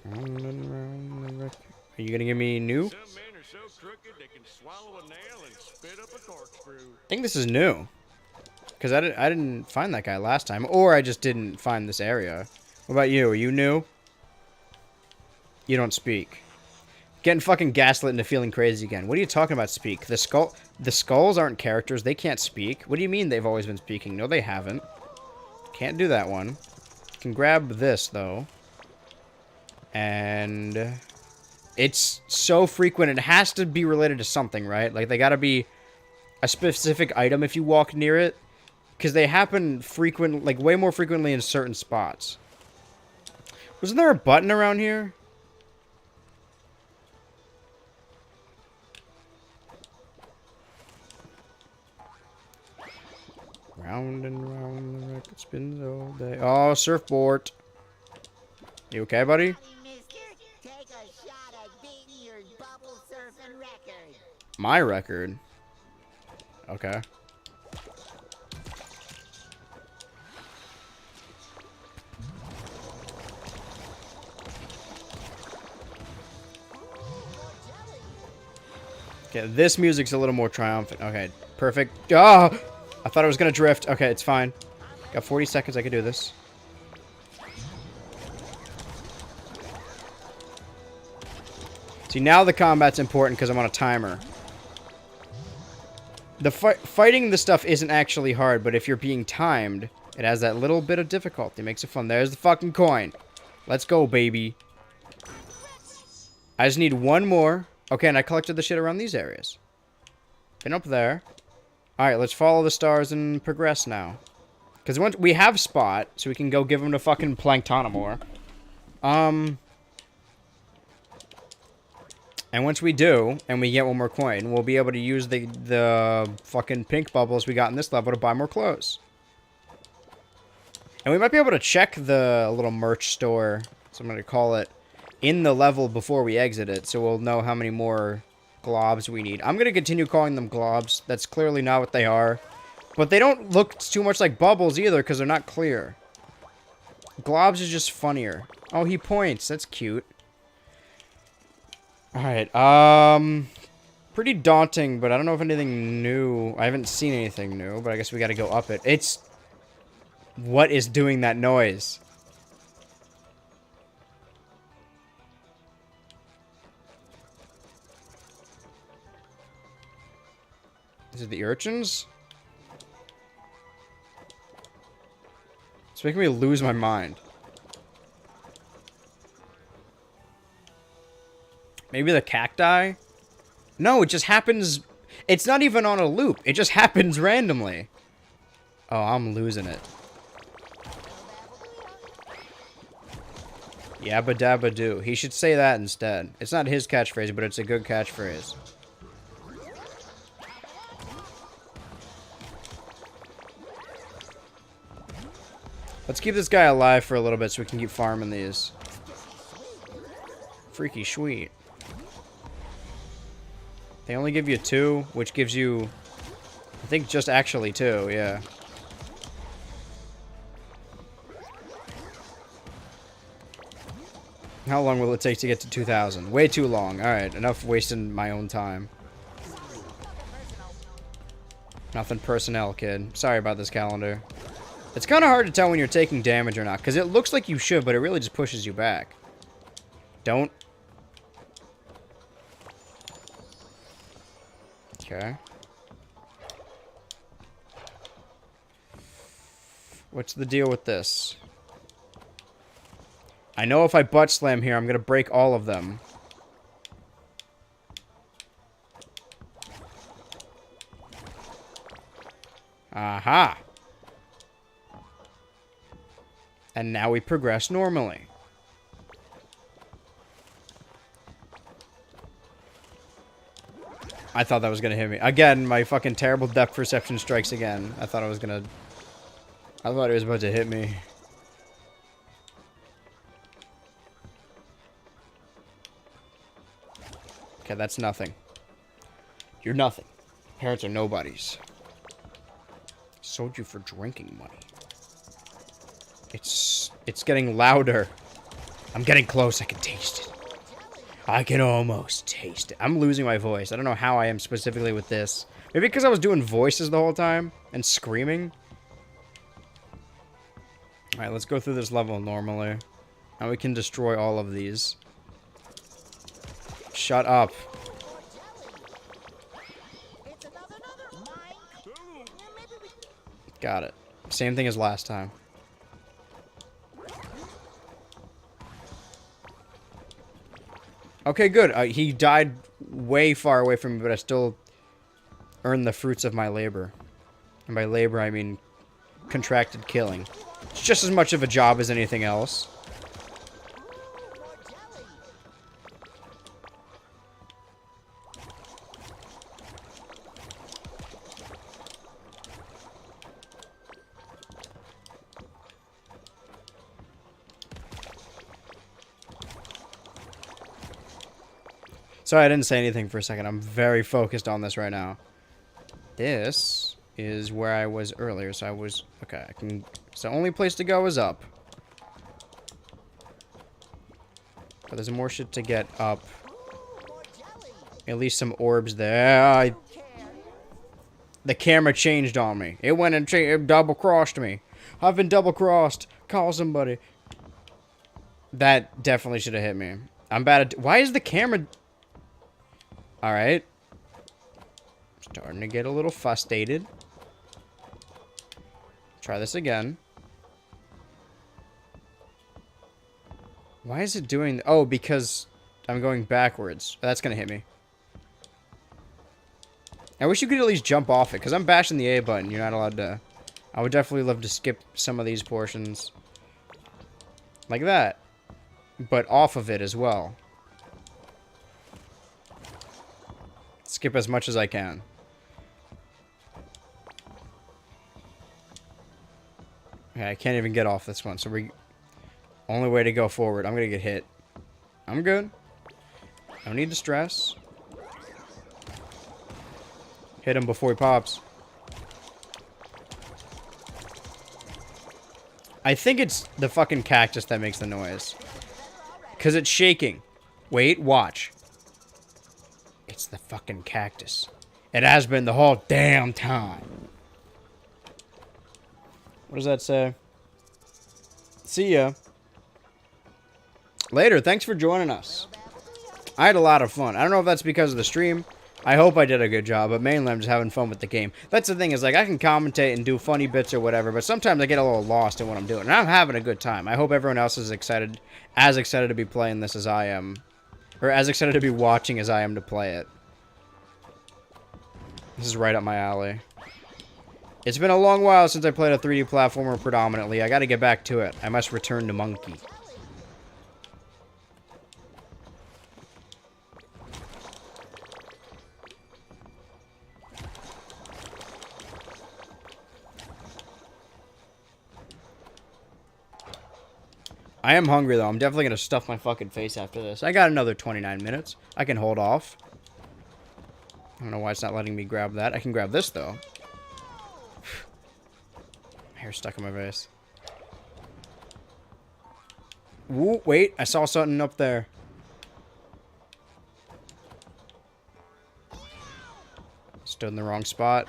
Are you gonna give me new? Some men are so crooked they can swallow a nail and spit up a corkscrew. I think this is new. Because I didn't find that guy last time. Or I just didn't find this area. What about you? Are you new? You don't speak. Getting fucking gaslit into feeling crazy again. What are you talking about speak? The skulls aren't characters. They can't speak. What do you mean they've always been speaking? No, they haven't. Can't do that one. Can grab this, though. And... it's so frequent. It has to be related to something, right? Like, they gotta be a specific item if you walk near it. Because they happen frequent, like, way more frequently in certain spots. Wasn't there a button around here? Round and round the record spins all day. Oh, surfboard. You okay, buddy? Mister, take a shot at beating your bubble surfing record. My record? Okay. Okay, this music's a little more triumphant. Okay, perfect. Ah! Oh, I thought I was gonna drift. Okay, it's fine. Got 40 seconds, I can do this. See, now the combat's important because I'm on a timer. The fighting the stuff isn't actually hard, but if you're being timed, it has that little bit of difficulty. Makes it fun. There's the fucking coin. Let's go, baby. I just need one more. Okay, and I collected the shit around these areas. Been up there. Alright, let's follow the stars and progress now. Because once we have Spot, so we can go give him to fucking Planktonomore. And once we do, and we get one more coin, we'll be able to use the fucking pink bubbles we got in this level to buy more clothes. And we might be able to check the little merch store, so I'm going to call it, in the level before we exit it, so we'll know how many more globs we need. I'm going to continue calling them globs. That's clearly not what they are. But they don't look too much like bubbles either, because they're not clear. Globs is just funnier. Oh, he points. That's cute. Alright, pretty daunting, but I don't know if anything new... I haven't seen anything new, but I guess we gotta go up it. It's... What is doing that noise? Is it the urchins? It's making me lose my mind. Maybe the cacti? No, it just happens... It's not even on a loop. It just happens randomly. Oh, I'm losing it. Yabba dabba doo. He should say that instead. It's not his catchphrase, but it's a good catchphrase. Let's keep this guy alive for a little bit so we can keep farming these. Freaky sweet. They only give you 2, which gives you, I think, just actually 2, yeah. How long will it take to get to 2,000? Way too long. Alright, enough wasting my own time. Nothing personnel, kid. Sorry about this calendar. It's kind of hard to tell when you're taking damage or not, because it looks like you should, but it really just pushes you back. Don't. Okay. What's the deal with this? I know if I butt slam here, I'm going to break all of them. Aha! And now we progress normally. I thought that was going to hit me. Again, my fucking terrible depth perception strikes again. I thought it was going to... I thought it was about to hit me. Okay, that's nothing. You're nothing. Parents are nobodies. Sold you for drinking money. It's getting louder. I'm getting close. I can taste it. I can almost taste it. I'm losing my voice. I don't know how I am specifically with this. Maybe because I was doing voices the whole time and screaming. Alright, let's go through this level normally. Now we can destroy all of these. Shut up. Got it. Same thing as last time. Okay, good. He died way far away from me, but I still earned the fruits of my labor. And by labor, I mean contracted killing. It's just as much of a job as anything else. Sorry, I didn't say anything for a second. I'm very focused on this right now. This is where I was earlier, so I was... Okay, I can... So the only place to go is up. But there's more shit to get up. At least some orbs there. The camera changed on me. It went and it double-crossed me. I've been double-crossed. Call somebody. That definitely should have hit me. I'm bad at... Why is the camera... Alright. Starting to get a little frustrated. Try this again. Why is it doing... Oh, because I'm going backwards. That's going to hit me. I wish you could at least jump off it, because I'm bashing the A button. You're not allowed to... I would definitely love to skip some of these portions. Like that. but off of it as well. Skip as much as I can. Okay, I can't even get off this one, so only way to go forward. I'm gonna get hit. I'm good. No need to stress. Hit him before he pops. I think it's the fucking cactus that makes the noise. Because it's shaking. Wait, watch. It's the fucking cactus. It has been the whole damn time. What does that say? See ya. Later, thanks for joining us. I had a lot of fun. I don't know if that's because of the stream. I hope I did a good job, but mainly I'm just having fun with the game. That's the thing, is like, I can commentate and do funny bits or whatever, but sometimes I get a little lost in what I'm doing. And I'm having a good time. I hope everyone else is as excited to be playing this as I am. Or as excited to be watching as I am to play it. This is right up my alley. It's been a long while since I played a 3D platformer predominantly. I gotta get back to it. I must return to Monkey. I am hungry, though. I'm definitely going to stuff my fucking face after this. I got another 29 minutes. I can hold off. I don't know why it's not letting me grab that. I can grab this, though. My hair's stuck in my face. Woo, wait. I saw something up there. Stood in the wrong spot.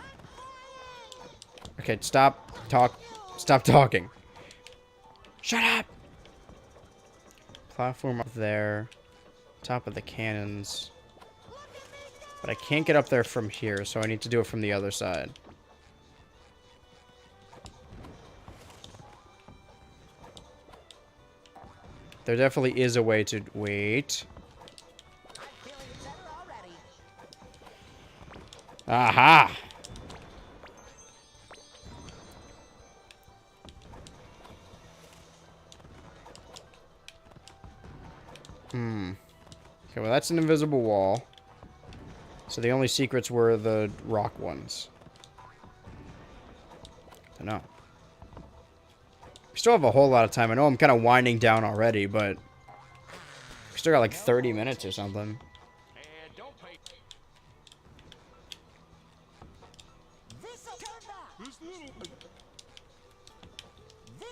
Okay, stop talking. Shut up! Platform up there. Top of the cannons. But I can't get up there from here, so I need to do it from the other side. There definitely is a way to... Wait. Aha! Okay, well, that's an invisible wall. So the only secrets were the rock ones. I don't know. We still have a whole lot of time. I know I'm kind of winding down already, but... We still got like 30 minutes or something.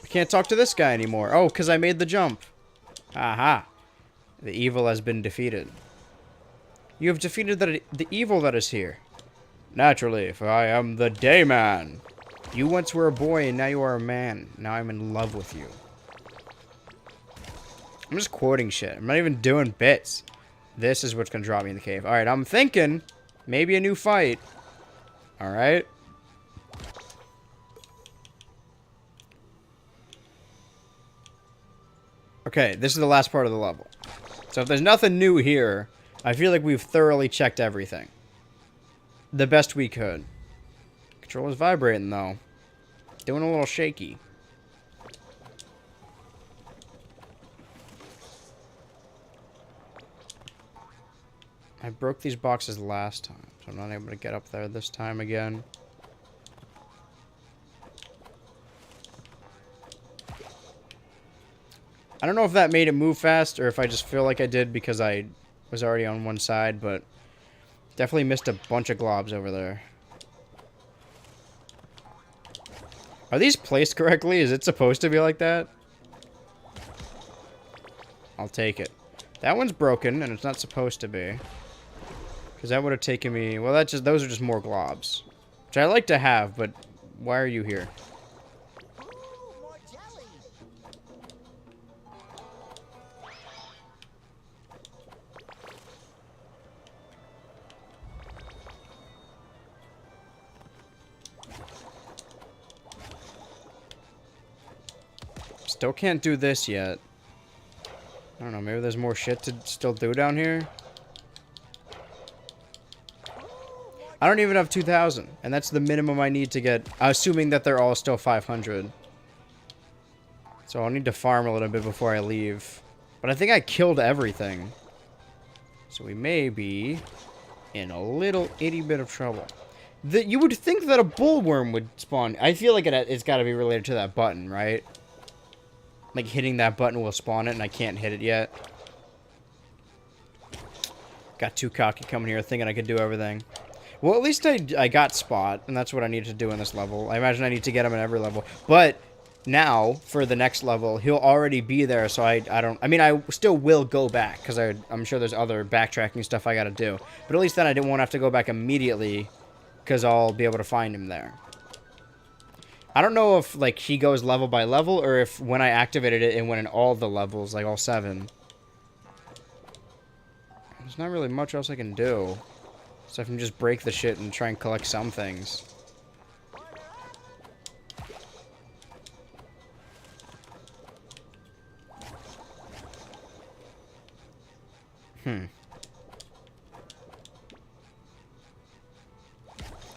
I can't talk to this guy anymore. Oh, because I made the jump. Aha. The evil has been defeated. You have defeated the evil that is here. Naturally, for I am the Dayman. You once were a boy and now you are a man. Now I'm in love with you. I'm just quoting shit. I'm not even doing bits. This is what's going to drop me in the cave. Alright, I'm thinking maybe a new fight. Alright. Okay, this is the last part of the level. So if there's nothing new here, I feel like we've thoroughly checked everything. The best we could. Controller's vibrating, though. Doing a little shaky. I broke these boxes last time, so I'm not able to get up there this time again. I don't know if that made it move fast, or if I just feel like I did because I was already on one side, but definitely missed a bunch of globs over there. Are these placed correctly? Is it supposed to be like that? I'll take it. That one's broken, and it's not supposed to be. Because that would have taken me... Well, those are just more globs. Which I like to have, but why are you here? Still can't do this yet. I don't know, maybe there's more shit to still do down here? I don't even have 2,000, and that's the minimum I need to get, assuming that they're all still 500. So I'll need to farm a little bit before I leave. But I think I killed everything. So we may be in a little itty bit of trouble. You would think that a bullworm would spawn. I feel like it's got to be related to that button, right? Like hitting that button will spawn it, and I can't hit it yet. Got too cocky coming here thinking I could do everything. Well, at least I got Spot, and that's what I need to do in this level. I imagine I need to get him in every level. But now, for the next level, he'll already be there, so I don't... I mean, I still will go back, because I'm sure there's other backtracking stuff I gotta do. But at least then I didn't want to have to go back immediately, because I'll be able to find him there. I don't know if, like, he goes level by level, or if when I activated it, it went in all the levels, like all 7. There's not really much else I can do. So I can just break the shit and try and collect some things.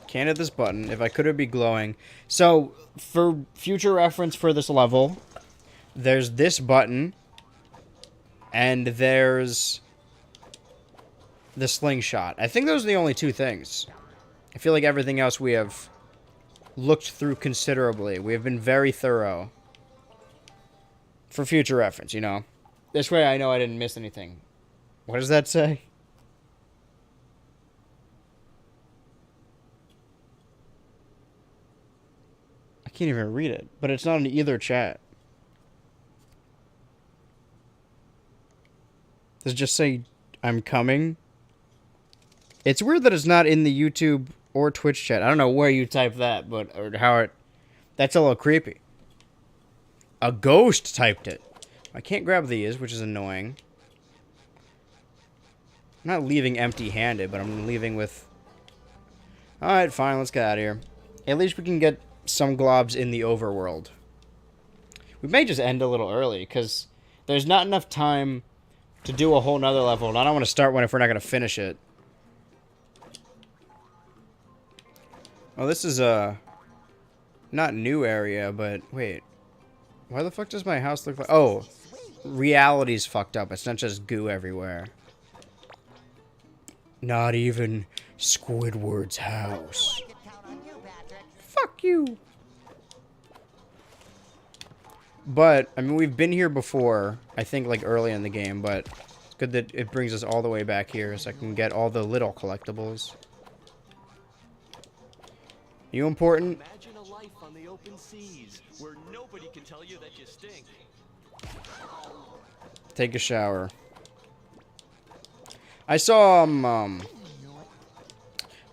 Can't hit this button. If I could, it'd be glowing. So, for future reference for this level, there's this button, and there's the slingshot. I think those are the only 2 things. I feel like everything else we have looked through considerably. We have been very thorough. For future reference, you know. This way I know I didn't miss anything. What does that say? I can't even read it, but it's not in either chat. Does it just say, I'm coming? It's weird that it's not in the YouTube or Twitch chat. I don't know where you type that, but or how it... That's a little creepy. A ghost typed it. I can't grab these, which is annoying. I'm not leaving empty-handed, but I'm leaving with... Alright, fine, let's get out of here. At least we can get some globs in the overworld. We may just end a little early, because there's not enough time to do a whole nother level, and I don't want to start one if we're not going to finish it. Oh, this is a... not new area, but... Wait. Why the fuck does my house look like... Oh, reality's fucked up. It's not just goo everywhere. Not even Squidward's house. Fuck you. But, I mean, we've been here before. I think, like, early in the game, but it's good that it brings us all the way back here so I can get all the little collectibles. You important? Imagine a life on the open seas where nobody can tell you that you stink. Take a shower. I saw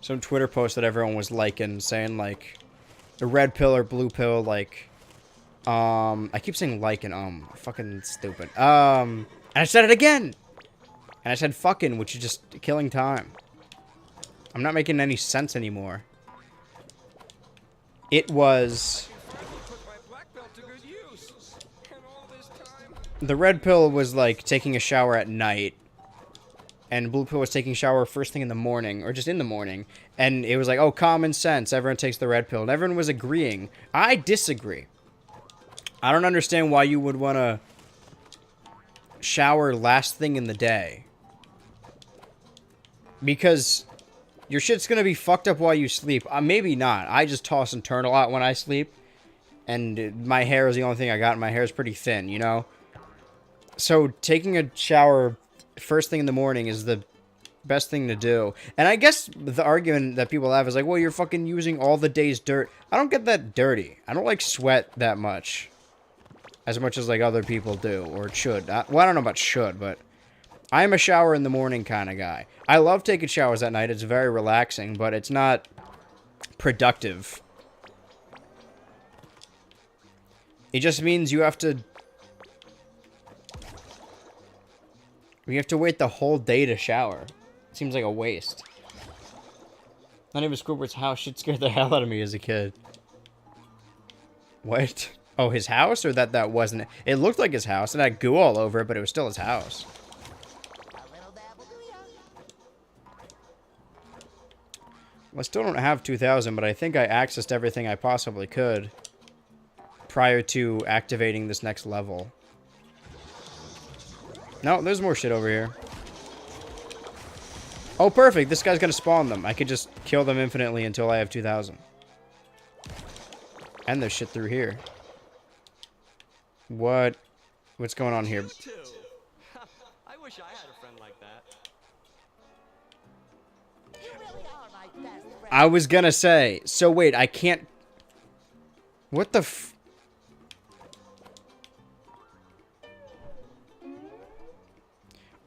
some Twitter post that everyone was liking, saying like the red pill or blue pill, like I keep saying like and fucking stupid. And I said it again. And I said fucking, which is just killing time. I'm not making any sense anymore. It was... The red pill was like taking a shower at night. And blue pill was taking a shower first thing in the morning. Or just in the morning. And it was like, oh, common sense. Everyone takes the red pill. And everyone was agreeing. I disagree. I don't understand why you would want to shower last thing in the day. Because... your shit's gonna be fucked up while you sleep. Maybe not. I just toss and turn a lot when I sleep. And my hair is the only thing I got. And my hair is pretty thin, you know? So, taking a shower first thing in the morning is the best thing to do. And I guess the argument that people have is like, well, you're fucking using all the day's dirt. I don't get that dirty. I don't like sweat that much. As much as, like, other people do. Or should. Well, I don't know about should, but... I'm a shower in the morning kind of guy. I love taking showers at night. It's very relaxing, but it's not productive. It just means you have to... you have to wait the whole day to shower. It seems like a waste. Not even Squidward's house. Shit scared the hell out of me as a kid. What? Oh, his house? Or that wasn't it? It looked like his house. It had goo all over it, but it was still his house. Well, I still don't have 2,000, but I think I accessed everything I possibly could prior to activating this next level. No, there's more shit over here. Oh, perfect. This guy's gonna spawn them. I could just kill them infinitely until I have 2,000. And there's shit through here. What's going on here? You too. I wish I had a friend like that. You really are my best friend. I was gonna say. So wait, I can't... What the f...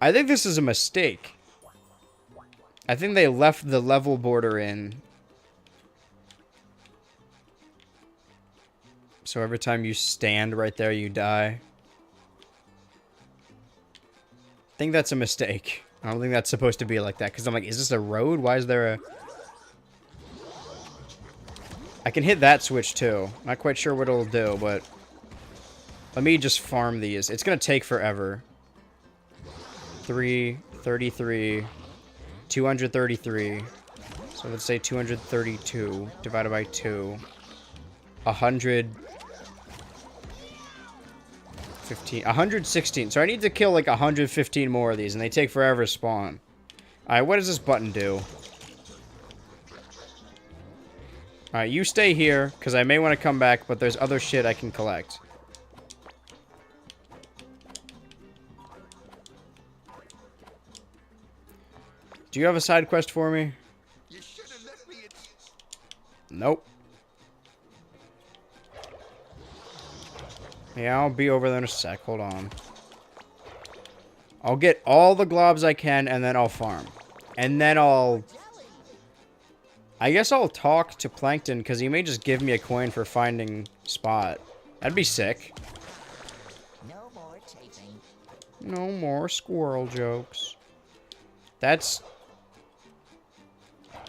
I think this is a mistake. I think they left the level border in. So every time you stand right there, you die. I think that's a mistake. I don't think that's supposed to be like that. Because I'm like, is this a road? Why is there a... I can hit that switch too. Not quite sure what it'll do, but... Let me just farm these. It's going to take forever. 33, 233. So let's say 232 divided by 2. 116. So I need to kill like 115 more of these, and they take forever to spawn. Alright, what does this button do? Alright, you stay here, because I may want to come back, but there's other shit I can collect. Do you have a side quest for me? You should have let me. Nope. Yeah, I'll be over there in a sec. Hold on. I'll get all the globs I can, and then I'll farm. And then I'll... I guess I'll talk to Plankton, because he may just give me a coin for finding Spot. That'd be sick. No more chasing. No more squirrel jokes. That's...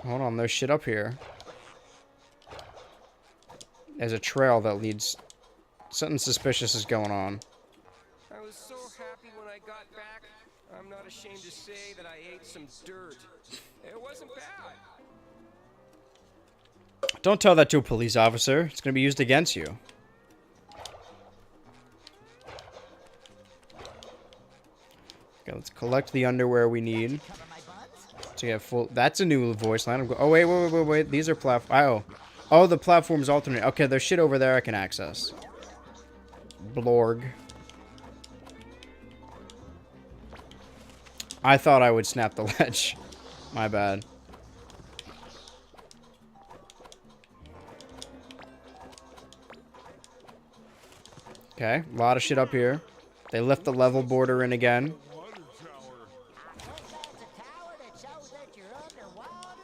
Hold on, there's shit up here. There's a trail that leads... Something suspicious is going on. I was so happy when I got back. I'm not ashamed to say that I ate some dirt. It wasn't bad. Don't tell that to a police officer. It's going to be used against you. Okay, let's collect the underwear we need to get full... That's a new voice line. Oh, wait. These are platforms. Oh, the platform's alternate. Okay, there's shit over there I can access. Blorg. I thought I would snap the ledge. My bad. Okay, a lot of shit up here. They left the level border in again. Water tower. That's a tower that shows that you're underwater.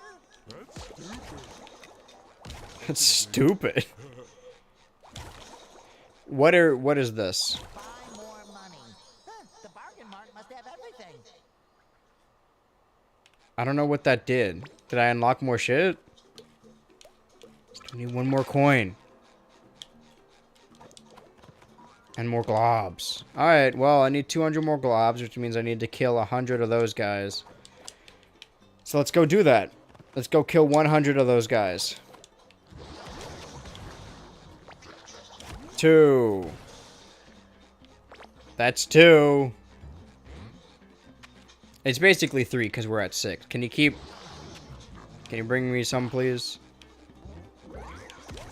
That's stupid. That's stupid. What is this? Buy more money. Huh, the bargain mart must have everything. I don't know what that did. Did I unlock more shit? I need one more coin. And more globs. Alright, well, I need 200 more globs, which means I need to kill 100 of those guys. So let's go do that. Let's go kill 100 of those guys. 2. That's 2. It's basically 3 because we're at 6. Can you bring me some, please?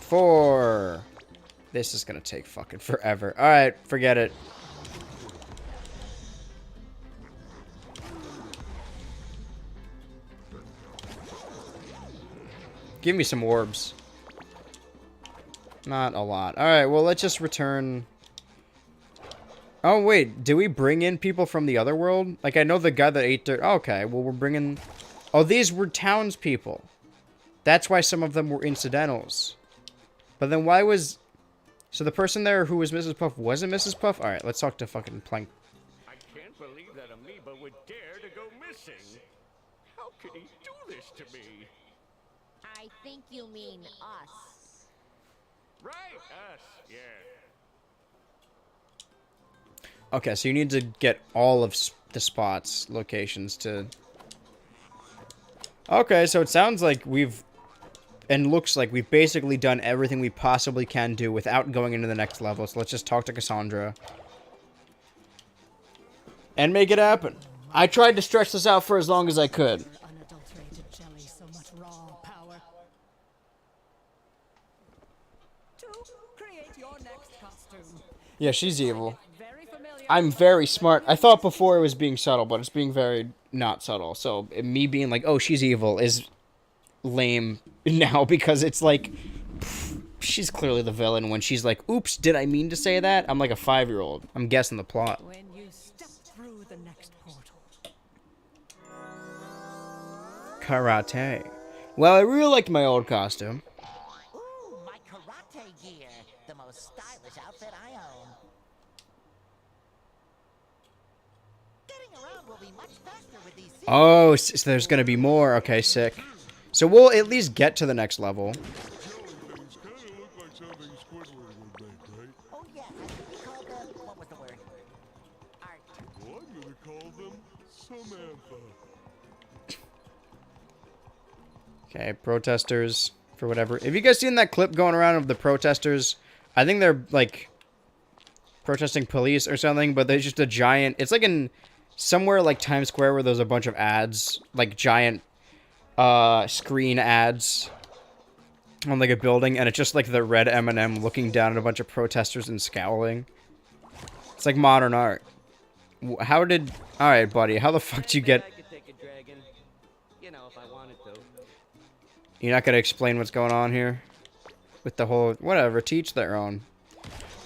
4. This is gonna take fucking forever. Alright, forget it. Give me some orbs. Not a lot. Alright, well, let's just return... Oh, wait. Did we bring in people from the other world? Like, I know the guy that ate dirt... Okay, well, we're bringing... Oh, these were townspeople. That's why some of them were incidentals. But then why was... So the person there who was Mrs. Puff wasn't Mrs. Puff? Alright, let's talk to fucking Plank. I can't believe that amoeba would dare to go missing. How could he do this to me? I think you mean us. Right, us, yeah. Okay, so you need to get all of the spots, locations to... Okay, so it sounds like we've... And looks like we've basically done everything we possibly can do without going into the next level. So let's just talk to Cassandra. and make it happen. I tried to stretch this out for as long as I could. Unadulterated jelly, so much raw power. To create your next costume. Yeah, she's evil. Very familiar. I'm very smart. I thought before it was being subtle, but it's being very not subtle. So me being like, oh, she's evil is lame now because it's like, she's clearly the villain when she's like, oops, did I mean to say that? I'm like a 5-year-old. I'm guessing the plot. When you step through the next portal. Karate. Well, I really liked my old costume. Ooh, my karate gear. The most stylish outfit I own. Getting around will be much faster with these seats. Oh, so there's going to be more. Okay, sick. So we'll at least get to the next level. Jelly things kind of look like something Squidward would make, right? Oh yes, I think we called them, what was the word? Art. Well, I'm gonna call them Samantha. Okay, protesters for whatever. Have you guys seen that clip going around of the protesters? I think they're like protesting police or something, but there's just a giant. It's like in somewhere like Times Square where there's a bunch of ads, like giant screen ads on like a building, and it's just like the red M&M looking down at a bunch of protesters and scowling. It's like modern art. How did... Alright, buddy, how the fuck did you get... I could take a dragon. You know, if I wanted to. You're not gonna explain what's going on here? With the whole... Whatever, teach their own.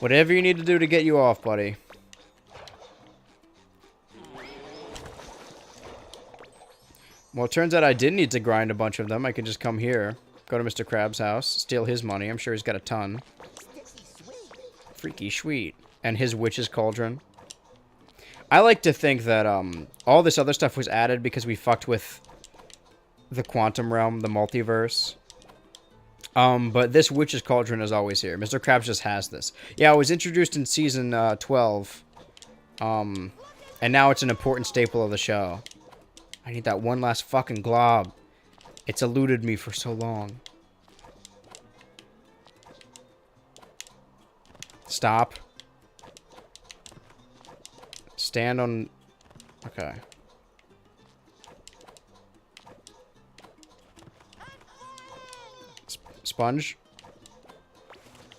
Whatever you need to do to get you off, buddy. Well, it turns out I didn't need to grind a bunch of them. I could just come here, go to Mr. Krabs' house, steal his money. I'm sure he's got a ton. Freaky sweet. And his witch's cauldron. I like to think that all this other stuff was added because we fucked with the quantum realm, the multiverse. But this witch's cauldron is always here. Mr. Krabs just has this. Yeah, it was introduced in season 12. And now it's an important staple of the show. I need that one last fucking glob. It's eluded me for so long. Stop. Stand on... Okay. Sponge.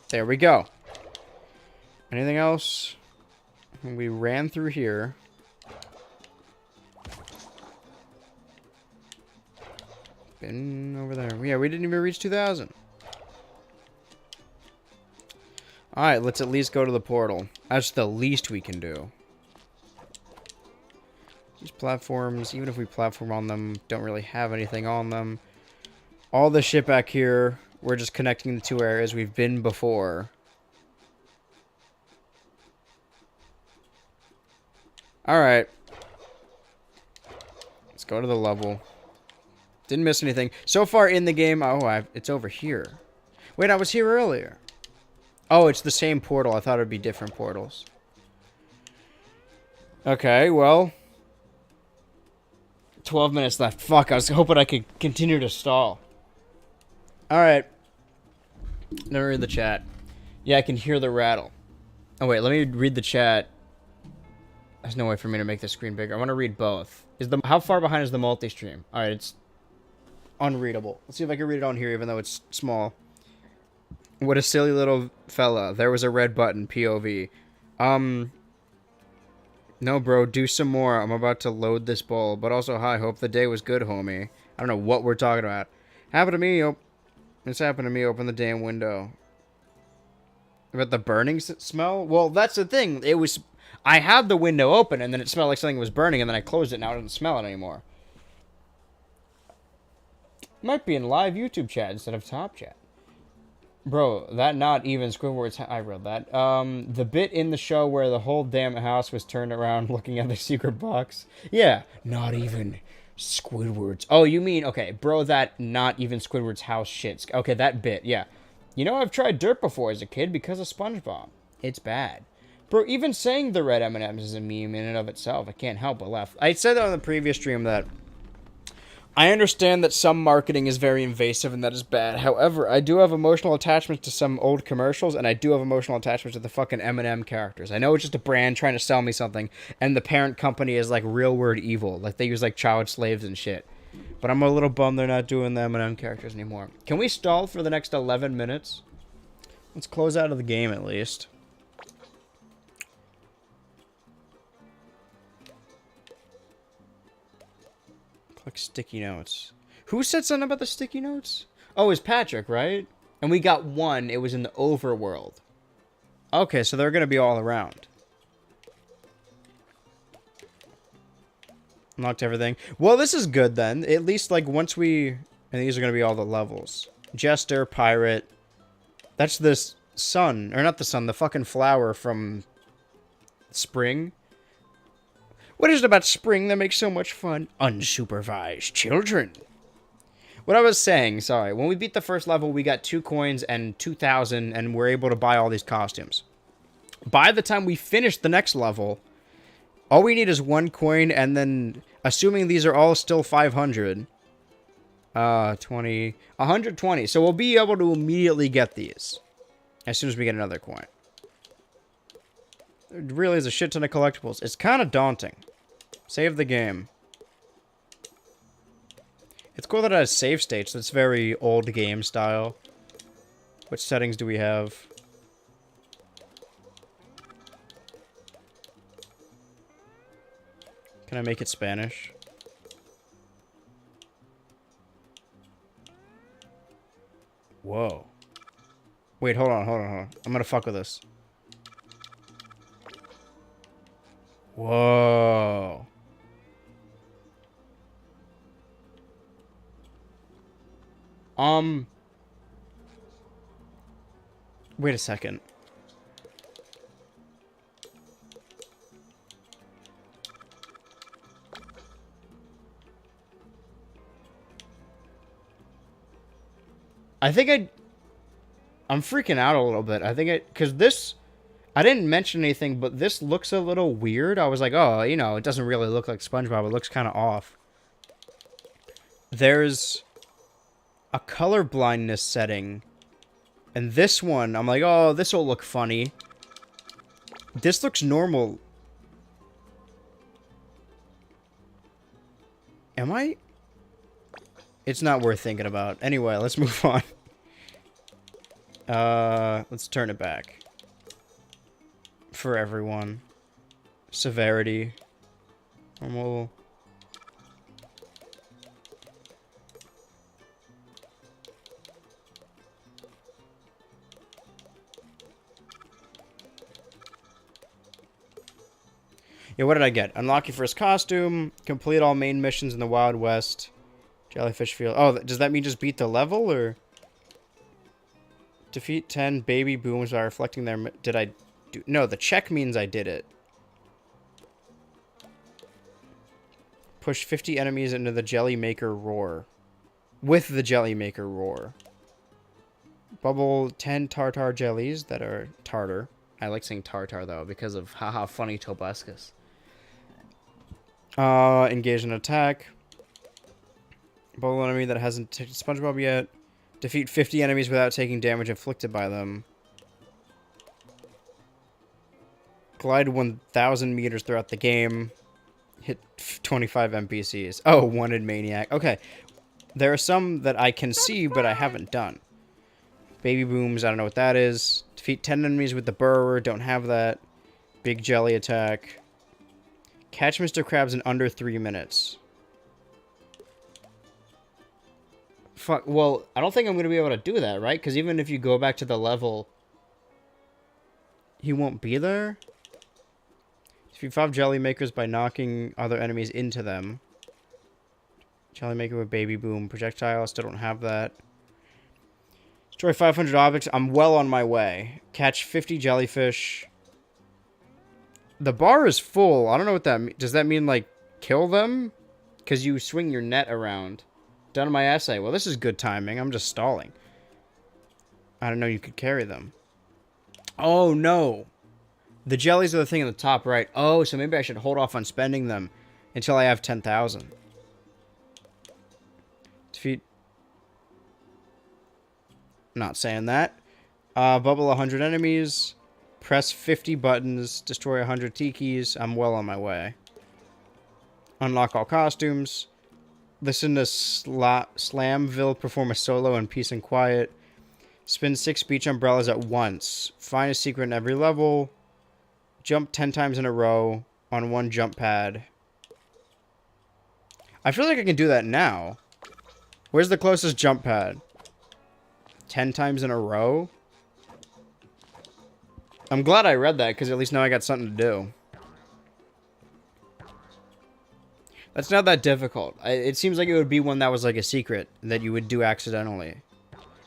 There we go. Anything else? We ran through here. Been over there. Yeah, we didn't even reach 2,000. Alright, let's at least go to the portal. That's the least we can do. These platforms, even if we platform on them, don't really have anything on them. All the shit back here, we're just connecting the two areas we've been before. Alright. Let's go to the level. Didn't miss anything. So far in the game... Oh, it's over here. Wait, I was here earlier. Oh, it's the same portal. I thought it would be different portals. Okay, well... 12 minutes left. Fuck, I was hoping I could continue to stall. Alright. Let me read the chat. Yeah, I can hear the rattle. Oh, wait, let me read the chat. There's no way for me to make the screen bigger. I want to read both. How far behind is the multi-stream? Alright, it's... unreadable. Let's see if I can read it on here, even though it's small. What a silly little fella. There was a red button, POV. No, bro, do some more. I'm about to load this bowl. But also, hi, hope the day was good, homie. I don't know what we're talking about. Happened to me, This happened to me, open the damn window. About the burning smell? Well, that's the thing. It was... I had the window open, and then it smelled like something was burning, and then I closed it, and now it doesn't smell it anymore. Might be in live YouTube chat instead of top chat. Bro, that not even Squidward's... I wrote that. The bit in the show where the whole damn house was turned around looking at the secret box. Yeah, not even Squidward's... Oh, you mean... Okay, bro, that not even Squidward's house shit. Okay, that bit, yeah. You know, I've tried dirt before as a kid because of SpongeBob. It's bad. Bro, even saying the red M&Ms is a meme in and of itself. I can't help but laugh. I said that on the previous stream that... I understand that some marketing is very invasive and that is bad. However, I do have emotional attachments to some old commercials, and I do have emotional attachments to the fucking M&M characters. I know it's just a brand trying to sell me something, and the parent company is like real word evil. Like they use like child slaves and shit. But I'm a little bummed they're not doing the M&M characters anymore. Can we stall for the next 11 minutes? Let's close out of the game at least. Click sticky notes. Who said something about the sticky notes? Oh, it's Patrick, right? And we got one. It was in the overworld. Okay, so they're going to be all around. Unlocked everything. Well, this is good then. At least, like, once we... And these are going to be all the levels. Jester, Pirate. That's the sun. Or not the sun, the fucking flower from spring. What is it about spring that makes so much fun? Unsupervised children. What I was saying, sorry. When we beat the first level, we got 2 coins and 2,000, and we're able to buy all these costumes. By the time we finish the next level, all we need is 1 coin, and then, assuming these are all still 500, 120. So we'll be able to immediately get these as soon as we get another coin. There really is a shit ton of collectibles. It's kind of daunting. Save the game. It's cool that it has save states. That's very old game style. Which settings do we have? Can I make it Spanish? Whoa. Wait, hold on. I'm gonna fuck with this. Whoa. Wait a second. I'm freaking out a little bit. Because this, I didn't mention anything, but this looks a little weird. I was like, oh, you know, it doesn't really look like SpongeBob. It looks kind of off. There's a color blindness setting. And this one, I'm like, oh, this will look funny. This looks normal. Am I? It's not worth thinking about. Anyway, let's move on. Let's turn it back. For everyone. Severity. Normal. Yeah, what did I get? Unlock your first costume. Complete all main missions in the Wild West. Jellyfish Field. Oh, does that mean just beat the level, or? Defeat 10 baby booms by reflecting their... Did I do... No, the check means I did it. Push 50 enemies into the Jelly Maker Roar. With the Jelly Maker Roar. Bubble 10 tartar jellies that are tartar. I like saying tartar, though, because of haha funny Tobuscus. Engage in attack. Bubble enemy that hasn't taken SpongeBob yet. Defeat 50 enemies without taking damage inflicted by them. Glide 1,000 meters throughout the game. Hit 25 NPCs. Oh, Wanted Maniac. Okay. There are some that I can see, but I haven't done. Baby Booms, I don't know what that is. Defeat 10 enemies with the Burrower. Don't have that. Big Jelly Attack. Catch Mr. Krabs in under 3 minutes. Fuck, well, I don't think I'm going to be able to do that, right? Because even if you go back to the level, he won't be there. Defeat 5 Jelly Makers by knocking other enemies into them. Jelly Maker with Baby Boom. Projectile, still don't have that. Destroy 500 objects. I'm well on my way. Catch 50 jellyfish. The bar is full. I don't know what that means. Does that mean, like, kill them? Because you swing your net around. Done my essay. Well, this is good timing. I'm just stalling. I don't know you could carry them. Oh, no. The jellies are the thing in the top right. Oh, so maybe I should hold off on spending them until I have 10,000. Defeat. Not saying that. Bubble 100 enemies. Press 50 buttons. Destroy 100 tikis. I'm well on my way. Unlock all costumes. Listen to Slamville perform a solo in peace and quiet. Spin 6 beach umbrellas at once. Find a secret in every level. Jump 10 times in a row on one jump pad. I feel like I can do that now. Where's the closest jump pad? 10 times in a row? I'm glad I read that, because at least now I got something to do. That's not that difficult. It seems like it would be one that was like a secret that you would do accidentally.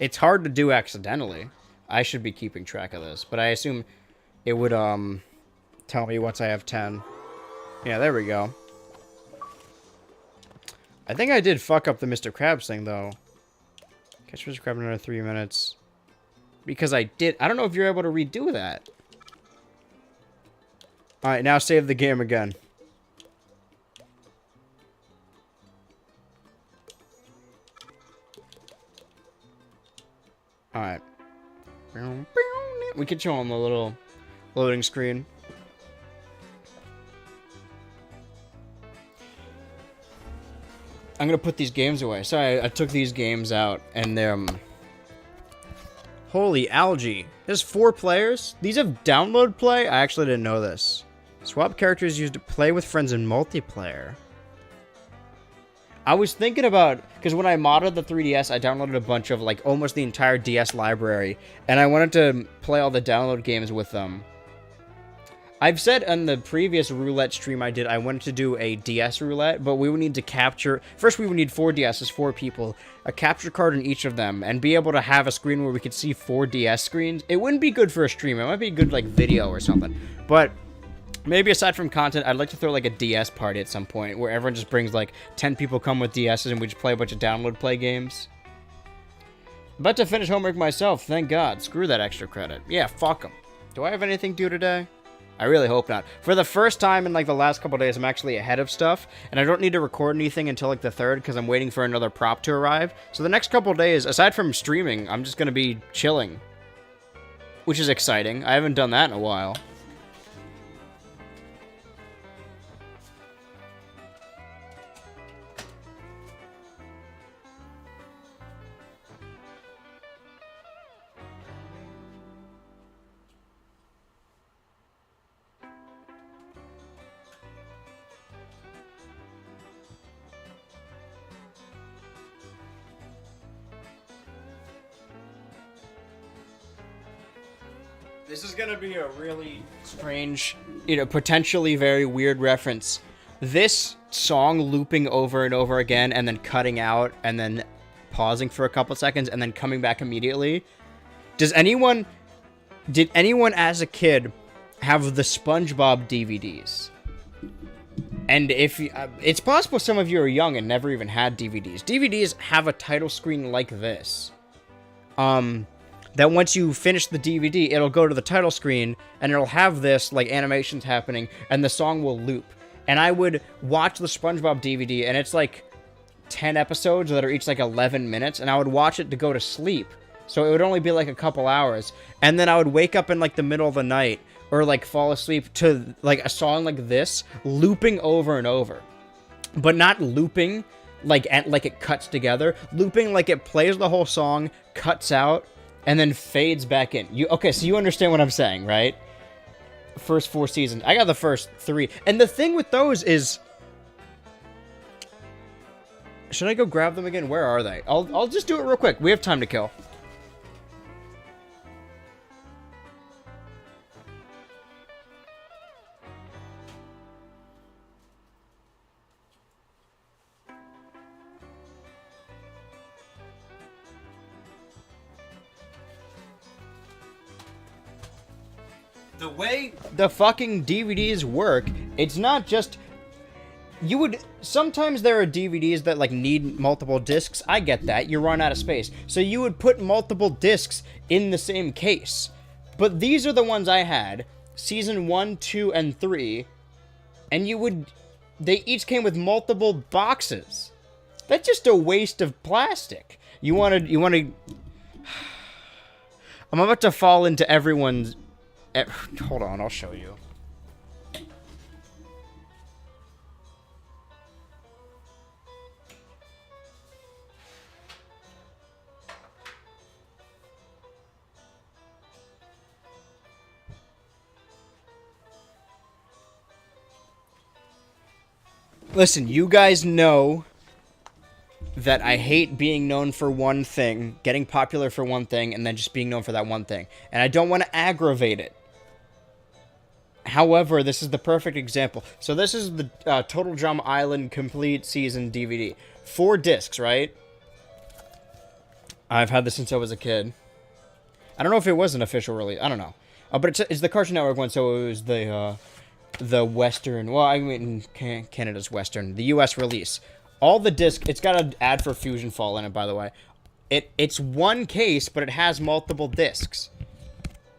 It's hard to do accidentally. I should be keeping track of this, but I assume it would tell me once I have 10. Yeah, there we go. I think I did fuck up the Mr. Krabs thing, though. Catch Mr. Krabs in another 3 minutes. Because I did. I don't know if you're able to redo that. Alright, now save the game again. Alright. We can show them the little loading screen. I'm gonna put these games away. Sorry, I took these games out, and they're... Holy algae. There's 4 players? These have download play? I actually didn't know this. Swap characters used to play with friends in multiplayer. I was thinking about... Because when I modded the 3DS, I downloaded a bunch of, like, almost the entire DS library. And I wanted to play all the download games with them. I've said on the previous roulette stream I did, I wanted to do a DS roulette, but we would need to capture... First, we would need 4 DSs, 4 people, a capture card in each of them, and be able to have a screen where we could see 4 DS screens. It wouldn't be good for a stream. It might be good, like, video or something. But maybe aside from content, I'd like to throw, like, a DS party at some point, where everyone just brings, like, 10 people come with DSs, and we just play a bunch of download play games. About to finish homework myself, thank God. Screw that extra credit. Yeah, fuck them. Do I have anything due today? I really hope not. For the first time in, like, the last couple days, I'm actually ahead of stuff, and I don't need to record anything until, like, the 3rd, because I'm waiting for another prop to arrive. So the next couple days, aside from streaming, I'm just gonna be chilling. Which is exciting. I haven't done that in a while. This is gonna be a really strange, potentially very weird reference. This song looping over and over again and then cutting out and then pausing for a couple seconds and then coming back immediately. Did anyone as a kid have the SpongeBob DVDs? And if it's possible some of you are young and never even had DVDs. DVDs have a title screen like this. That once you finish the DVD, it'll go to the title screen, and it'll have this, like, animations happening, and the song will loop. And I would watch the SpongeBob DVD, and it's, like, 10 episodes that are each, like, 11 minutes, and I would watch it to go to sleep. So it would only be, like, a couple hours. And then I would wake up in, like, the middle of the night, or, like, fall asleep to, like, a song like this, looping over and over. But not looping, like it cuts together. Looping like it plays the whole song, cuts out, and then fades back in. Okay, so you understand what I'm saying, right? First 4 seasons. I got the first 3. And the thing with those is... Should I go grab them again? Where are they? I'll just do it real quick. We have time to kill. The way the fucking DVDs work, it's not just... Sometimes there are DVDs that, like, need multiple discs. I get that. You run out of space. So you would put multiple discs in the same case. But these are the ones I had. Season 1, 2, and 3. And they each came with multiple boxes. That's just a waste of plastic. You want to... I'm about to fall into everyone's... Hold on, I'll show you. Listen, you guys know that I hate being known for one thing, getting popular for one thing, and then just being known for that one thing. And I don't want to aggravate it. However, this is the perfect example. So this is the Total Drama Island Complete Season DVD. 4 discs, right? I've had this since I was a kid. I don't know if it was an official release. I don't know. But it's the Cartoon Network one, so it was the Western... Well, I mean, Canada's Western. The U.S. release. All the discs... It's got an ad for Fusion Fall in it, by the way. It's one case, but it has multiple discs.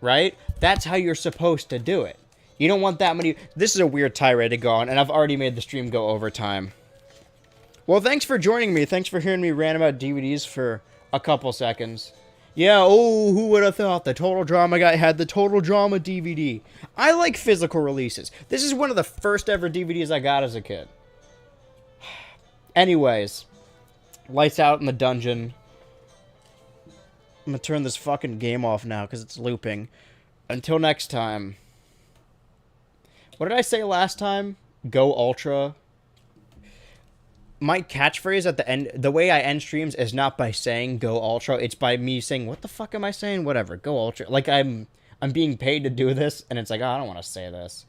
Right? That's how you're supposed to do it. You don't want that many... This is a weird tirade to go on, and I've already made the stream go over time. Well, thanks for joining me. Thanks for hearing me rant about DVDs for a couple seconds. Yeah, oh, who would have thought the Total Drama guy had the Total Drama DVD? I like physical releases. This is one of the first ever DVDs I got as a kid. Anyways, lights out in the dungeon. I'm gonna turn this fucking game off now because it's looping. Until next time. What did I say last time? Go Ultra. My catchphrase at the end, the way I end streams is not by saying go Ultra. It's by me saying, what the fuck am I saying? Whatever, go Ultra. Like I'm being paid to do this, and it's like, oh, I don't want to say this.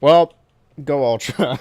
Well, go Ultra.